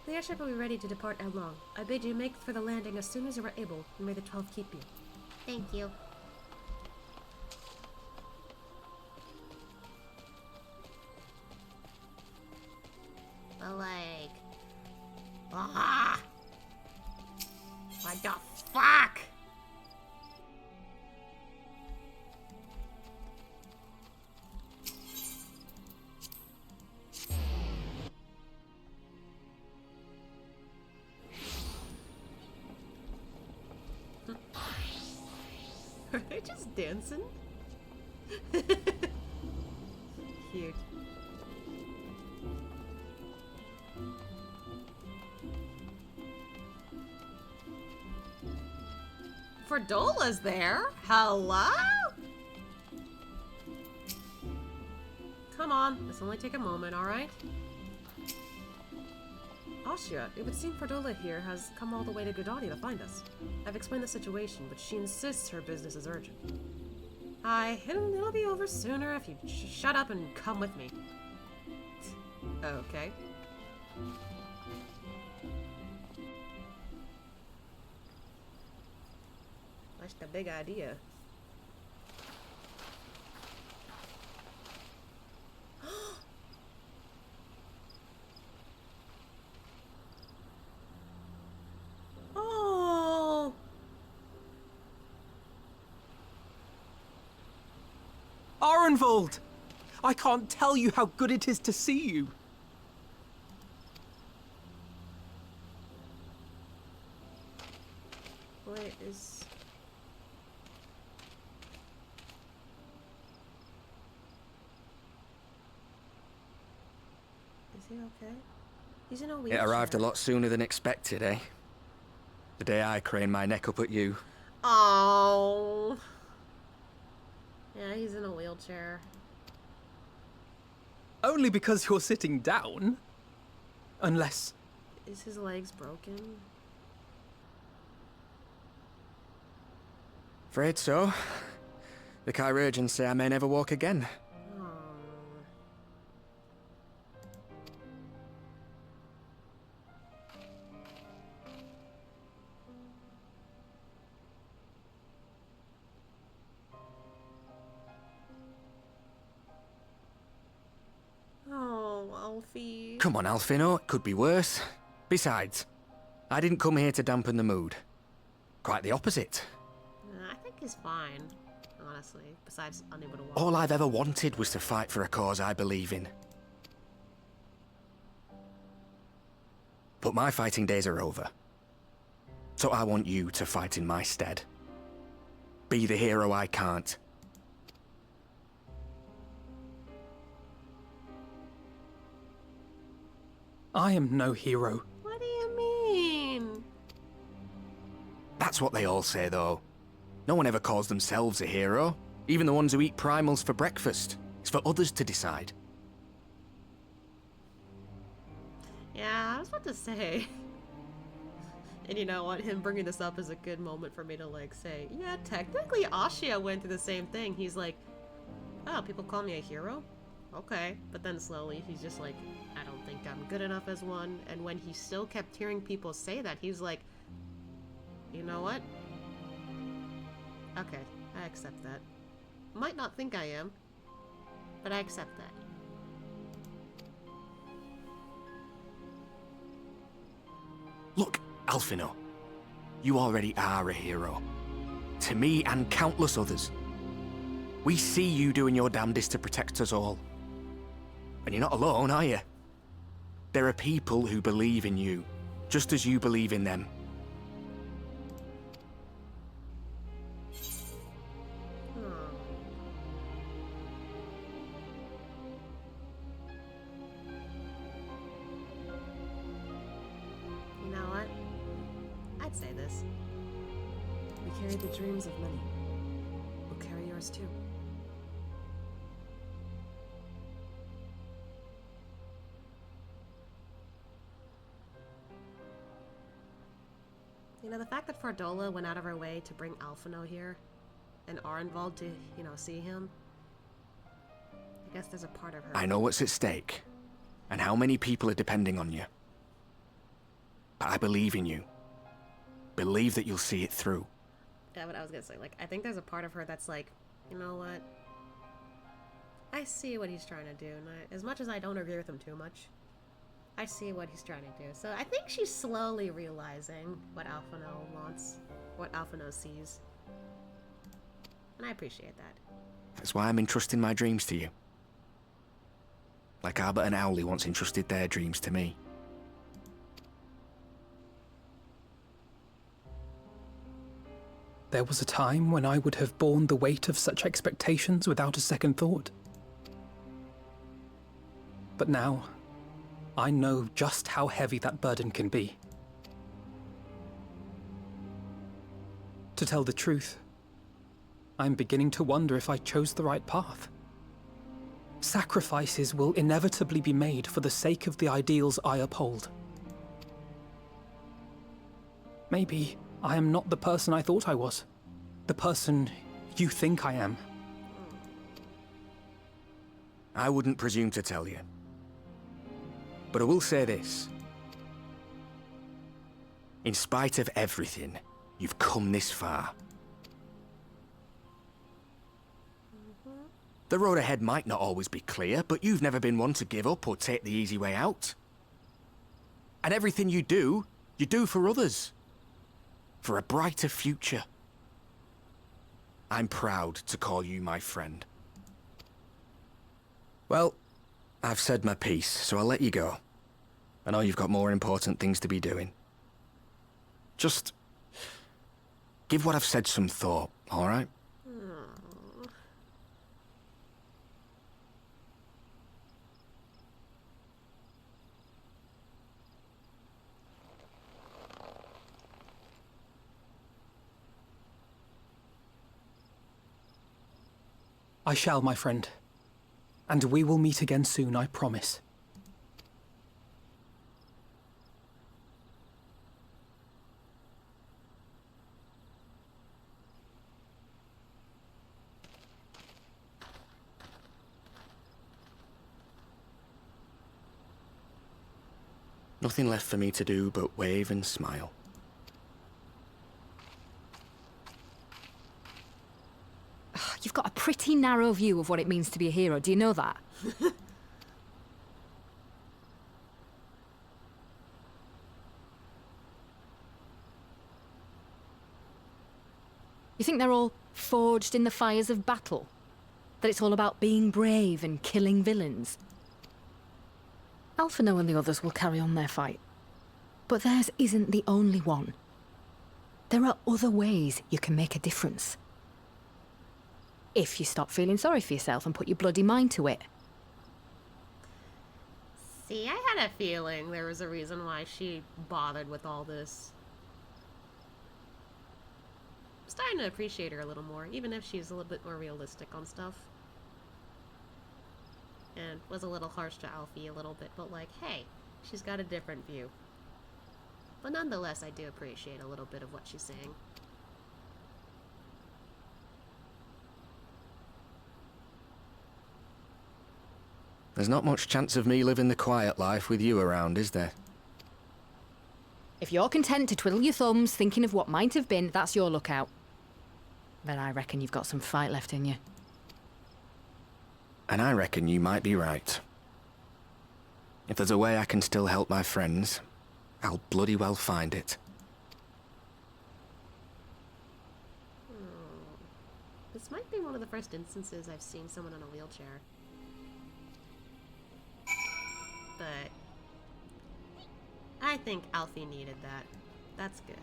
The airship will be ready to depart ere long. I bid you make for the landing as soon as you are able, and may the 12 keep you. Thank you. But like... Ah! What the fuck? Are they just dancing? Cute. Ferdola's there? Hello? Come on, this will only take a moment, alright? Ashia, it would seem Ferdola here has come all the way to Godani to find us. I've explained the situation, but she insists her business is urgent. It'll be over sooner if you shut up and come with me. Okay. That's the big idea. Oh! Arenvold! I can't tell you how good it is to see you. Wait, is he okay? He's in a wheelchair. It arrived a lot sooner than expected, eh? The day I craned my neck up at you. Oh. Yeah, he's in a wheelchair. Only because you're sitting down. Unless... Is his legs broken? Afraid so. The chirurgeons say I may never walk again. Oh, Alfie. Come on, Alfino, it could be worse. Besides, I didn't come here to dampen the mood. Quite the opposite. I think he's fine, honestly. Besides, unable to walk. All I've ever wanted was to fight for a cause I believe in. But my fighting days are over. So I want you to fight in my stead. Be the hero I can't. I am no hero. What do you mean? That's what they all say, though. No one ever calls themselves a hero. Even the ones who eat primals for breakfast. It's for others to decide. Yeah, I was about to say. And you know what? Him bringing this up is a good moment for me to like say, yeah, technically Ashia went through the same thing. He's like, oh, people call me a hero? Okay. But then slowly he's just like, I don't think I'm good enough as one. And when he still kept hearing people say that, he's like, you know what? Okay, I accept that. Might not think I am, but I accept that. Look, Alphino, you already are a hero. To me and countless others. We see you doing your damnedest to protect us all. And you're not alone, are you? There are people who believe in you, just as you believe in them. You know what? I'd say this. We carry the dreams of many. We'll carry yours too. You know, the fact that Fardola went out of her way to bring Alphino here, and Arenvald to, you know, see him, I guess there's a part of her... I know what's at stake, and how many people are depending on you. But I believe in you. Believe that you'll see it through. Yeah, but I was gonna say, like, I think there's a part of her that's like, you know what? I see what he's trying to do, and as much as I don't agree with him too much, I see what he's trying to do. So I think she's slowly realizing what Alphino wants, what Alphino sees. And I appreciate that. That's why I'm entrusting my dreams to you. Like Arbor and Owley once entrusted their dreams to me. There was a time when I would have borne the weight of such expectations without a second thought. But now, I know just how heavy that burden can be. To tell the truth, I'm beginning to wonder if I chose the right path. Sacrifices will inevitably be made for the sake of the ideals I uphold. Maybe I am not the person I thought I was. The person you think I am. I wouldn't presume to tell you. But I will say this. In spite of everything, you've come this far. The road ahead might not always be clear, but you've never been one to give up or take the easy way out. And everything you do for others. For a brighter future. I'm proud to call you my friend. Well, I've said my piece, so I'll let you go. I know you've got more important things to be doing. Just give what I've said some thought, all right? I shall, my friend. And we will meet again soon, I promise. Nothing left for me to do but wave and smile. You've got a pretty narrow view of what it means to be a hero, do you know that? You think they're all forged in the fires of battle? That it's all about being brave and killing villains? Alphino and the others will carry on their fight. But theirs isn't the only one. There are other ways you can make a difference. If you stop feeling sorry for yourself and put your bloody mind to it. See, I had a feeling there was a reason why she bothered with all this. I'm starting to appreciate her a little more, even if she's a little bit more realistic on stuff. And was a little harsh to Alfie a little bit, but like, hey, she's got a different view. but nonetheless, I do appreciate a little bit of what she's saying. There's not much chance of me living the quiet life with you around, is there? If you're content to twiddle your thumbs thinking of what might have been, that's your lookout. But I reckon you've got some fight left in you. And I reckon you might be right. If there's a way I can still help my friends, I'll bloody well find it. This might be one of the first instances I've seen someone in a wheelchair. But I think Alfie needed that. That's good.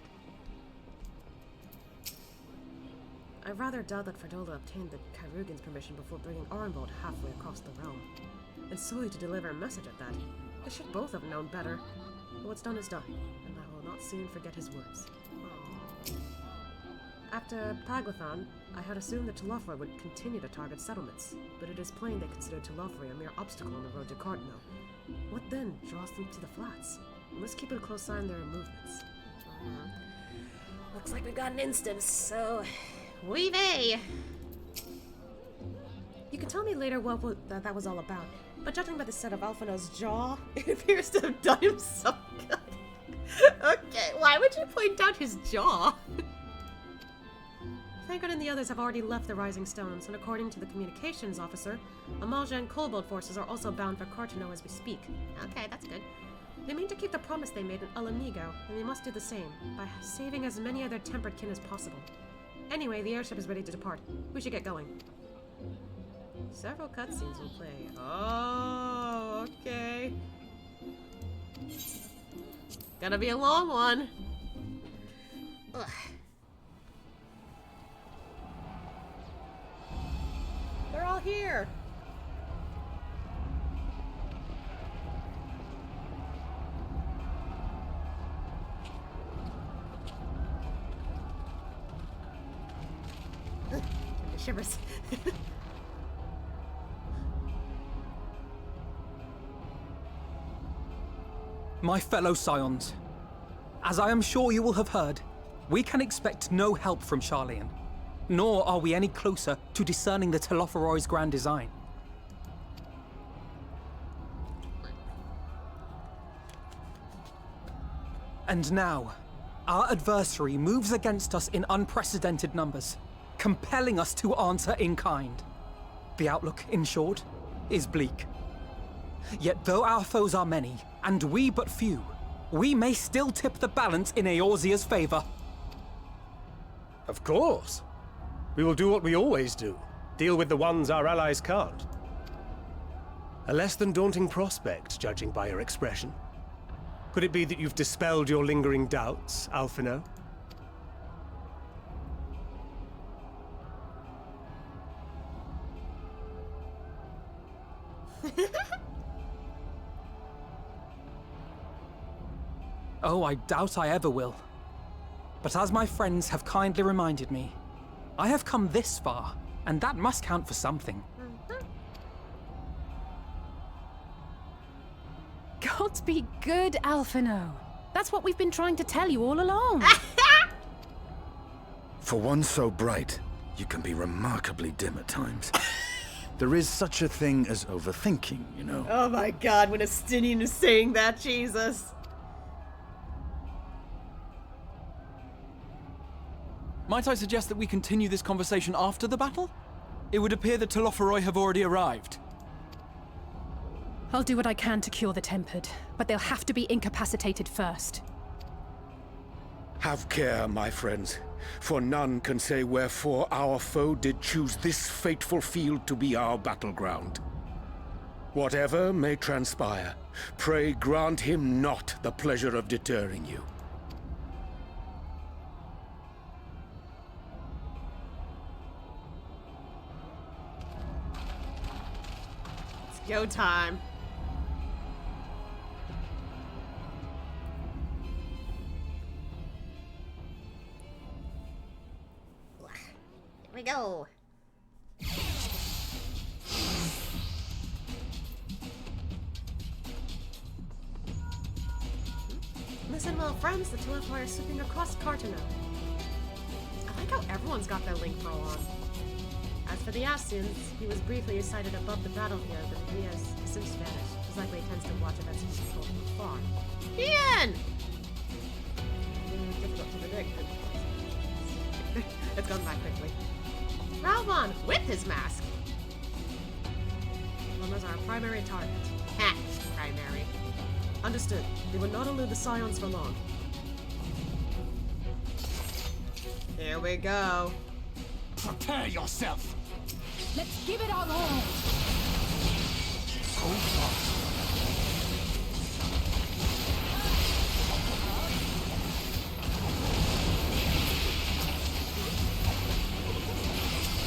I rather doubt that Ferdola obtained the Kairugan's permission before bringing Orenbold halfway across the realm. And solely to deliver a message at that. They should both have known better. But what's done is done, and I will not soon forget his words. Aww. After Pagwathan, I had assumed that Telofra would continue to target settlements, but it is plain they consider Telofra a mere obstacle on the road to Cardinal. What then draws them to the flats? We must keep a close eye on their movements. Looks like we've got an instance, so... We may! You can tell me later what that was all about, but judging by the set of Alphina's jaw, it appears to have done him some good. Okay, why would you point out his jaw? Thankard and the others have already left the Rising Stones, and according to the communications officer, Amalja and Kobold forces are also bound for Cartano as we speak. Okay, that's good. They mean to keep the promise they made in Alamigo, and we must do the same, by saving as many of their tempered kin as possible. Anyway, the airship is ready to depart. We should get going. Several cutscenes will play. Oh, okay. Gonna be a long one. Ugh. They're all here. Shivers. My fellow Scions, as I am sure you will have heard, we can expect no help from Charlian, nor are we any closer to discerning the Telophoroi's grand design. And now, our adversary moves against us in unprecedented numbers, compelling us to answer in kind. The outlook, in short, is bleak. Yet though our foes are many, and we but few, we may still tip the balance in Eorzea's favor. Of course. We will do what we always do. Deal with the ones our allies can't. A less than daunting prospect, judging by your expression. Could it be that you've dispelled your lingering doubts, Alphino? Oh, I doubt I ever will. But as my friends have kindly reminded me, I have come this far, and that must count for something. Gods be good, Alphino. That's what we've been trying to tell you all along. For one so bright, you can be remarkably dim at times. There is such a thing as overthinking, you know. Oh my god, when Estinian is saying that, Jesus. Might I suggest that we continue this conversation after the battle? It would appear that Telopheroi have already arrived. I'll do what I can to cure the tempered, but they'll have to be incapacitated first. Have care, my friends, for none can say wherefore our foe did choose this fateful field to be our battleground. Whatever may transpire, pray grant him not the pleasure of deterring you. It's go time. Here we go. Listen well, friends, the Teleport are sweeping across Cartano. I like how everyone's got their link pro on. As for the Ascians, he was briefly sighted above the battle here, but he has since vanished. He's likely tends to watch events he's controlled from afar. Ian! Difficult to predict. It's gone by quickly. Ralvon with his mask! Rumors are a primary target. Primary. Understood. They would not elude the Scions for long. Here we go. Prepare yourself. Let's give it our all. Go fast.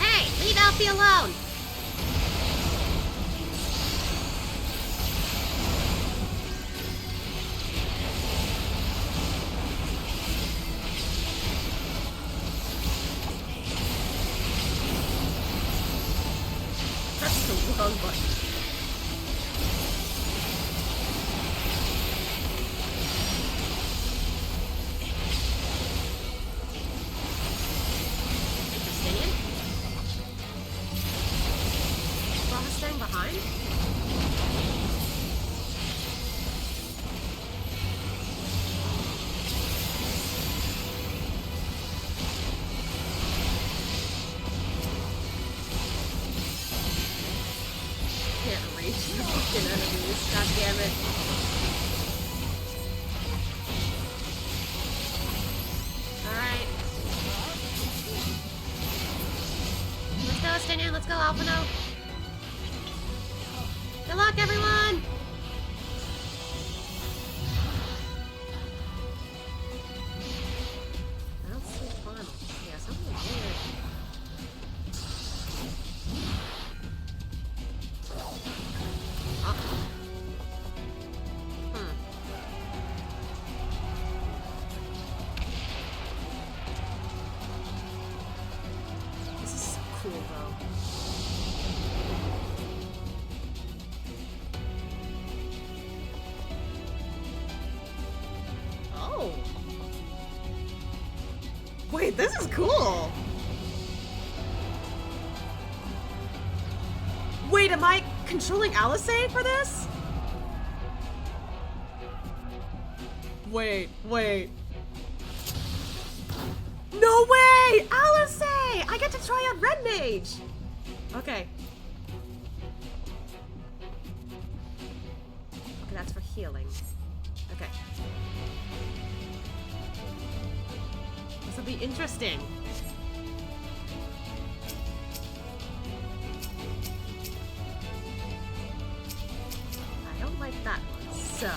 Hey, leave Alfie alone! That's the wrong button. Justinian? Braha staying behind? Can't reach the fucking enemies. God damn it. Alright. Let's go, Justinian. Let's go, Alphino. Good luck, everyone! I don't see fun. Yeah, something weird. This is so cool, though. Oh. Wait, this is cool. Wait, am I controlling Alisei for this? Wait. No way! Alisei! I get to try out Red Mage! Okay. Okay, that's for healing. Okay. This will be interesting. I don't like that one, so...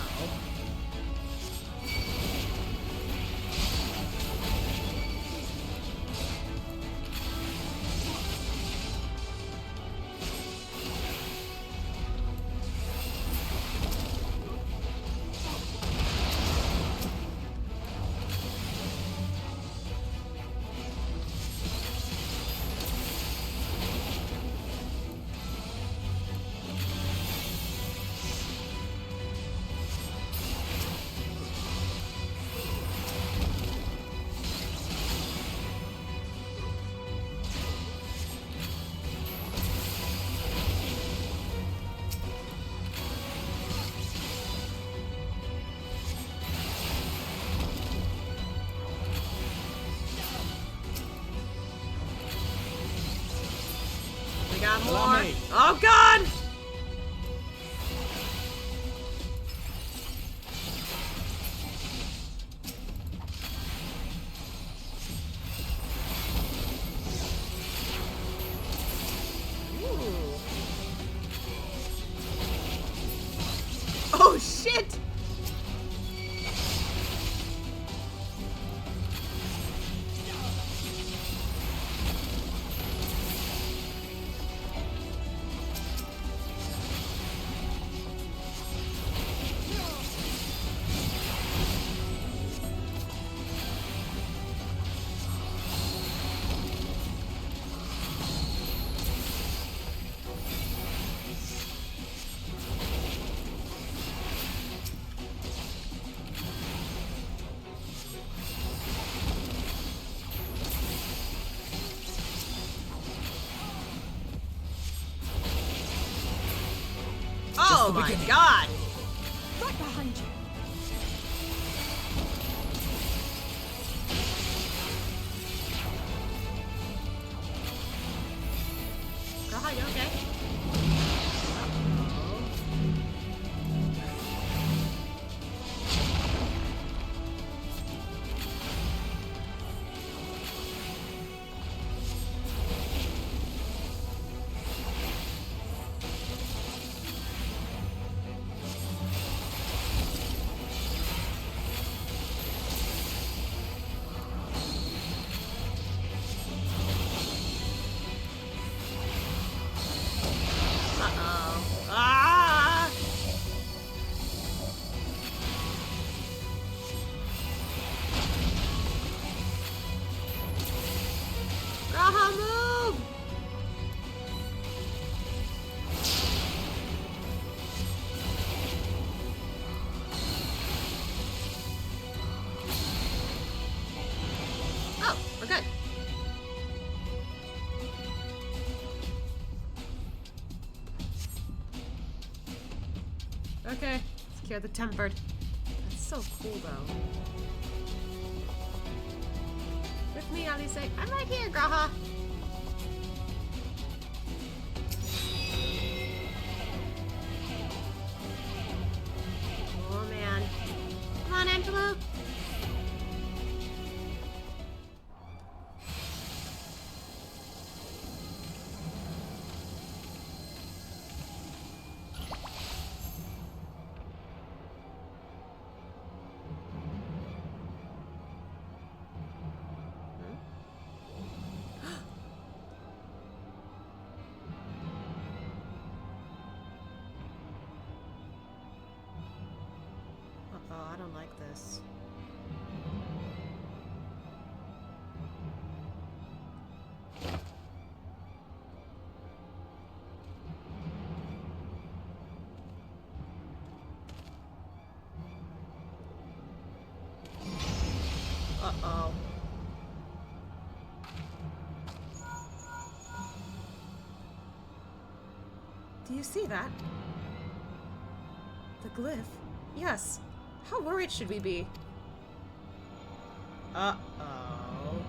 We got more. Oh god! Ooh. Oh shit! my god! Right behind you. Graha, you okay? Okay, let's cure the tempered. That's so cool, though. With me, Alice. I'm right here, Graha. Oh, man. Come on, Angelo. Uh-oh, I don't like this. Uh-oh. Do you see that? The glyph? Yes. How worried should we be? Uh-oh.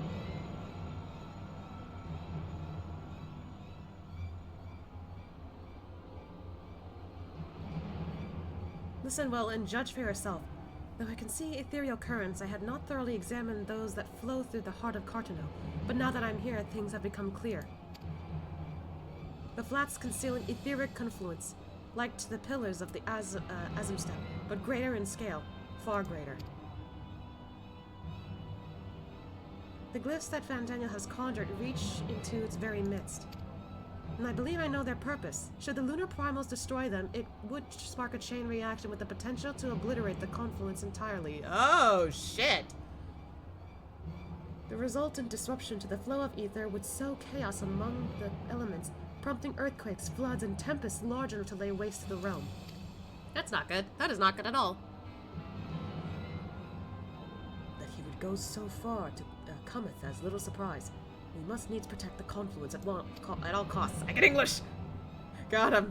Listen well and judge for yourself. Though I can see ethereal currents, I had not thoroughly examined those that flow through the heart of Cartano. But now that I'm here, things have become clear. The flats conceal an etheric confluence, like to the pillars of the Azimstep, but greater in scale, far greater. The glyphs that Van Daniel has conjured reach into its very midst. And I believe I know their purpose. Should the lunar primals destroy them, it would spark a chain reaction with the potential to obliterate the confluence entirely. Oh, shit! The resultant disruption to the flow of ether would sow chaos among the elements, prompting earthquakes, floods, and tempests large enough to lay waste to the realm. That's not good. That is not good at all. That he would go so far to cometh as little surprise. We must needs protect the confluence at all costs. I get English! God, I'm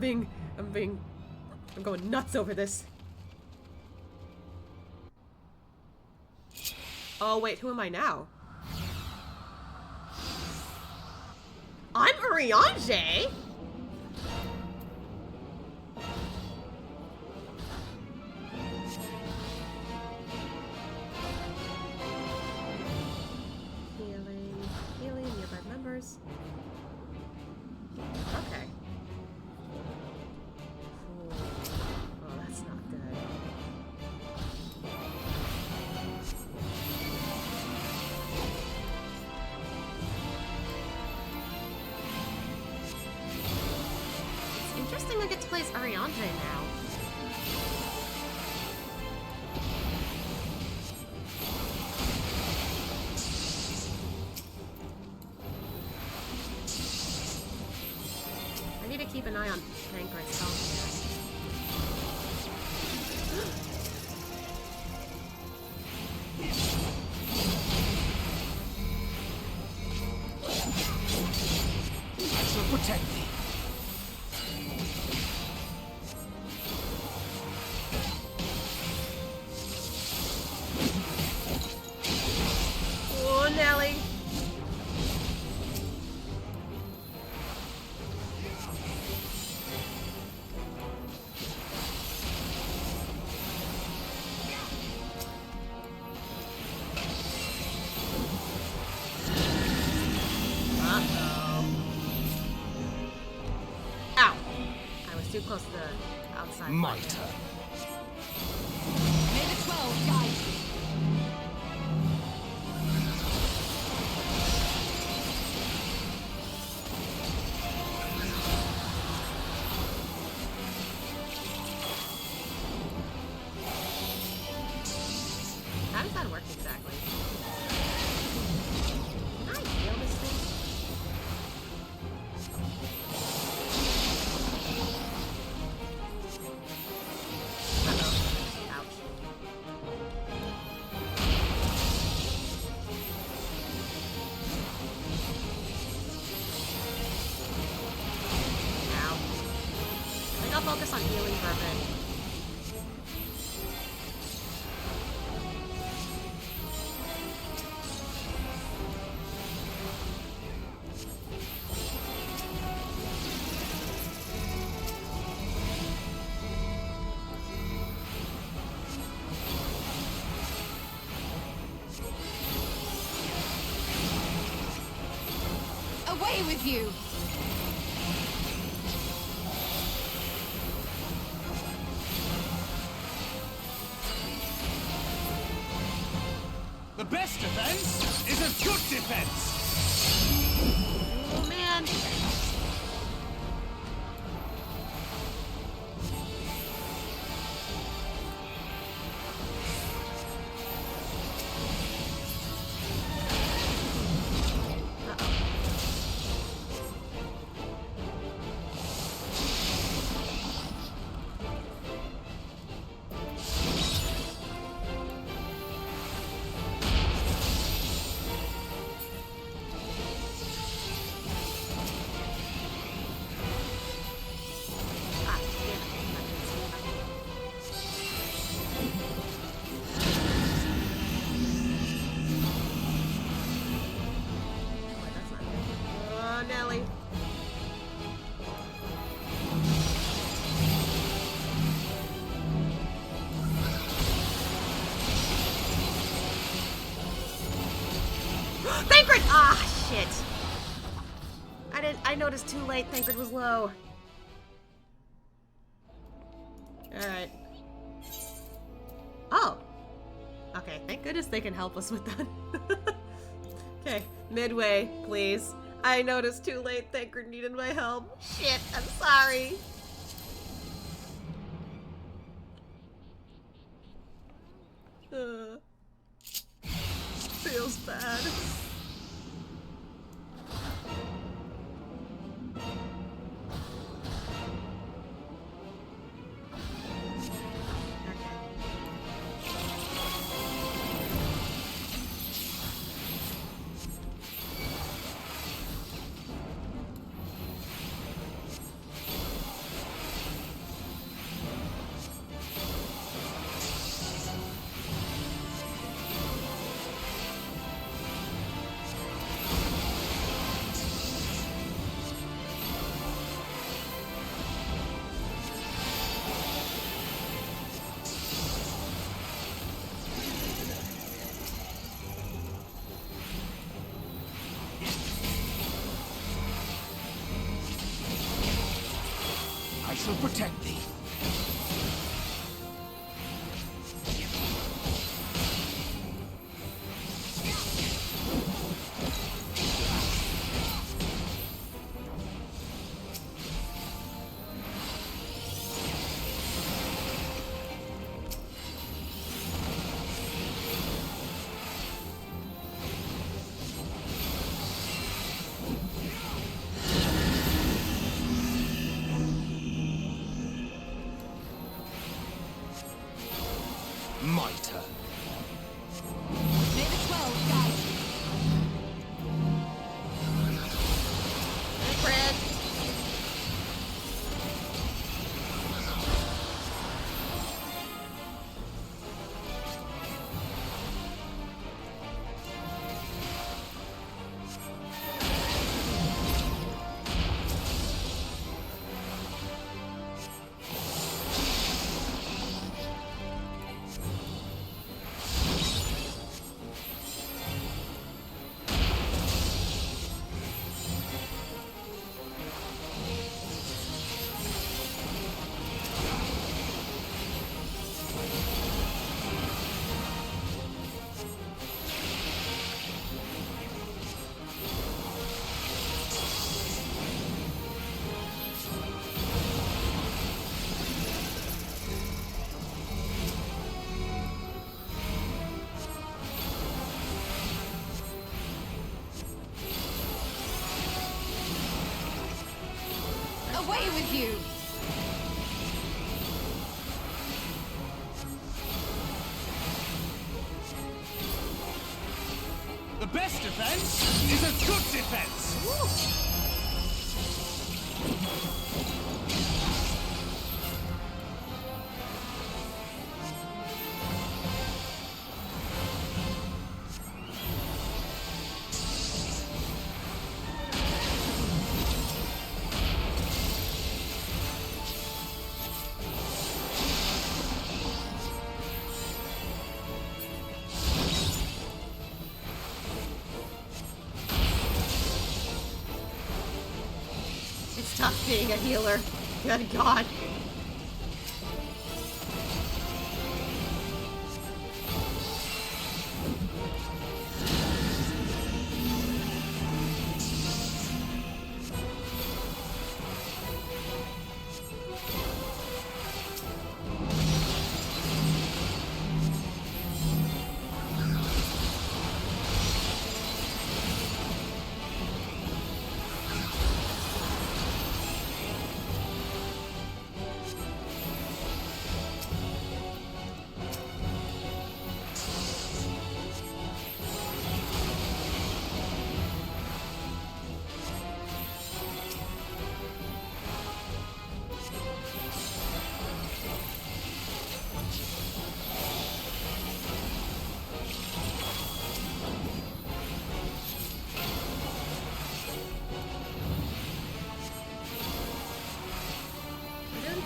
going nuts over this. Oh, wait, who am I now? I'm Eorzea! Healing nearby members. Okay. Cool. Oh, that's not good. Interesting I get to play as Eorzea now. I need to keep an eye on Pancreas health I shall protect thee. It's too close to the outside. My turn. May the 12 guide you. How does that work exactly? Can I heal this thing? Uh-oh. Ouch. Ow. I think I'll focus on healing for a bit. Away with you! The best defense is a good defense! Oh man! Oh, Nelly. Thancred! Ah, shit. I noticed too late. Thancred was low. Alright. Oh! Okay, thank goodness they can help us with that. Okay, midway, please. I noticed too late Thancred needed my help. Shit, I'm sorry. Feels bad. I shall protect thee. away with you! The best defense is a good defense! It's tough being a healer. Good God.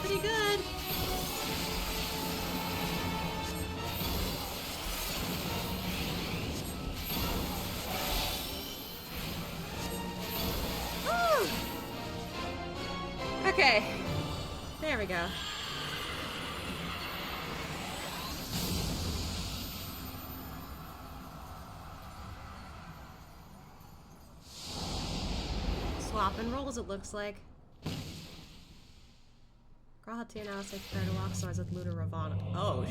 Pretty good. Woo! Okay. There we go. Swap and rolls, it looks like. Grahati now say prepare to walk swords with Luda Ravana. Oh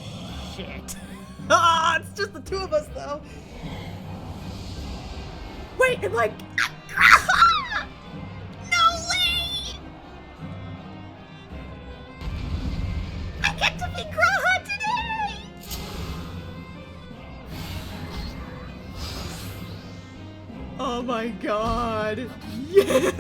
shit. Ah, it's just the two of us though. Wait, am I no way! I get to be Graha today! Oh my god. Yes!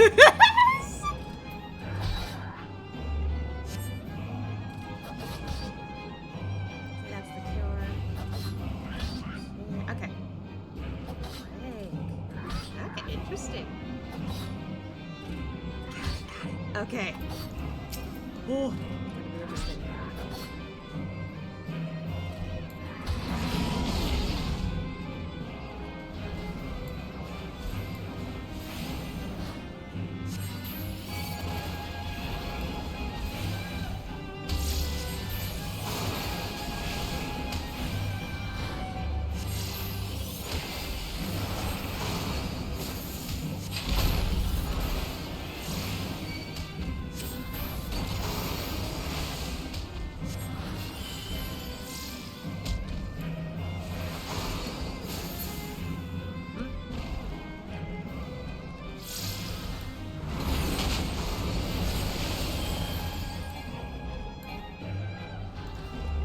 Okay. Oh.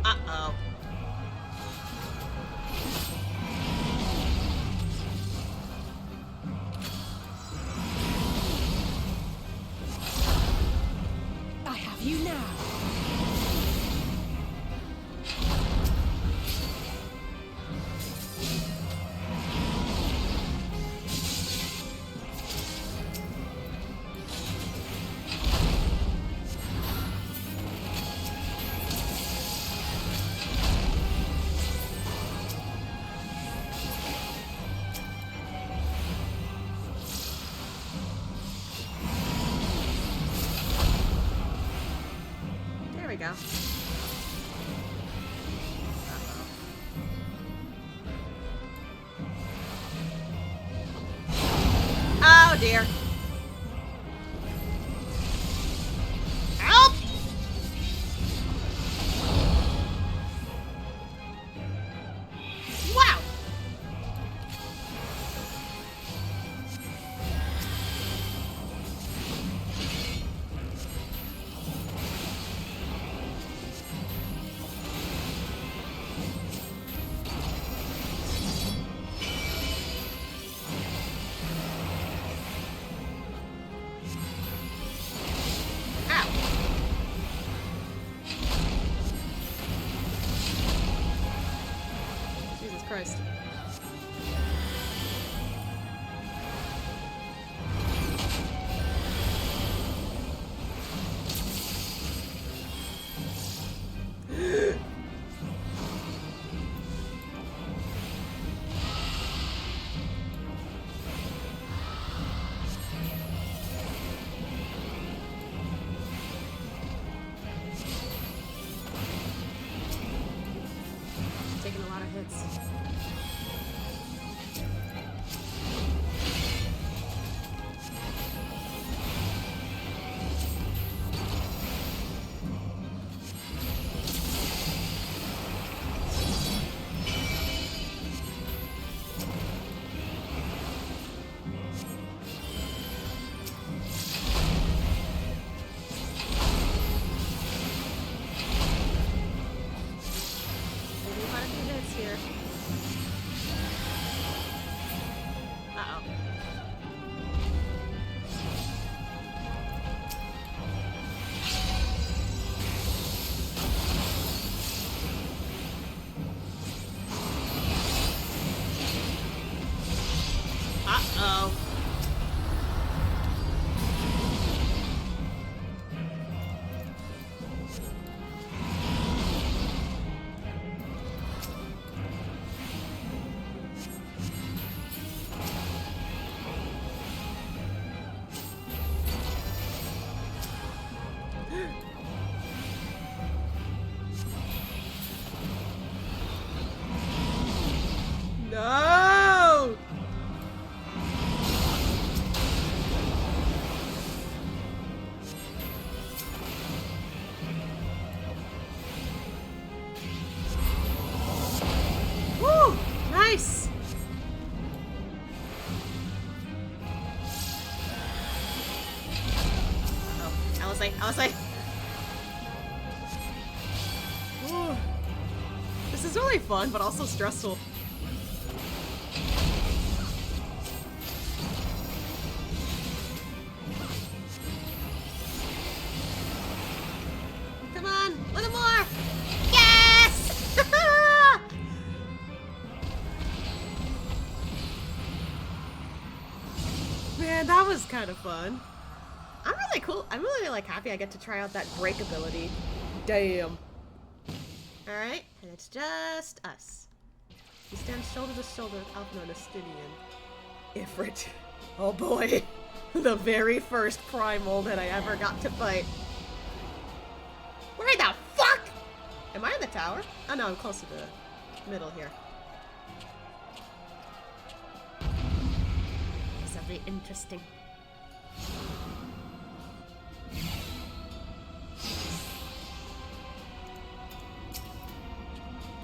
Uh-oh. I have you now. There we go. Oh dear. Help! Wow. Christ. Taking a lot of hits. Taking quite a few hits here. Uh-oh. Uh-oh. No! Woo! Nice! Oh, I was like... Ooh. This is really fun, but also stressful. Come on, a little more! Yes! Man, that was kind of fun. I'm really cool. I'm really like happy I get to try out that break ability. Damn. Alright, and it's just us. We stand shoulder to shoulder with Alphino and Estinian. Ifrit. Oh boy. The very first primal that I ever got to fight. Where the fuck? Am I in the tower? Oh no, I'm close to the middle here. This will be interesting.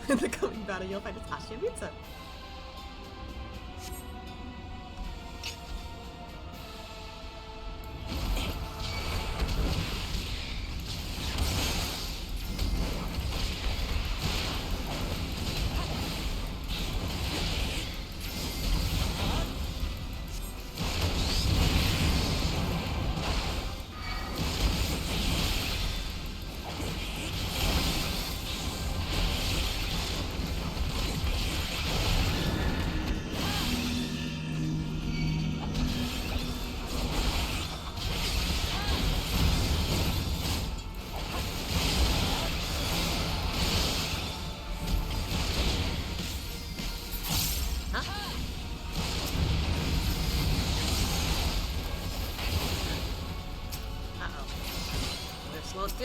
In the coming battle, you'll find Tasha Mitsa. Won't do.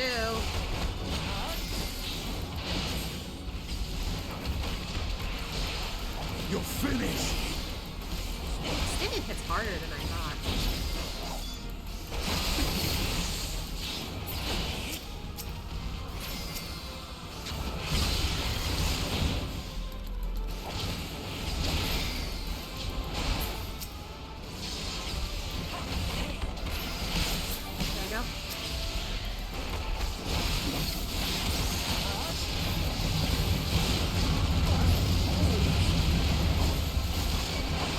You're finished! Extended hits harder than I thought. There we go.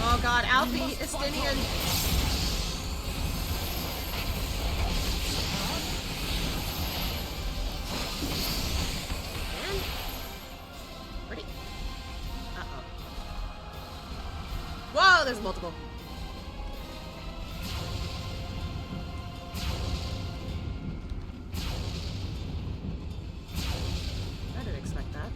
Oh god, Alfie, Estinian. And? Ready? Uh-oh. there's multiple. I didn't expect that.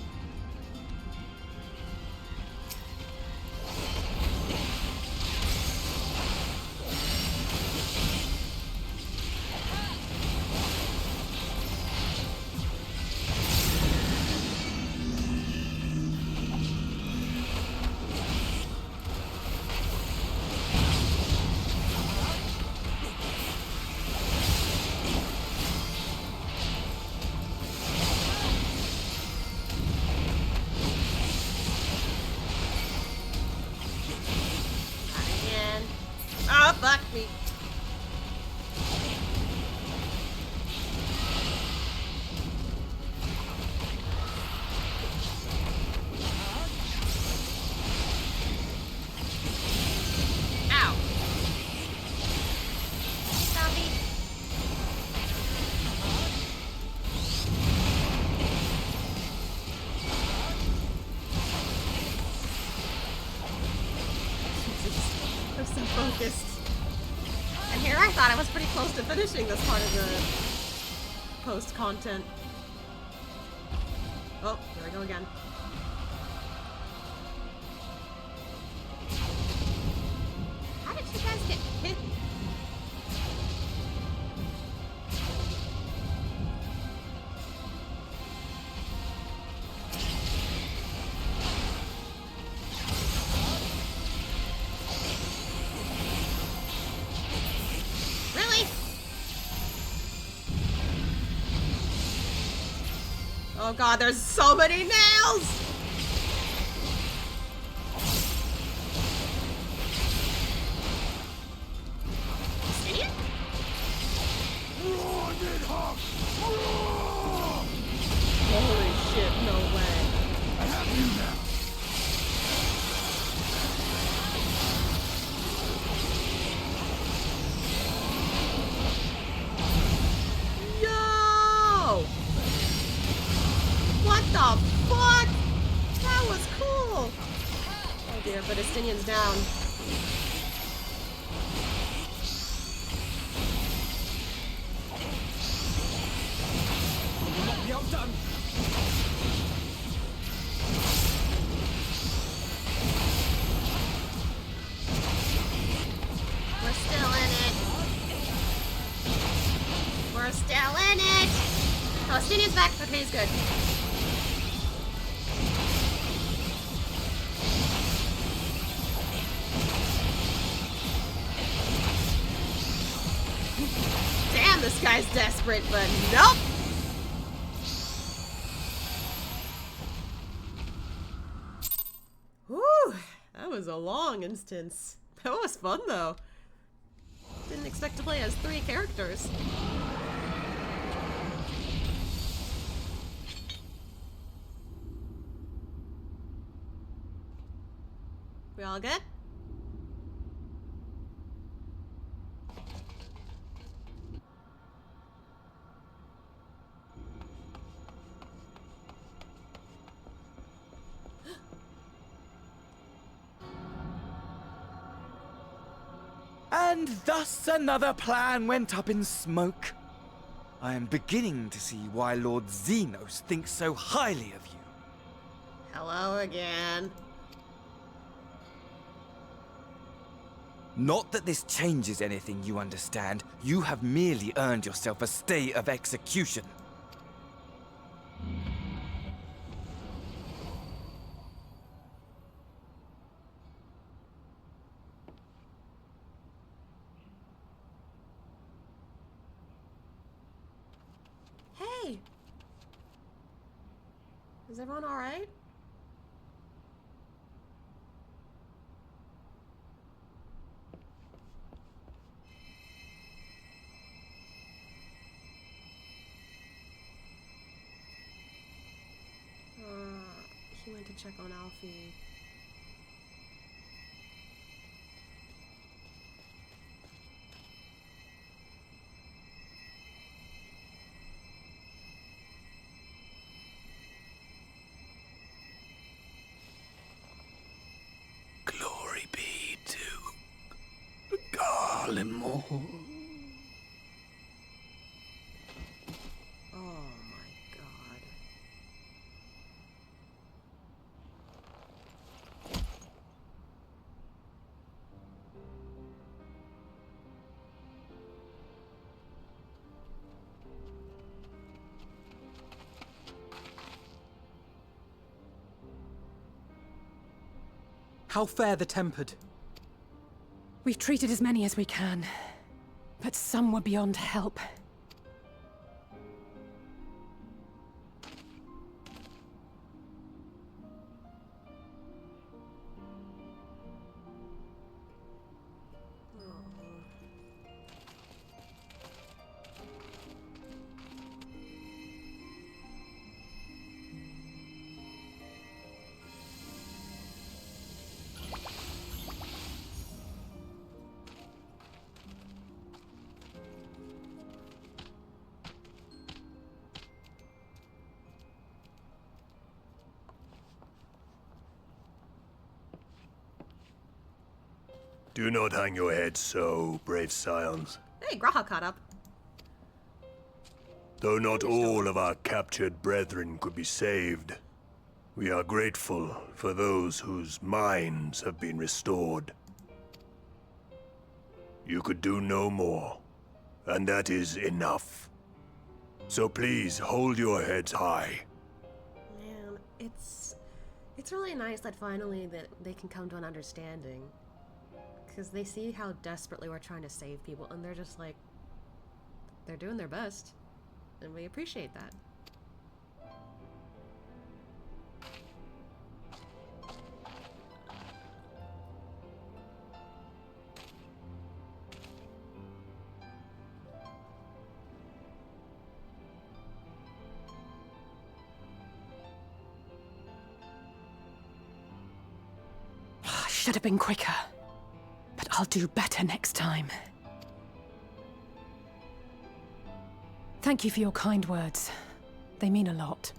Fuck me. Ow. Zombie. I'm so focused. And here I thought I was pretty close to finishing this part of the post-content. Oh, here we go again. How did you guys get hit? Oh god, there's so many nails! Idiot? Holy shit, no way. I have you now. What the fuck? That was cool! Oh dear, but Estinian's down. Will not be outdone. We're still in it. We're still in it. Oh, Estinian's back. Okay, he's good. Damn, this guy's desperate, but nope! Whew, that was a long instance. That was fun, though. Didn't expect to play as 3 characters. We all good? And thus another plan went up in smoke. I am beginning to see why Lord Xenos thinks so highly of you. Hello again. Not that this changes anything, you understand. You have merely earned yourself a stay of execution. Hey! Is everyone alright? He went to check on Alfie. Glory be to Garlemald. Oh my god. How fare the tempered? We've treated as many as we can, but some were beyond help. Do not hang your head so, brave scions. Hey, Graha caught up. Though not all of our captured brethren could be saved, we are grateful for those whose minds have been restored. You could do no more, and that is enough. So please hold your heads high. Man, it's really nice that finally that they can come to an understanding. Because they see how desperately we're trying to save people, and they're just like, they're doing their best. And we appreciate that. Should have been quicker. But I'll do better next time. Thank you for your kind words. They mean a lot.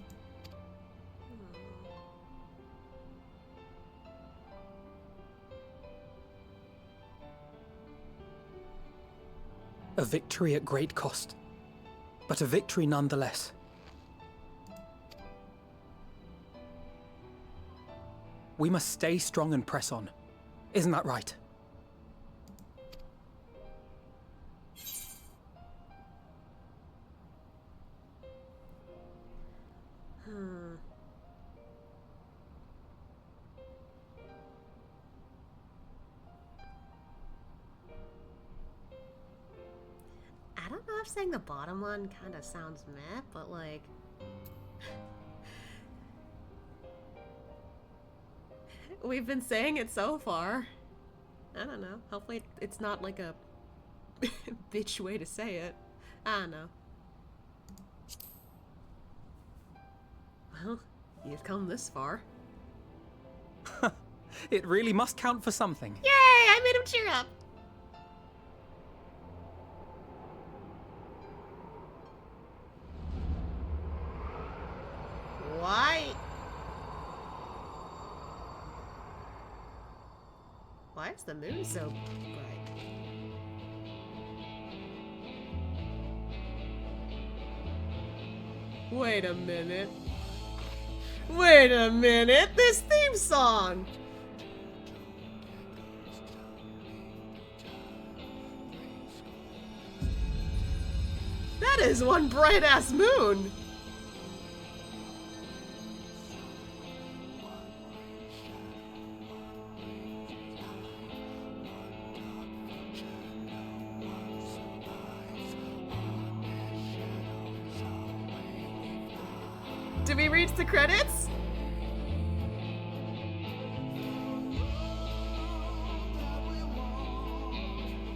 A victory at great cost, but a victory nonetheless. We must stay strong and press on. Isn't that right? I don't know if saying the bottom one kind of sounds meh, but like... We've been saying it so far. I don't know. Hopefully it's not like a bitch way to say it. I don't know. Well, you've come this far. It really must count for something. Yay! I made him cheer up! Why? Why is the moon so bright? Wait a minute. Wait a minute! This theme song! That is one bright-ass moon! Did we reach the credits?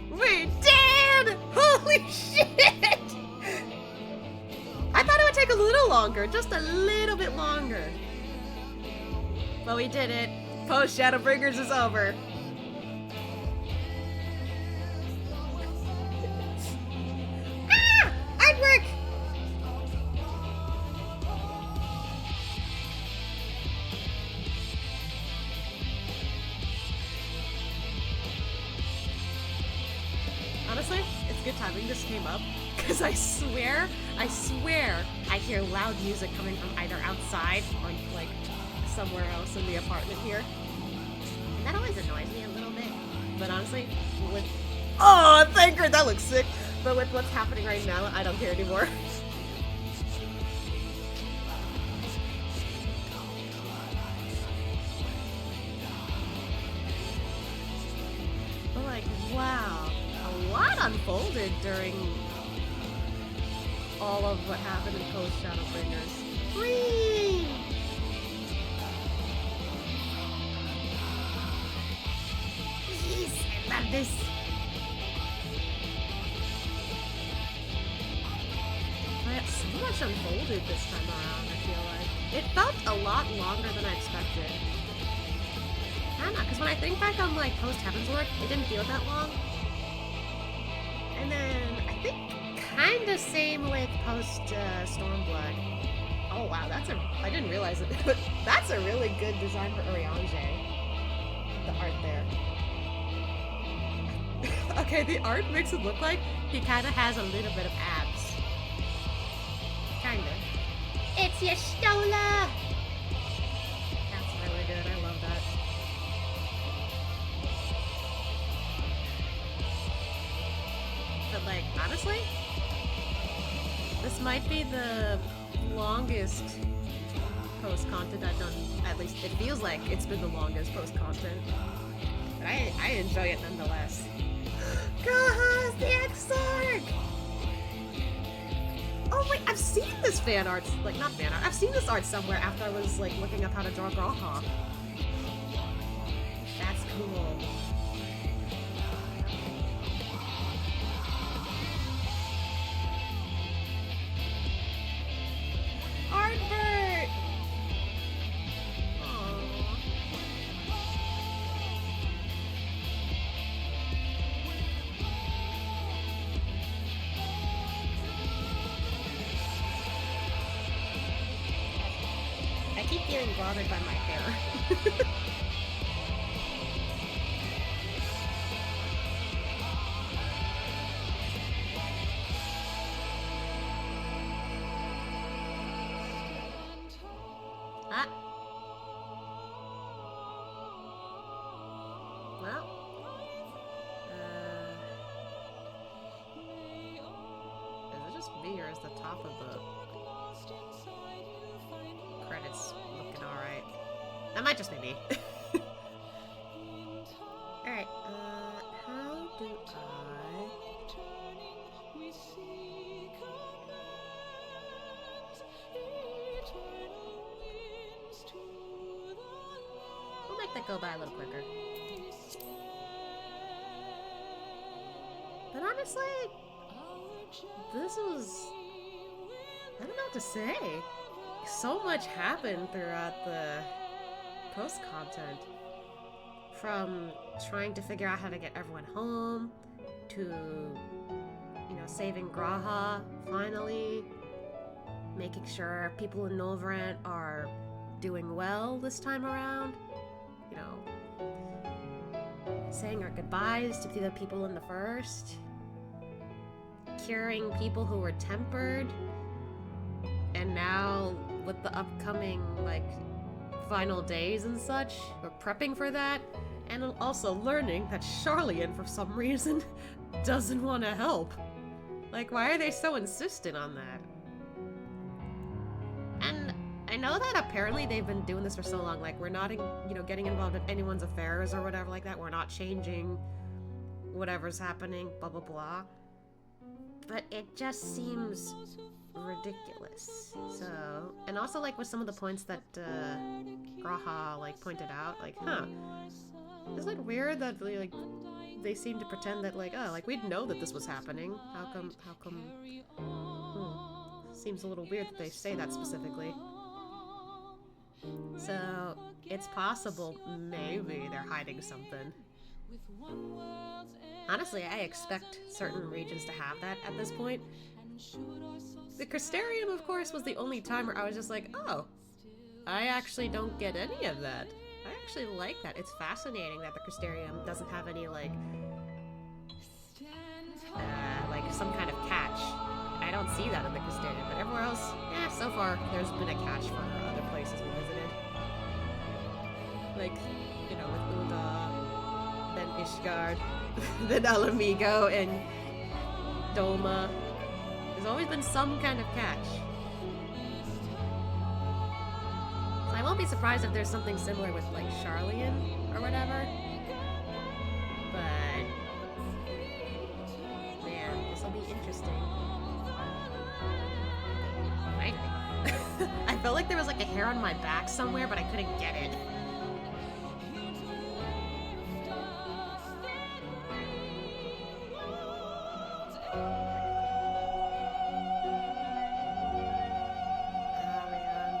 We did! Holy shit! I thought it would take a little longer, just a little bit longer. But we did it. Post Shadowbringers is over. Ah! Artwork! good timing this came up, because I swear I hear loud music coming from either outside or like somewhere else in the apartment here. And that always annoys me a little bit. But honestly, with oh, thank God, that looks sick. But with what's happening right now, I don't care anymore. But like, wow, a lot unfolded during all of what happened in post Shadowbringers. Green! Yes, I love this. But so much unfolded this time around, I feel like. It felt a lot longer than I expected. I don't know, because when I think back on like post Heavensward, it didn't feel that long. And then I think kinda same with post Stormblood. Oh wow, I didn't realize it, but that's a really good design for Eorzea. The art there. Okay, the art makes it look like he kinda has a little bit of abs. Kinda. It's Y'shtola! That's really good, I love that. But like, honestly, this might be the longest post-content I've done. At least it feels like it's been the longest post-content. But I enjoy it nonetheless. Gaha's the Exarch! Oh wait, I've seen this fan art. Like, not fan art. I've seen this art somewhere after I was like looking up how to draw Gaha. That's cool. Artbert! I keep feeling bothered by my hair. Ah. Well. Is it just me or is the top of the credits looking alright? That might just be me. Alright, how do I... We'll make that go by a little quicker. But honestly, this was... I don't know what to say. So much happened throughout the post-content. From trying to figure out how to get everyone home, to, you know, saving Graha, finally. Making sure people in Novrant are doing well this time around. You know, saying our goodbyes to the people in the first. Curing people who were tempered. And now, with the upcoming, like, final days and such, we're prepping for that. And also learning that Charlian, for some reason, doesn't want to help. Like, why are they so insistent on that? And I know that apparently they've been doing this for so long. Like, we're not, you know, getting involved in anyone's affairs or whatever like that. We're not changing whatever's happening, blah, blah, blah. But it just seems ridiculous. So, and also, like, with some of the points that, Graha, like, pointed out, like, huh. Isn't it weird that, like, they seem to pretend that, like, oh, like, we'd know that this was happening. How come, Seems a little weird that they say that specifically. So, it's possible maybe they're hiding something. Honestly, I expect certain regions to have that at this point. The Crystarium, of course, was the only time where I was just like, oh, I actually don't get any of that. I actually like that. It's fascinating that the Crystarium doesn't have any, like, like some kind of catch. I don't see that in the Castanian, but everywhere else, yeah, so far there's been a catch for other places we visited. Like, you know, with Ul'dah, then Ishgard, then Alamigo, and Doma. There's always been some kind of catch. So I won't be surprised if there's something similar with, like, Charlian or whatever. But, man, this will be interesting. I felt like there was like a hair on my back somewhere, but I couldn't get it. Oh man.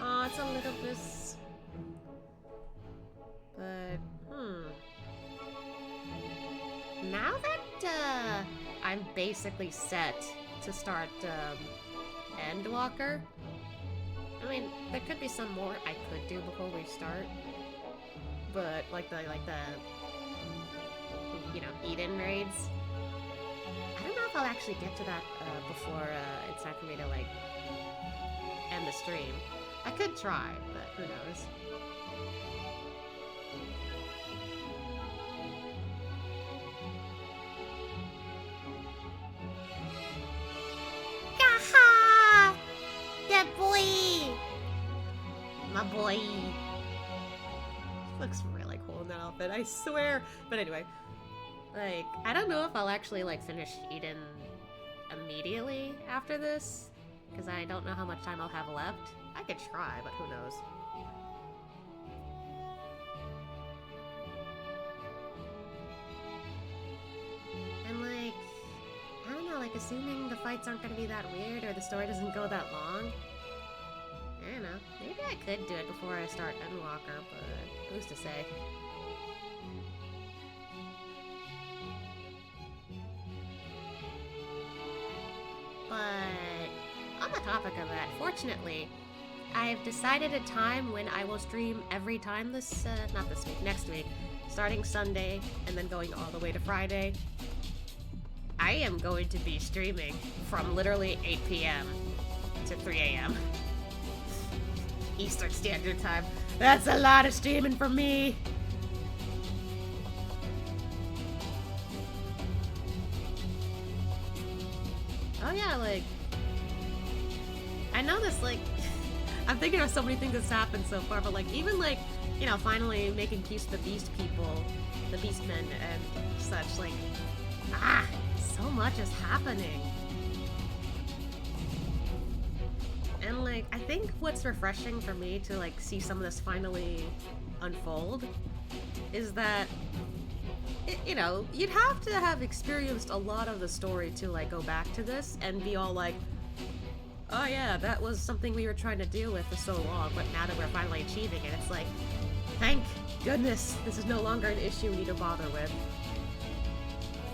Oh, it's a little bit. But now that I'm basically set to start Endwalker. I mean, there could be some more I could do before we start, but like the you know, Eden raids. I don't know if I'll actually get to that before it's time for me to like end the stream. I could try, but who knows. My boy. Looks really cool in that outfit, I swear. But anyway, like, I don't know if I'll actually like finish Eden immediately after this, because I don't know how much time I'll have left. I could try, but who knows. And like, I don't know, like assuming the fights aren't gonna be that weird or the story doesn't go that long. I don't know. Maybe I could do it before I start Endwalker, but who's to say? But on the topic of that, fortunately, I've decided a time when I will stream every time this, not this week, next week, starting Sunday and then going all the way to Friday. I am going to be streaming from literally 8 p.m. to 3 a.m. Eastern Standard Time. That's a lot of streaming for me. Oh yeah, like, I know this, like, I'm thinking of so many things that's happened so far, but like, even like, you know, finally making peace with the beast people, the beastmen and such, like, so much is happening. And like, I think what's refreshing for me to like see some of this finally unfold is that, you know, you'd have to have experienced a lot of the story to like go back to this and be all like, oh yeah, that was something we were trying to deal with for so long, but now that we're finally achieving it, it's like, thank goodness this is no longer an issue we need to bother with.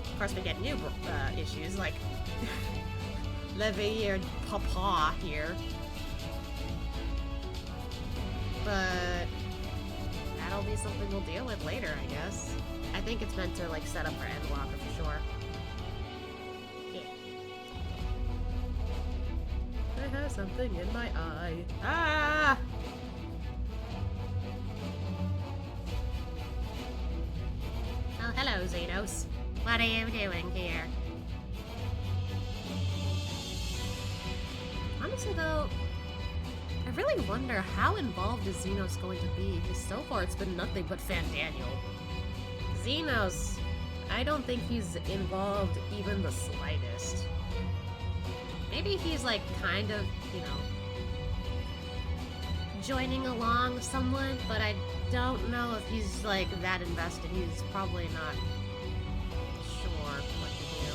Of course, we get new issues like Levy or Papa here. But that'll be something we'll deal with later, I guess. I think it's meant to like set up for Endwalker for sure. Yeah. I have something in my eye. Ah! Oh, hello, Xenos. What are you doing here? Honestly, though, I really wonder how involved is Xenos going to be, because so far it's been nothing but Fandaniel. Xenos, I don't think he's involved even the slightest. Maybe he's like kind of, you know, joining along somewhat, but I don't know if he's like that invested. He's probably not sure what to do.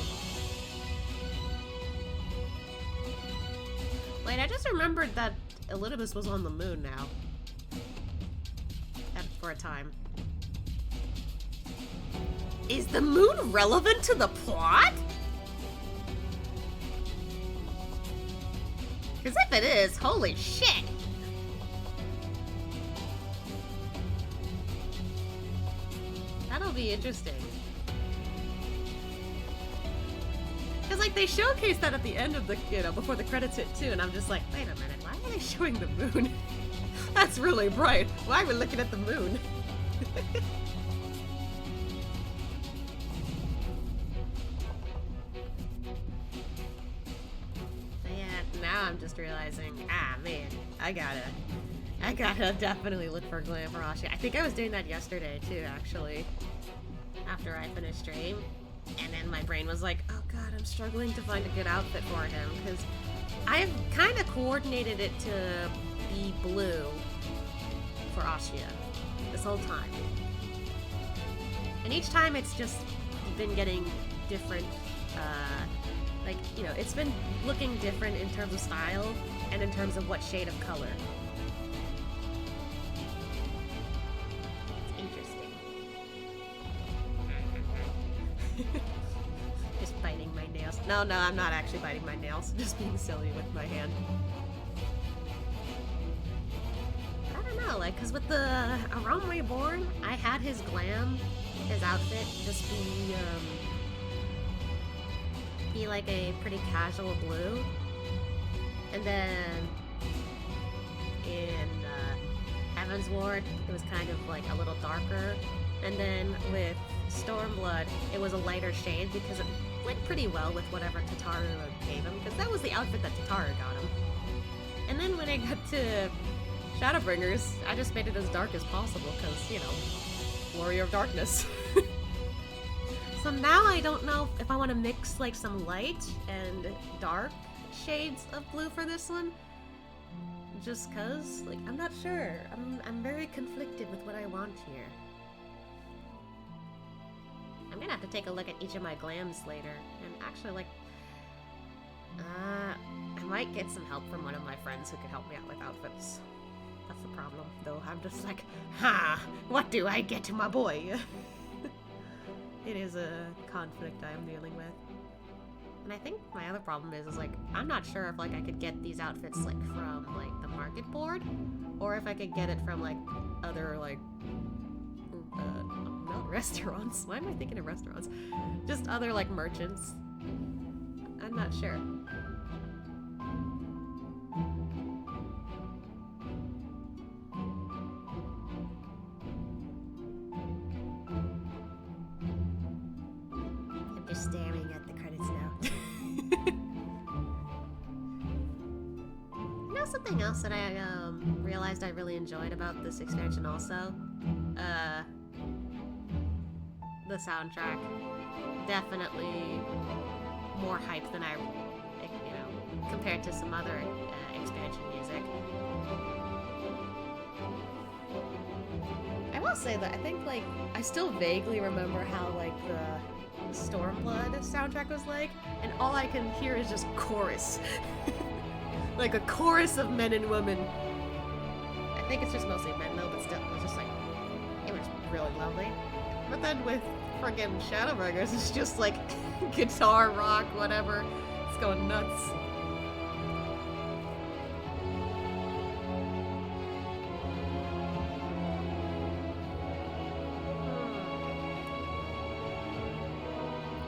Wait, I just remembered that Elidibus was on the moon now. For a time. Is the moon relevant to the plot? Because if it is, holy shit! That'll be interesting. Because, like, they showcased that at the end of the, you know, before the credits hit, too, and I'm just like, wait a minute, why are they showing the moon? That's really bright. Why are we looking at the moon? But yeah, now I'm just realizing, man, I gotta definitely look for glam for Asha. I think I was doing that yesterday, too, actually. After I finished stream. And then my brain was like, oh god, I'm struggling to find a good outfit for him, because I've kind of coordinated it to be blue for Ashia this whole time. And each time it's just been getting different, like, you know, it's been looking different in terms of style and in terms of what shade of color. Just biting my nails. No, I'm not actually biting my nails. Just being silly with my hand. I don't know, like, because with the Aram Reborn, I had his glam, his outfit, just be like a pretty casual blue. And then in Heaven's Ward, it was kind of like a little darker. And then with Stormblood, it was a lighter shade because it went pretty well with whatever Tataru gave him, because that was the outfit that Tataru got him. And then when I got to Shadowbringers, I just made it as dark as possible because, you know, Warrior of Darkness. So now I don't know if I want to mix like some light and dark shades of blue for this one. Just cause, like, I'm not sure. I'm very conflicted with what I want here. I'm gonna have to take a look at each of my glams later, and actually, like, I might get some help from one of my friends who could help me out with outfits. That's the problem, though. I'm just like, what do I get to my boy? It is a conflict I am dealing with. And I think my other problem is like, I'm not sure if, like, I could get these outfits, like, from, like, the market board, or if I could get it from, like, other, like, not restaurants. Why am I thinking of restaurants? Just other, like, merchants. I'm not sure. I'm just staring at the credits now. You know something else that I realized I really enjoyed about this expansion also? The soundtrack. Definitely more hype than I, you know, compared to some other expansion music. I will say that I think, like, I still vaguely remember how, like, the Stormblood soundtrack was like, and all I can hear is just chorus. Like a chorus of men and women. I think it's just mostly men though, but still, it was just like, it was really lovely. But then with friggin' Shadowbringers, it's just like guitar, rock, whatever. It's going nuts.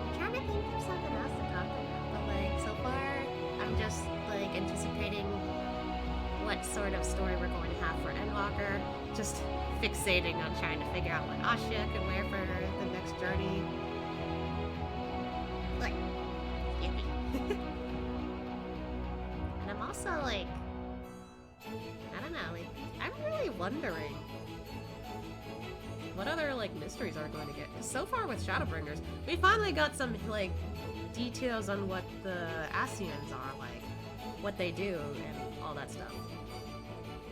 I'm trying to think of something else to talk about, but like, so far, I'm just like anticipating what sort of story we're going to have for Endwalker. Just fixating on trying to figure out what Asha can wear for the next journey. Like, yippee. And I'm also like, I don't know, like, I'm really wondering what other, like, mysteries are going to get. Because so far with Shadowbringers, we finally got some, like, details on what the Asians are, like, what they do and all that stuff.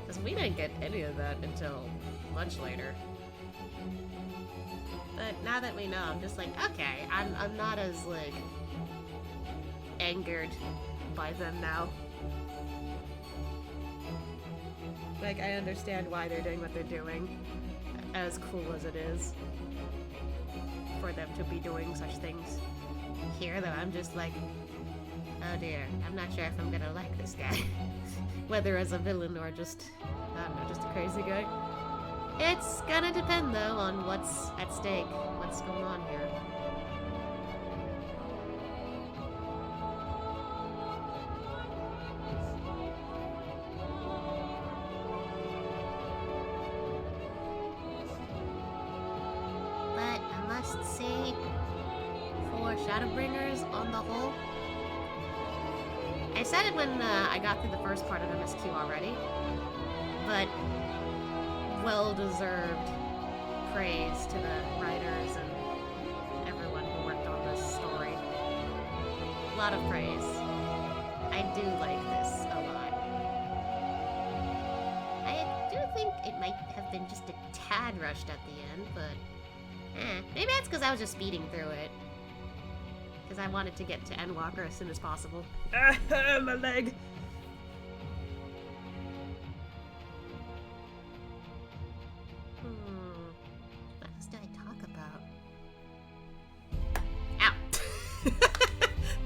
Because we didn't get any of that until much later. But now that we know, I'm just like, okay, I'm not as, like, angered by them now. Like, I understand why they're doing what they're doing, as cool as it is for them to be doing such things. Here, though, I'm just like, oh dear, I'm not sure if I'm gonna like this guy. Whether as a villain or just, I don't know, just a crazy guy. It's gonna depend, though, on what's at stake, what's going on here. say for Shadowbringers on the whole. I said it when I got through the first part of MSQ already, but well-deserved praise to the writers and everyone who worked on this story. A lot of praise. I do like this a lot. I do think it might have been just a tad rushed at the end, but maybe that's because I was just speeding through it. Because I wanted to get to Endwalker as soon as possible. My leg! What else did I talk about? Ow!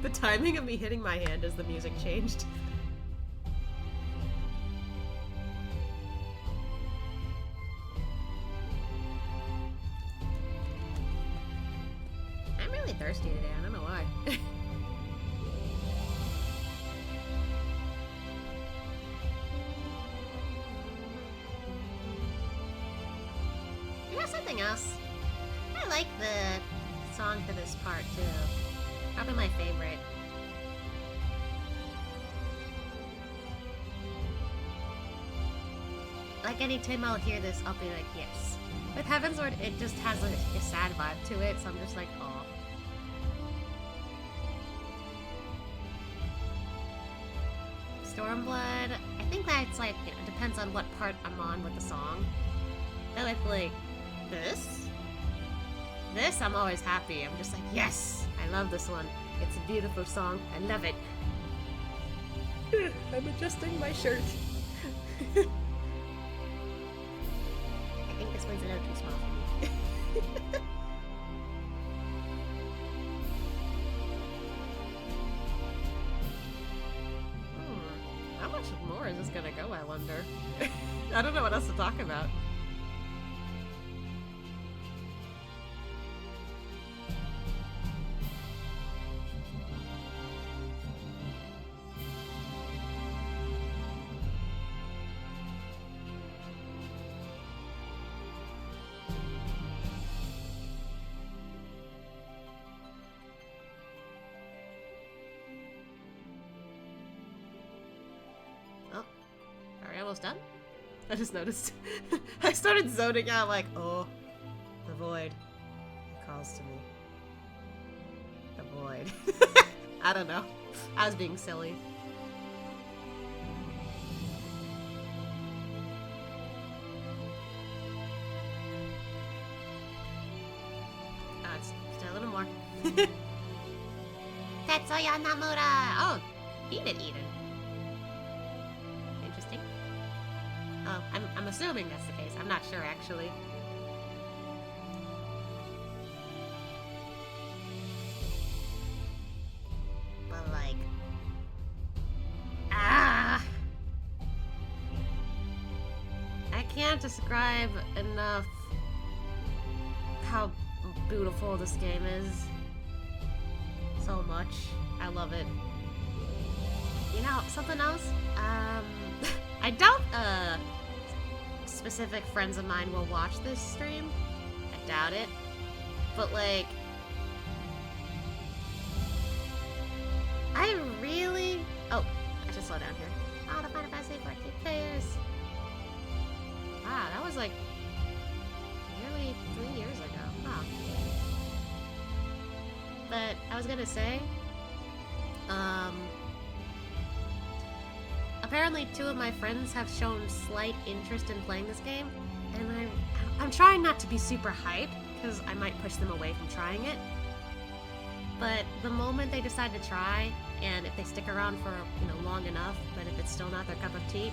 The timing of me hitting my hand as the music changed. I'm really thirsty today, I don't know why. You know something else? I like the song for this part too. Probably my favorite. Like anytime I'll hear this, I'll be like, yes. With Heavensward, it just has a sad vibe to it, so I'm just like, aw. Stormblood, I think that's like, it depends on what part I'm on with the song. So if like, this, I'm always happy. I'm just like, yes, I love this one. It's a beautiful song. I love it. I'm adjusting my shirt. I think this one's a little too small for me. How much more is this gonna go, I wonder? I don't know what else to talk about. Done? I just noticed. I started zoning out like, oh, the void. It calls to me. The void. I don't know. I was being silly. It's still a little more. Tetsuya Namura! Oh, he did eat it. Interesting. Oh, I'm assuming that's the case. I'm not sure, actually. But, like... I can't describe enough how beautiful this game is. So much. I love it. You know, something else? I doubt, specific friends of mine will watch this stream. I doubt it. But, like... I really... Oh, I should slow down here. Oh, the Final Fantasy 14 players! Wow, that was, like, nearly 3 years ago. Wow. But, I was gonna say... Apparently 2 of my friends have shown slight interest in playing this game, and I'm trying not to be super hyped, because I might push them away from trying it. But the moment they decide to try, and if they stick around for, you know, long enough, but if it's still not their cup of tea,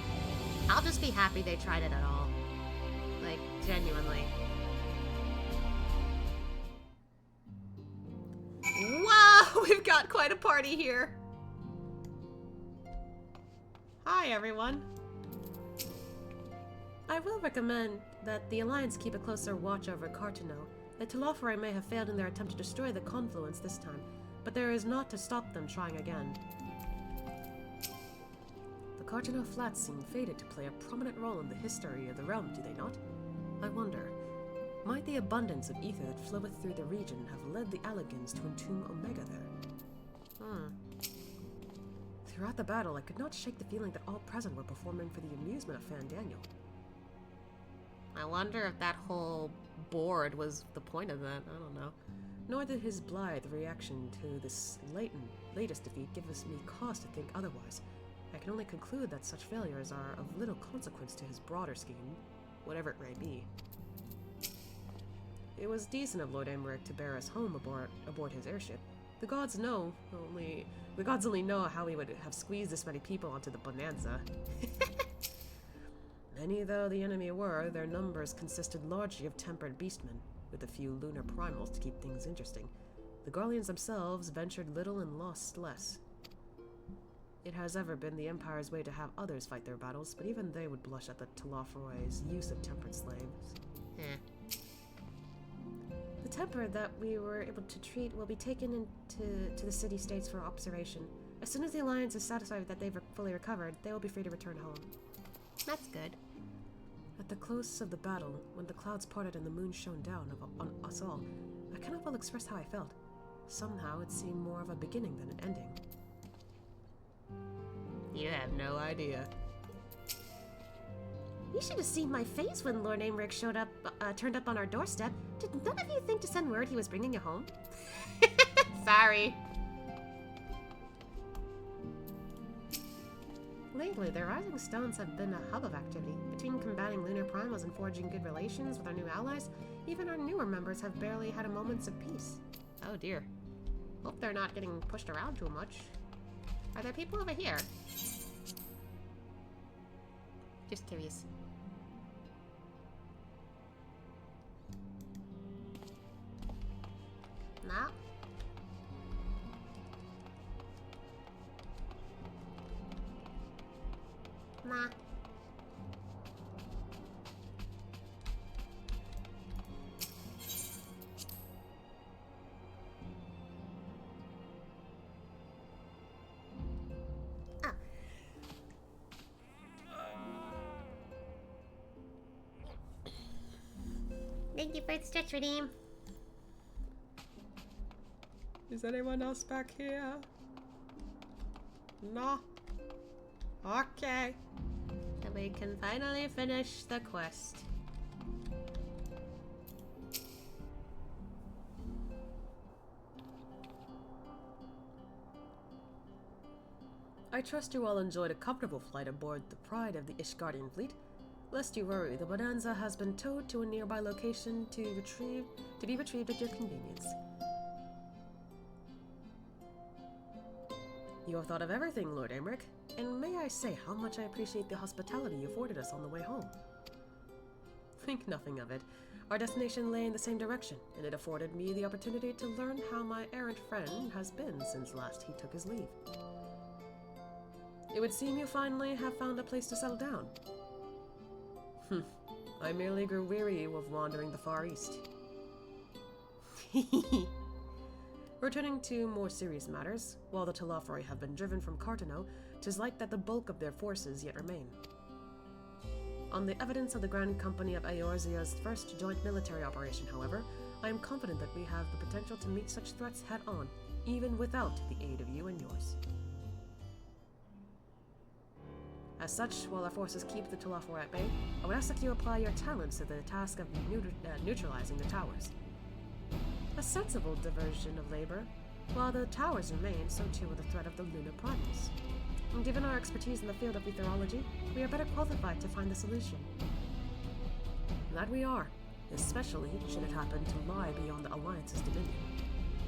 I'll just be happy they tried it at all. Like, genuinely. Wow, we've got quite a party here. Hi, everyone. I will recommend that the Alliance keep a closer watch over Cartano. The Telophori may have failed in their attempt to destroy the Confluence this time, but there is naught to stop them trying again. The Cartano Flats seem fated to play a prominent role in the history of the realm, do they not? I wonder. Might the abundance of ether that floweth through the region have led the Allegans to entomb Omega there? Throughout the battle, I could not shake the feeling that all present were performing for the amusement of Fan Daniel. I wonder if that whole board was the point of that. I don't know. Nor did his blithe reaction to this latest defeat give us me cause to think otherwise. I can only conclude that such failures are of little consequence to his broader scheme, whatever it may be. It was decent of Lord Emmerich to bear us home aboard his airship. The gods only know how he would have squeezed this many people onto the Bonanza. Many though the enemy were, their numbers consisted largely of tempered beastmen, with a few lunar primals to keep things interesting. The Garleans themselves ventured little and lost less. It has ever been the Empire's way to have others fight their battles, but even they would blush at the Telophoroi's use of tempered slaves. The temper that we were able to treat will be taken to the city-states for observation. As soon as the Alliance is satisfied that they've fully recovered, they will be free to return home. That's good. At the close of the battle, when the clouds parted and the moon shone down on us all, I cannot well express how I felt. Somehow it seemed more of a beginning than an ending. You have no idea. You should have seen my face when Lord Emmerich turned up on our doorstep. Did none of you think to send word he was bringing you home? Sorry. Lately, the Rising Stones have been a hub of activity. Between combating lunar primals and forging good relations with our new allies, even our newer members have barely had a moments of peace. Oh dear. Hope they're not getting pushed around too much. Are there people over here? Just curious. No? Nah. Oh. Thank you for the stretch redeem. Is anyone else back here? No. Okay. And we can finally finish the quest. I trust you all enjoyed a comfortable flight aboard the Pride of the Ishgardian fleet. Lest you worry, the Bonanza has been towed to a nearby location to be retrieved at your convenience. You have thought of everything, Lord Emmerich, and may I say how much I appreciate the hospitality you afforded us on the way home. Think nothing of it. Our destination lay in the same direction, and it afforded me the opportunity to learn how my errant friend has been since last he took his leave. It would seem you finally have found a place to settle down. I merely grew weary of wandering the Far East. Returning to more serious matters, while the Telophoroi have been driven from Cartano, 'tis like that the bulk of their forces yet remain. On the evidence of the Grand Company of Eorzea's first joint military operation, however, I am confident that we have the potential to meet such threats head-on, even without the aid of you and yours. As such, while our forces keep the Telophoroi at bay, I would ask that you apply your talents to the task of neutralizing the towers. A sensible diversion of labor. While the towers remain, so too will the threat of the lunar primals. And given our expertise in the field of etherology, we are better qualified to find the solution. That we are, especially should it happen to lie beyond the Alliance's dominion.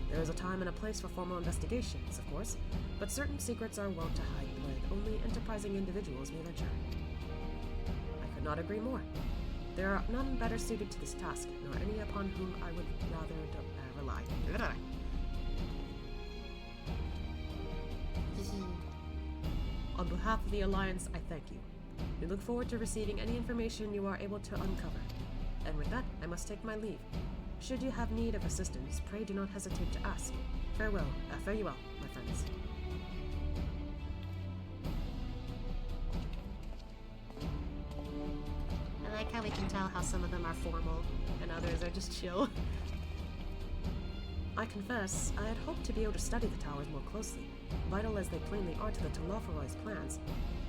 There is a time and a place for formal investigations, of course, but certain secrets are wont to hide blood only enterprising individuals may venture. I could not agree more. There are none better suited to this task, nor any upon whom I would rather rely. On behalf of the Alliance, I thank you. We look forward to receiving any information you are able to uncover. And with that, I must take my leave. Should you have need of assistance, pray do not hesitate to ask. Farewell, fare you well, my friends. I like like how we can tell how some of them are formal and others are just chill. I confess, I had hoped to be able to study the towers more closely, vital as they plainly are to the Telophoroi's plans.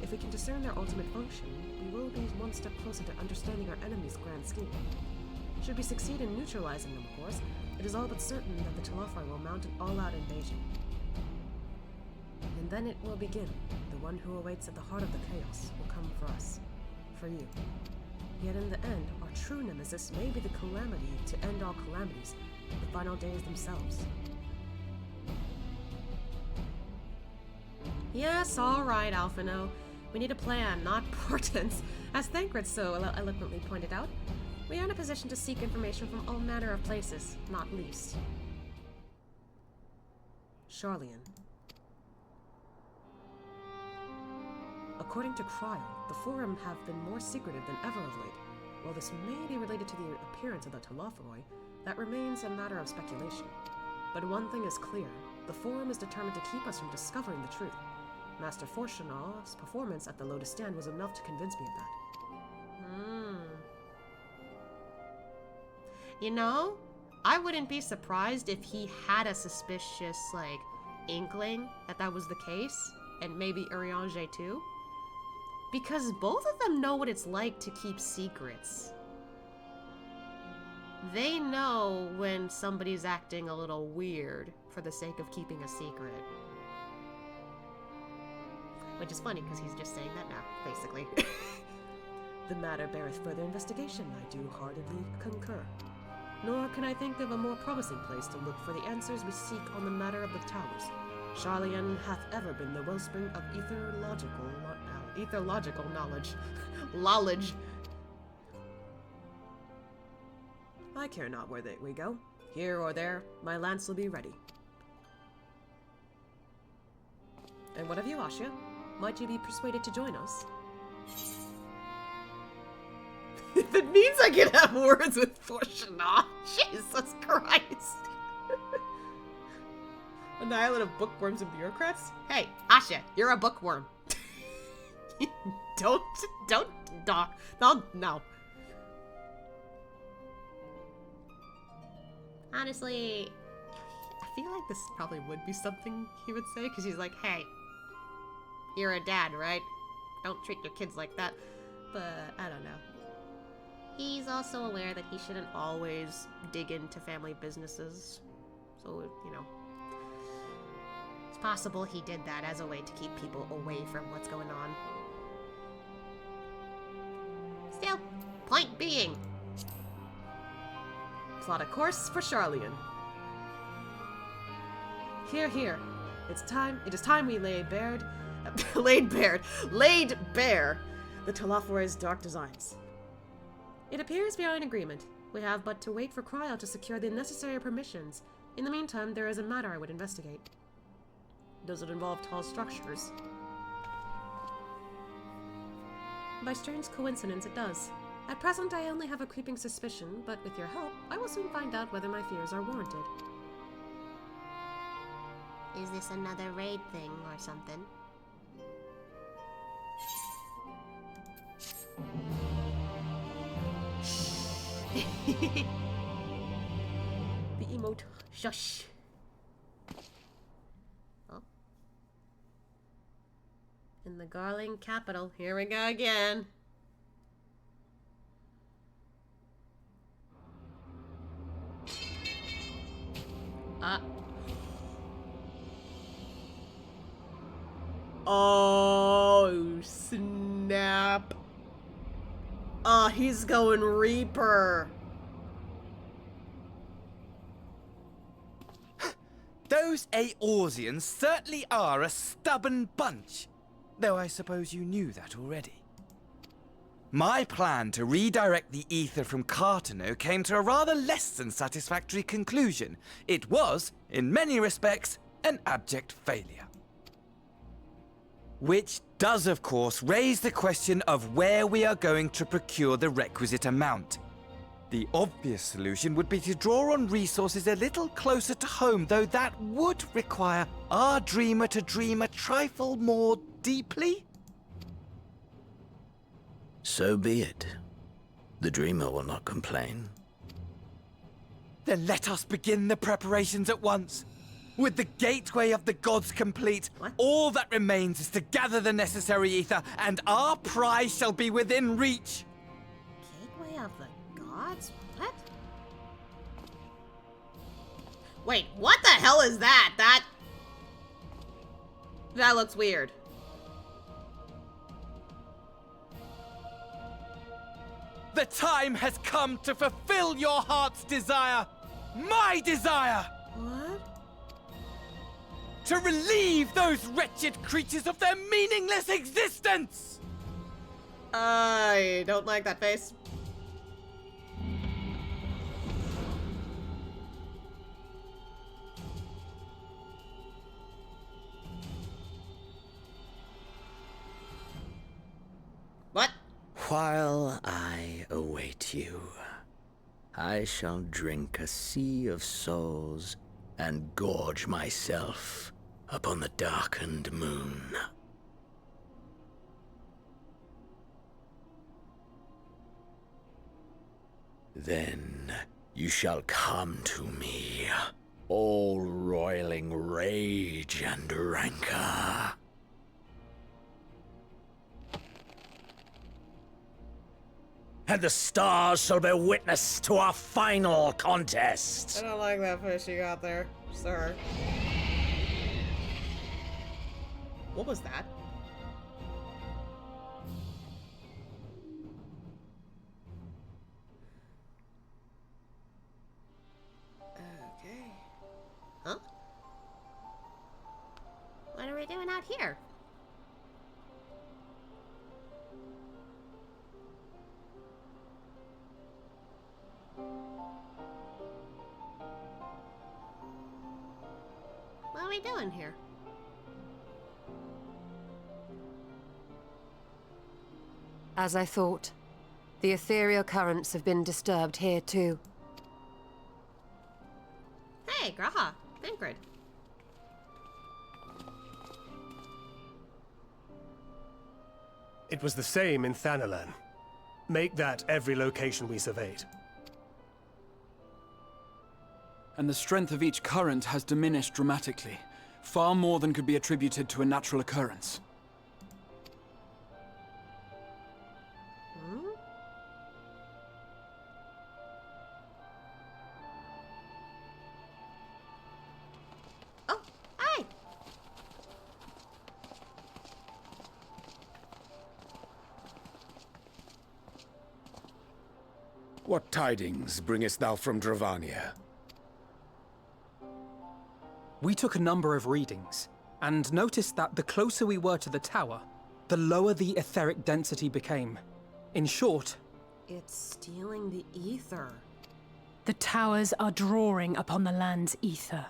If we can discern their ultimate function, we will be one step closer to understanding our enemy's grand scheme. Should we succeed in neutralizing them, of course, it is all but certain that the Telophoroi will mount an all-out invasion. And then it will begin. The one who awaits at the heart of the chaos will come for us. For you. Yet in the end, our true nemesis may be the calamity to end all calamities, the final days themselves. Yes, alright, Alphino. We need a plan, not portents. As Thancred so eloquently pointed out, we are in a position to seek information from all manner of places, not least Sharlayan. According to Cryle, the Forum have been more secretive than ever of late. While this may be related to the appearance of the Telophoroi, that remains a matter of speculation. But one thing is clear, the Forum is determined to keep us from discovering the truth. Master Fortunal's performance at the Lotus Stand was enough to convince me of that. You know, I wouldn't be surprised if he had a suspicious, like, inkling that that was the case, and maybe Eorzea too. Because both of them know what it's like to keep secrets. They know when somebody's acting a little weird for the sake of keeping a secret. Which is funny, because he's just saying that now, basically. The matter beareth further investigation, I do heartedly concur. Nor can I think of a more promising place to look for the answers we seek on the matter of the towers. Sharlayan hath ever been the wellspring of etherlogical knowledge. Knowledge. I care not where we go. Here or there, my lance will be ready. And what of you, Asha? Might you be persuaded to join us? If it means I can have words with Fortuna, Jesus Christ. An island of bookworms and bureaucrats? Hey, Asha, you're a bookworm. No. Honestly, I feel like this probably would be something he would say, because he's like, hey, you're a dad, right? Don't treat your kids like that. But, I don't know. He's also aware that he shouldn't always dig into family businesses. So, you know, it's possible he did that as a way to keep people away from what's going on. Still, point being, plot a course for Sharlayan. Here. It is time we laid bare the Telophoroi's dark designs. It appears we are in agreement. We have but to wait for Cryle to secure the necessary permissions. In the meantime, there is a matter I would investigate. Does it involve tall structures? By strange coincidence, it does. At present, I only have a creeping suspicion, but with your help, I will soon find out whether my fears are warranted. Is this another raid thing or something? The emote. Shush. Oh. In the Garling capital. Here we go again. Oh, snap. He's going Reaper. Those Eorzeans certainly are a stubborn bunch. Though I suppose you knew that already. My plan to redirect the ether from Cartano came to a rather less than satisfactory conclusion. It was, in many respects, an abject failure. Which does, of course, raise the question of where we are going to procure the requisite amount. The obvious solution would be to draw on resources a little closer to home, though that would require our dreamer to dream a trifle more deeply. So be it. The dreamer will not complain. Then let us begin the preparations at once. With the gateway of the gods complete, all that remains is to gather the necessary ether, and our prize shall be within reach. Gateway of the gods? What? Wait, what the hell is that? That looks weird. The time has come to fulfill your heart's desire. My desire! What? To relieve those wretched creatures of their meaningless existence! I don't like that face. What? While I await you, I shall drink a sea of souls and gorge myself upon the darkened moon. Then you shall come to me, all roiling rage and rancor. And the stars shall bear witness to our final contest. I don't like that fish you got there, sir. What was that? Okay. Huh? What are we doing out here? What are we doing here? As I thought, the ethereal currents have been disturbed here too. Hey, Graha, Thancred. It was the same in Thanalan. Make that every location we surveyed. And the strength of each current has diminished dramatically, far more than could be attributed to a natural occurrence. Oh, hi! What tidings bringest thou from Dravania? We took a number of readings, and noticed that the closer we were to the tower, the lower the etheric density became. In short, It's stealing the ether. The towers are drawing upon the land's ether,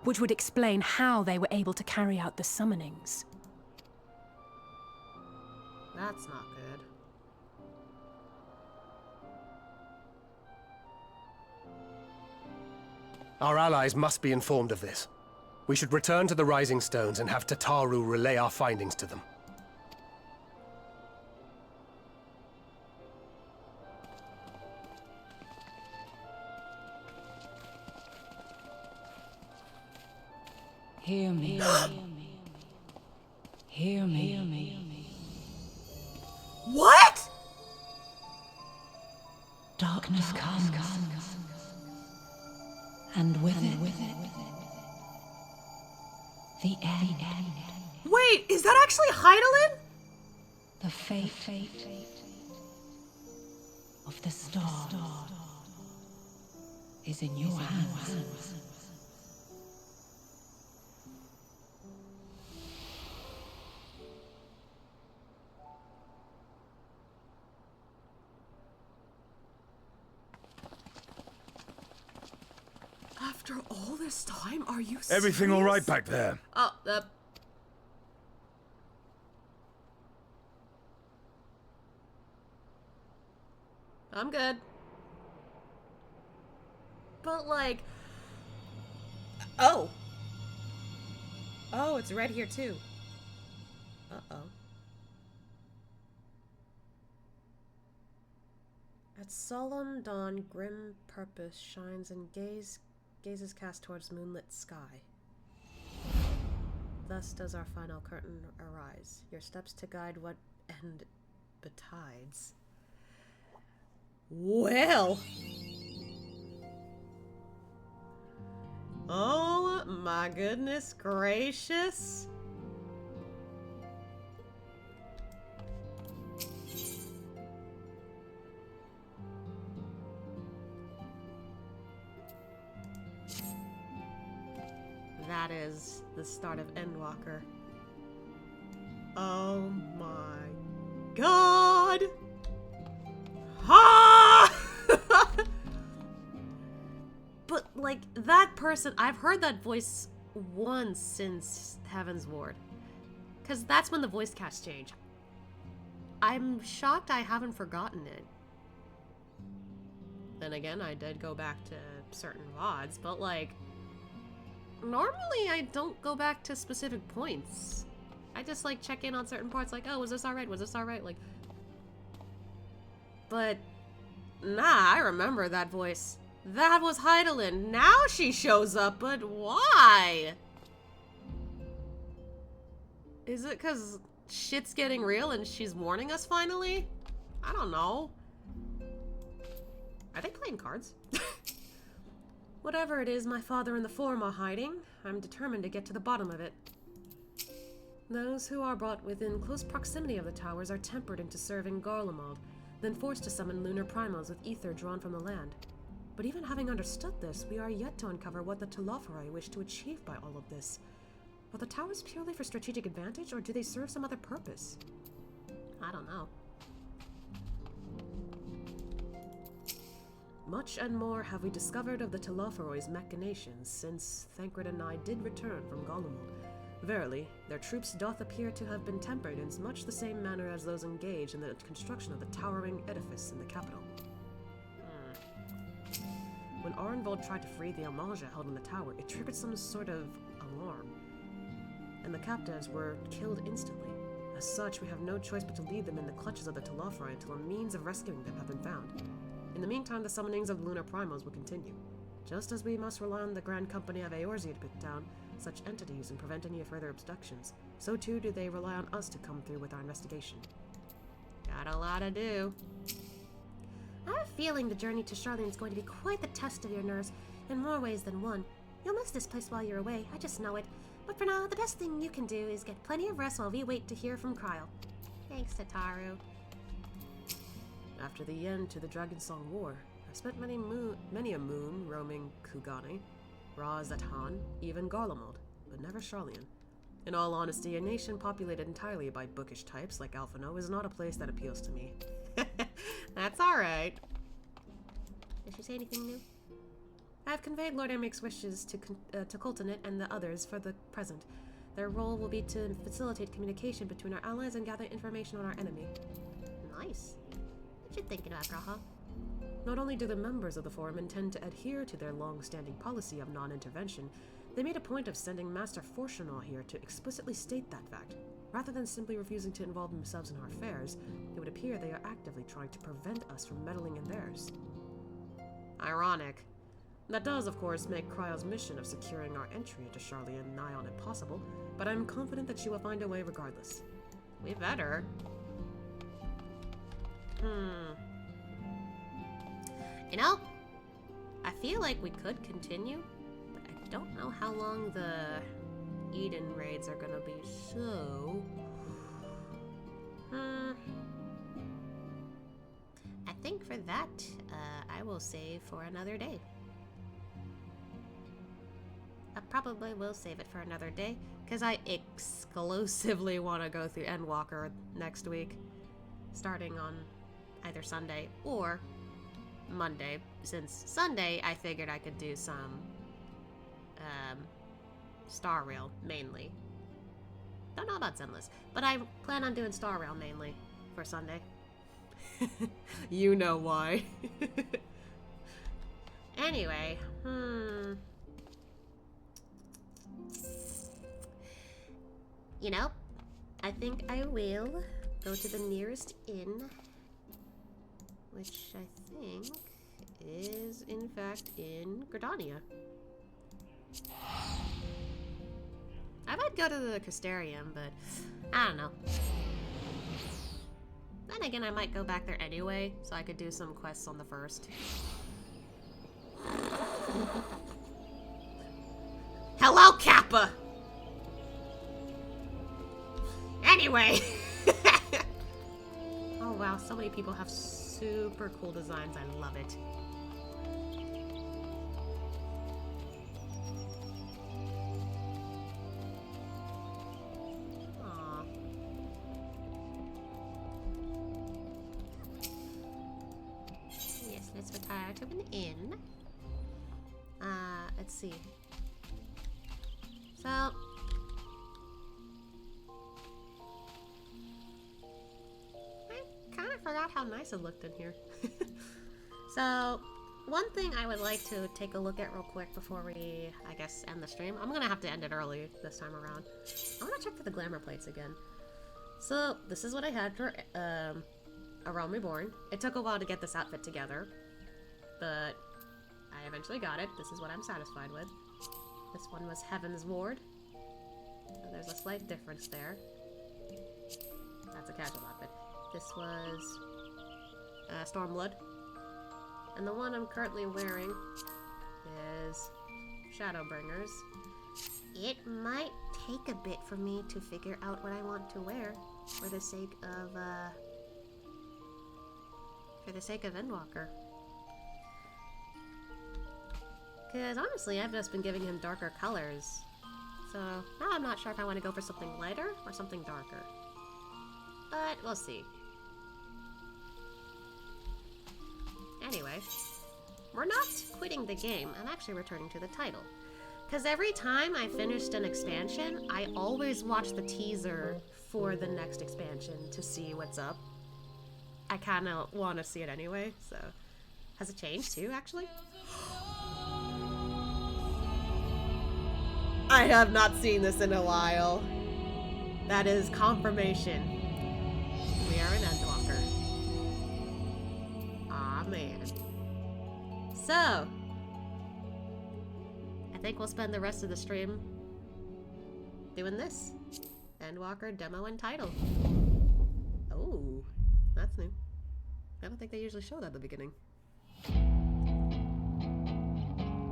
which would explain how they were able to carry out the summonings. That's not good. Our allies must be informed of this. We should return to the Rising Stones and have Tataru relay our findings to them. Hear me. Hear me. What? Darkness comes. And with it, the end. Wait, is that actually Heidelin? The fate of the star is in your hands. After all this time, are you serious? Everything all right back there? Oh, I'm good. But like... Oh! Oh, it's red here too. Uh-oh. At solemn dawn, grim purpose shines and gazes cast towards moonlit sky. Thus does our final curtain arise, your steps to guide what end betides. Well! Oh my goodness gracious! That is the start of Endwalker. Oh my god! Ah! But, like, that person, I've heard that voice once since Heaven's Ward. Because that's when the voice cast change. I'm shocked I haven't forgotten it. Then again, I did go back to certain VODs, but, like, normally I don't go back to specific points. I just, like, check in on certain parts, like, oh, was this alright? Was this alright? Like, but, nah, I remember that voice. That was Heidelin. Now she shows up, but why? Is it because shit's getting real and she's warning us finally? I don't know. Are they playing cards? Whatever it is my father and the Forum are hiding, I'm determined to get to the bottom of it. Those who are brought within close proximity of the towers are tempered into serving Garlemald, then forced to summon lunar primals with ether drawn from the land. But even having understood this, we are yet to uncover what the Telophori wish to achieve by all of this. Are the towers purely for strategic advantage, or do they serve some other purpose? I don't know. Much and more have we discovered of the Telophori's machinations since Thancred and I did return from Garlemald. Verily, their troops doth appear to have been tempered in much the same manner as those engaged in the construction of the towering edifice in the capital. When Arenvold tried to free the Eorzea held in the tower, it triggered some sort of alarm, and the captives were killed instantly. As such, we have no choice but to leave them in the clutches of the Telophori until a means of rescuing them have been found. In the meantime, the summonings of lunar primals will continue. Just as we must rely on the Grand Company of Eorzea to put down such entities and prevent any further abductions, so too do they rely on us to come through with our investigation. Got a lot to do. I have a feeling the journey to Charlene is going to be quite the test of your nerves, in more ways than one. You'll miss this place while you're away, I just know it. But for now, the best thing you can do is get plenty of rest while we wait to hear from Kryl. Thanks, Tataru. After the end to the Dragonsong War, I spent many a moon roaming Kugane, Ra-Zatan, even Garlemald, but never Charlene. In all honesty, a nation populated entirely by bookish types like Alphino is not a place that appeals to me. That's alright. Did she say anything new? I have conveyed Lord Emmeric's wishes to Coltonit and the others for the present. Their role will be to facilitate communication between our allies and gather information on our enemy. Nice. What you thinking about, Graha? Not only do the members of the Forum intend to adhere to their long-standing policy of non-intervention, they made a point of sending Master Fortunaw here to explicitly state that fact. Rather than simply refusing to involve themselves in our affairs, it would appear they are actively trying to prevent us from meddling in theirs. Ironic. That does, of course, make Kryle's mission of securing our entry into Charlene nigh on impossible, but I'm confident that she will find a way regardless. We better. You know, I feel like we could continue, but I don't know how long the Eden raids are gonna be, so... I think for that, I will save for another day. I probably will save it for another day, because I exclusively want to go through Endwalker next week, starting on either Sunday or Monday, since Sunday I figured I could do some Star Rail mainly. Don't know about Zenless, but I plan on doing Star Rail mainly for Sunday. You know why. Anyway, you know, I think I will go to the nearest inn which I think is in fact in Gridania. I might go to the Crystarium, but I don't know. Then again, I might go back there anyway, so I could do some quests on the first. Hello, Kappa! Anyway! Oh wow, so many people have super cool designs. I love it. Aww. Yes, let's retire to an inn. Let's see. So, I kind of forgot how nice it looked in here. So, one thing I would like to take a look at real quick before we, I guess, end the stream. I'm gonna have to end it early this time around. I want to check for the glamour plates again. So, this is what I had for A Realm Reborn. It took a while to get this outfit together, but I eventually got it. This is what I'm satisfied with. This one was Heaven's Ward. So there's a slight difference there. That's a casual outfit. This was Stormblood. And the one I'm currently wearing is Shadowbringers. It might take a bit for me to figure out what I want to wear for the sake of Endwalker. Because honestly, I've just been giving him darker colors. So now I'm not sure if I want to go for something lighter or something darker. But we'll see. Anyway, we're not quitting the game. I'm actually returning to the title. Because every time I finished an expansion, I always watch the teaser for the next expansion to see what's up. I kind of want to see it anyway, so... Has it changed too, actually? I have not seen this in a while. That is confirmation. We are an Endwalker. Aw, man. So, I think we'll spend the rest of the stream doing this. Endwalker demo and title. Oh, that's new. I don't think they usually show that at the beginning.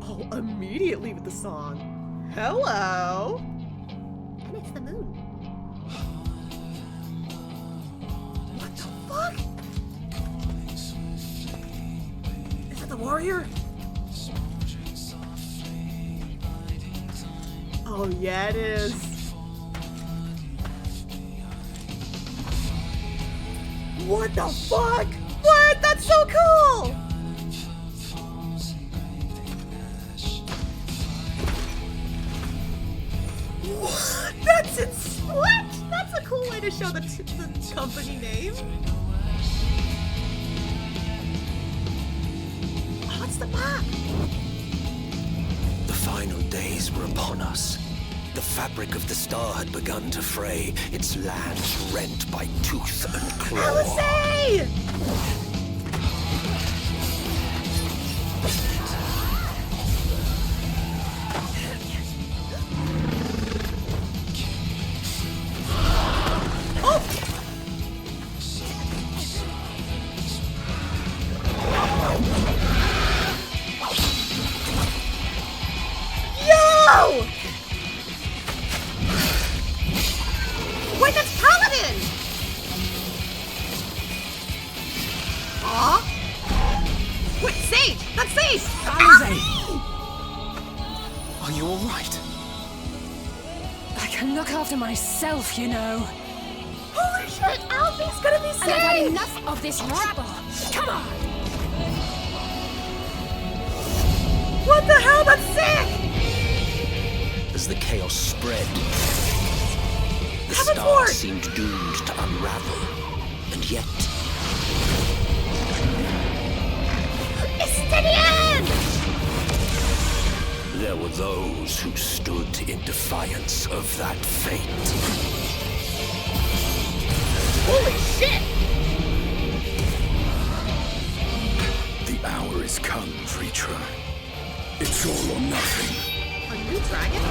Oh, immediately with the song. Hello! And it's the moon. What the fuck? Is that the warrior? Oh yeah, it is. What the fuck? What? That's so cool! What? That's it. What? That's a cool way to show the company name. Oh, it's the map. The final days were upon us. The fabric of the star had begun to fray, its lands rent by tooth and claw. Alizé! Wait, that's Paladin! Aw? Wait, Sage! That's Sage! Alizé! Are you alright? I can look after myself, you know. Holy shit! Alfie's gonna be And I've had saved! enough of this rabble! Come on! What the hell? That's sick! As the chaos spread, the Heaven's star Ward! seemed doomed to unravel, and yet... Estinian! there were those who stood in defiance of that fate. Holy shit! creature. It's all or nothing. A new dragon?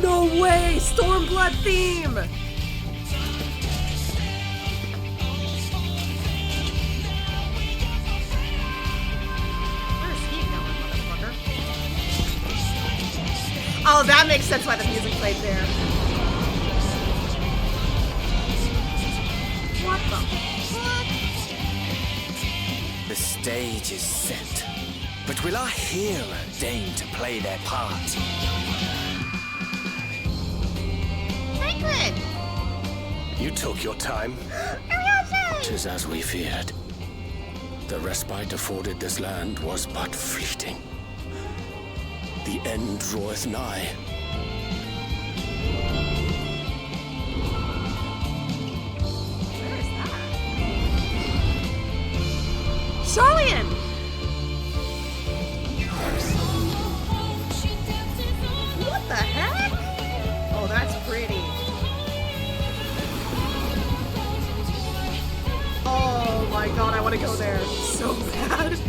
No way! Stormblood theme! Where's he going, motherfucker? Oh, that makes sense why the music played there. What the fuck? The stage is set, but will our hero deign to play their part? Franklin! You took your time. Tis as we feared. The respite afforded this land was but fleeting. The end draweth nigh. Where is that? Charlian! What the heck? Oh, that's pretty. Oh my god, I want to go there so bad.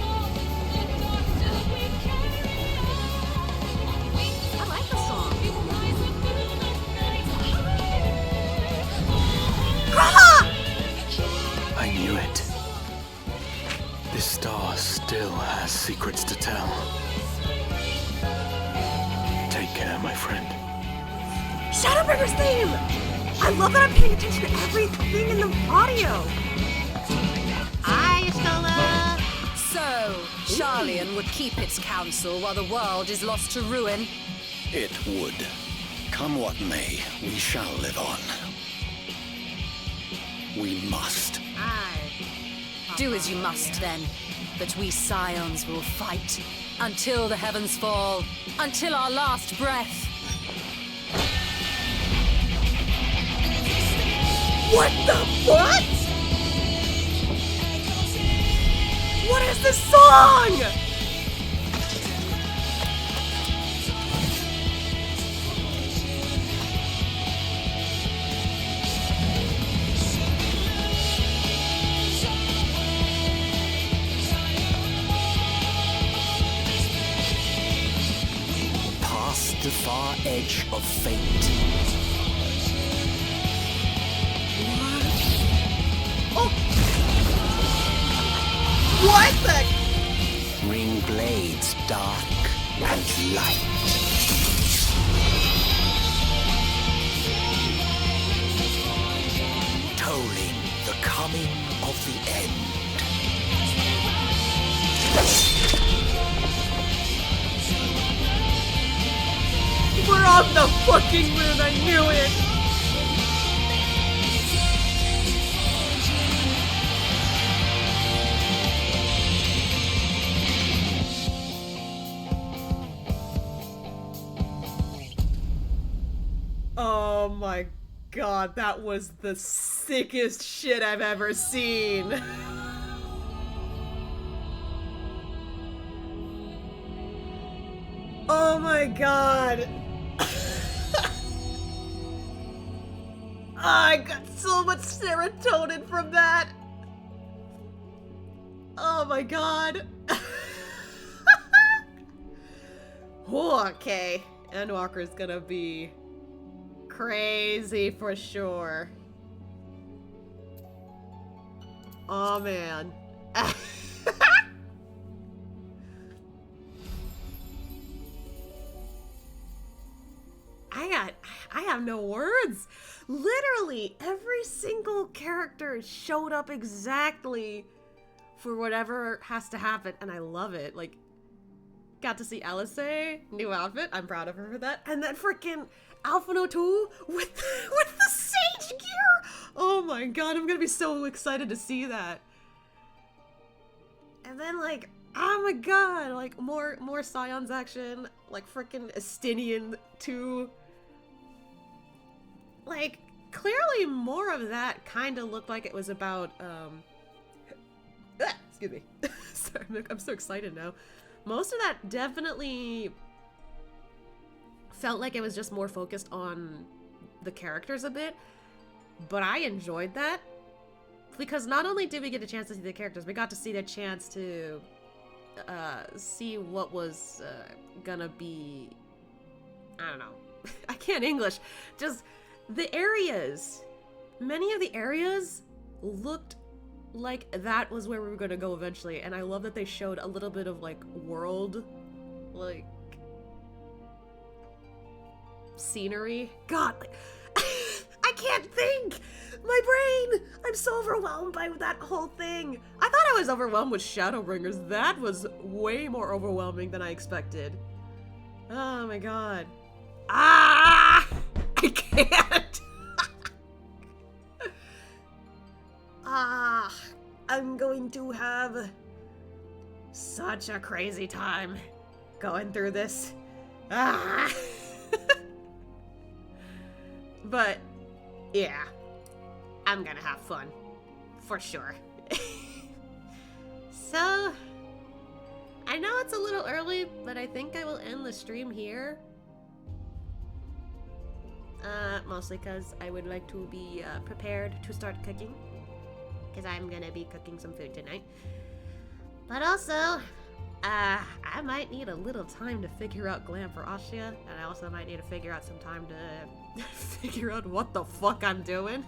I like the song. I knew it. This star still has secrets to tell. Take care, my friend. Shadowbringers theme! I love that I'm paying attention to everything in the audio. Hi, Estola! So, Charlian would keep its counsel while the world is lost to ruin? It would. Come what may, we shall live on. We must. Do as you must, then. But we Scions will fight. Until the heavens fall. Until our last breath. What the fuck? What is this song? Past the far edge of fate. What the? Ring blades dark and light. Tolling the coming of the end. We're off the fucking moon, I knew it! Oh my god, that was the sickest shit I've ever seen. Oh my god. I got so much serotonin from that. Oh my god. Okay, Endwalker's gonna be crazy for sure. Oh man. I have no words. Literally every single character showed up exactly for whatever has to happen, and I love it. Like, got to see Eorzea, new outfit. I'm proud of her for that. And that freaking Alphino too with the sage gear. Oh my god, I'm gonna be so excited to see that. And then like, oh my god, like more Scions action, like freaking Estinian too. Like, clearly more of that kind of looked like it was about excuse me. Sorry, I'm so excited now. Most of that definitely felt like it was just more focused on the characters a bit, but I enjoyed that. because not only did we get a chance to see the characters, we got to see the chance to see what was gonna be, I don't know, I can't English, just the areas. Many of the areas looked like that was where we were gonna go eventually, and I love that they showed a little bit of like world, like scenery. God, like, I can't think! My brain! I'm so overwhelmed by that whole thing. I thought I was overwhelmed with Shadowbringers. That was way more overwhelming than I expected. Oh my god. Ah! I can't! Ah, I'm going to have such a crazy time going through this. Ah! But, yeah, I'm gonna have fun, for sure. So, I know it's a little early, but I think I will end the stream here. Mostly because I would like to be prepared to start cooking. Because I'm gonna be cooking some food tonight. But also, I might need a little time to figure out Glam for Eorzea, and I also might need to figure out some time to figure out what the fuck I'm doing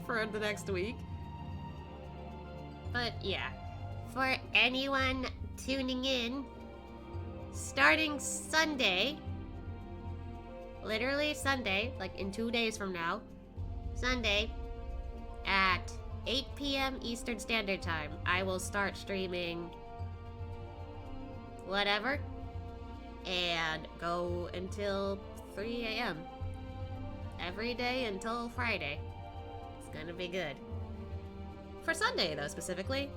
for the next week. But yeah, for anyone tuning in, starting Sunday, literally Sunday, like in 2 days from now, Sunday, at 8 p.m. Eastern Standard Time, I will start streaming whatever, and go until 3 a.m. every day until Friday. It's gonna be good. For Sunday, though, specifically,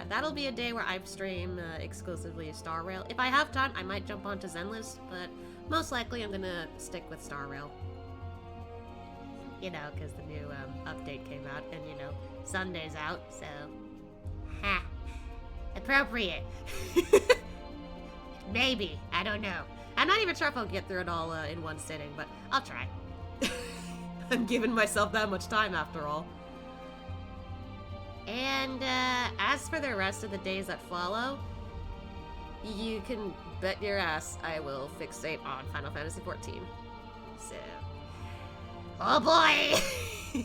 that'll be a day where I stream exclusively Star Rail. If I have time, I might jump onto Zenless, but most likely I'm gonna stick with Star Rail. You know, because the new update came out, and you know, Sunday's out, so... Ha! Appropriate! Maybe. I don't know. I'm not even sure if I'll get through it all in one sitting, but I'll try. I'm giving myself that much time after all. And as for the rest of the days that follow, you can bet your ass I will fixate on Final Fantasy XIV. So... oh boy!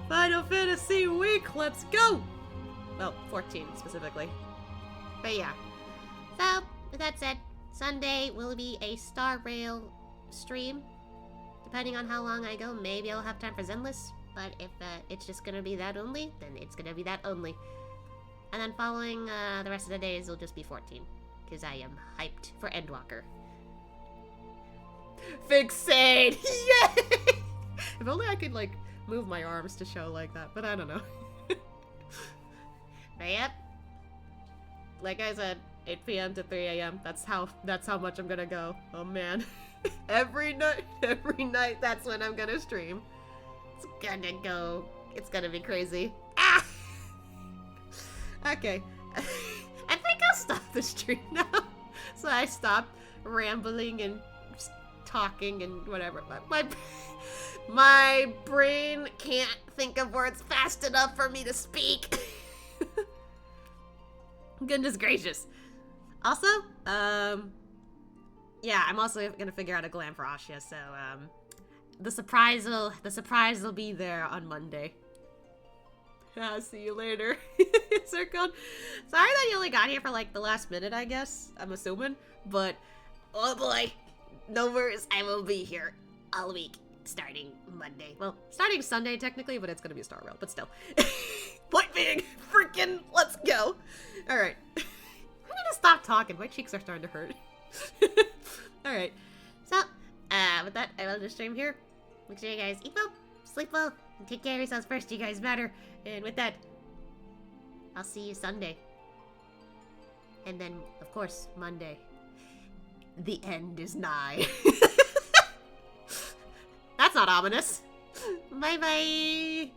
Final Fantasy week, let's go! Well, 14 specifically. But yeah. So, with that said, Sunday will be a Star Rail stream. Depending on how long I go, maybe I'll have time for Zenless. But if it's just gonna be that only, then it's gonna be that only. And then following the rest of the days will just be 14. Because I am hyped for Endwalker. Fixate! Yay! If only I could, like, move my arms to show like that, but I don't know. But yep. Like I said, 8 p.m. to 3 a.m. That's how much I'm gonna go. Oh man. every night that's when I'm gonna stream. It's gonna be crazy. Ah! Okay. I think I'll stop the stream now. So I stop rambling and talking and whatever. My brain can't think of words fast enough for me to speak. Goodness gracious. Also, yeah, I'm also gonna figure out a Glam for Eorzea, so the surprise will be there on Monday. I'll see you later. Circon. Sorry that you only got here for like the last minute, I guess. I'm assuming, but oh boy, no worries. I will be here all week, starting Monday. Well, starting Sunday technically, but it's gonna be a Star Rail. But still, point being, freaking, let's go. All right, I'm gonna stop talking. My cheeks are starting to hurt. All right, so with that, I will just stream here. Make sure you guys eat well, sleep well, and take care of yourselves first. You guys matter. And with that, I'll see you Sunday. And then, of course, Monday. The end is nigh. That's not ominous. Bye-bye.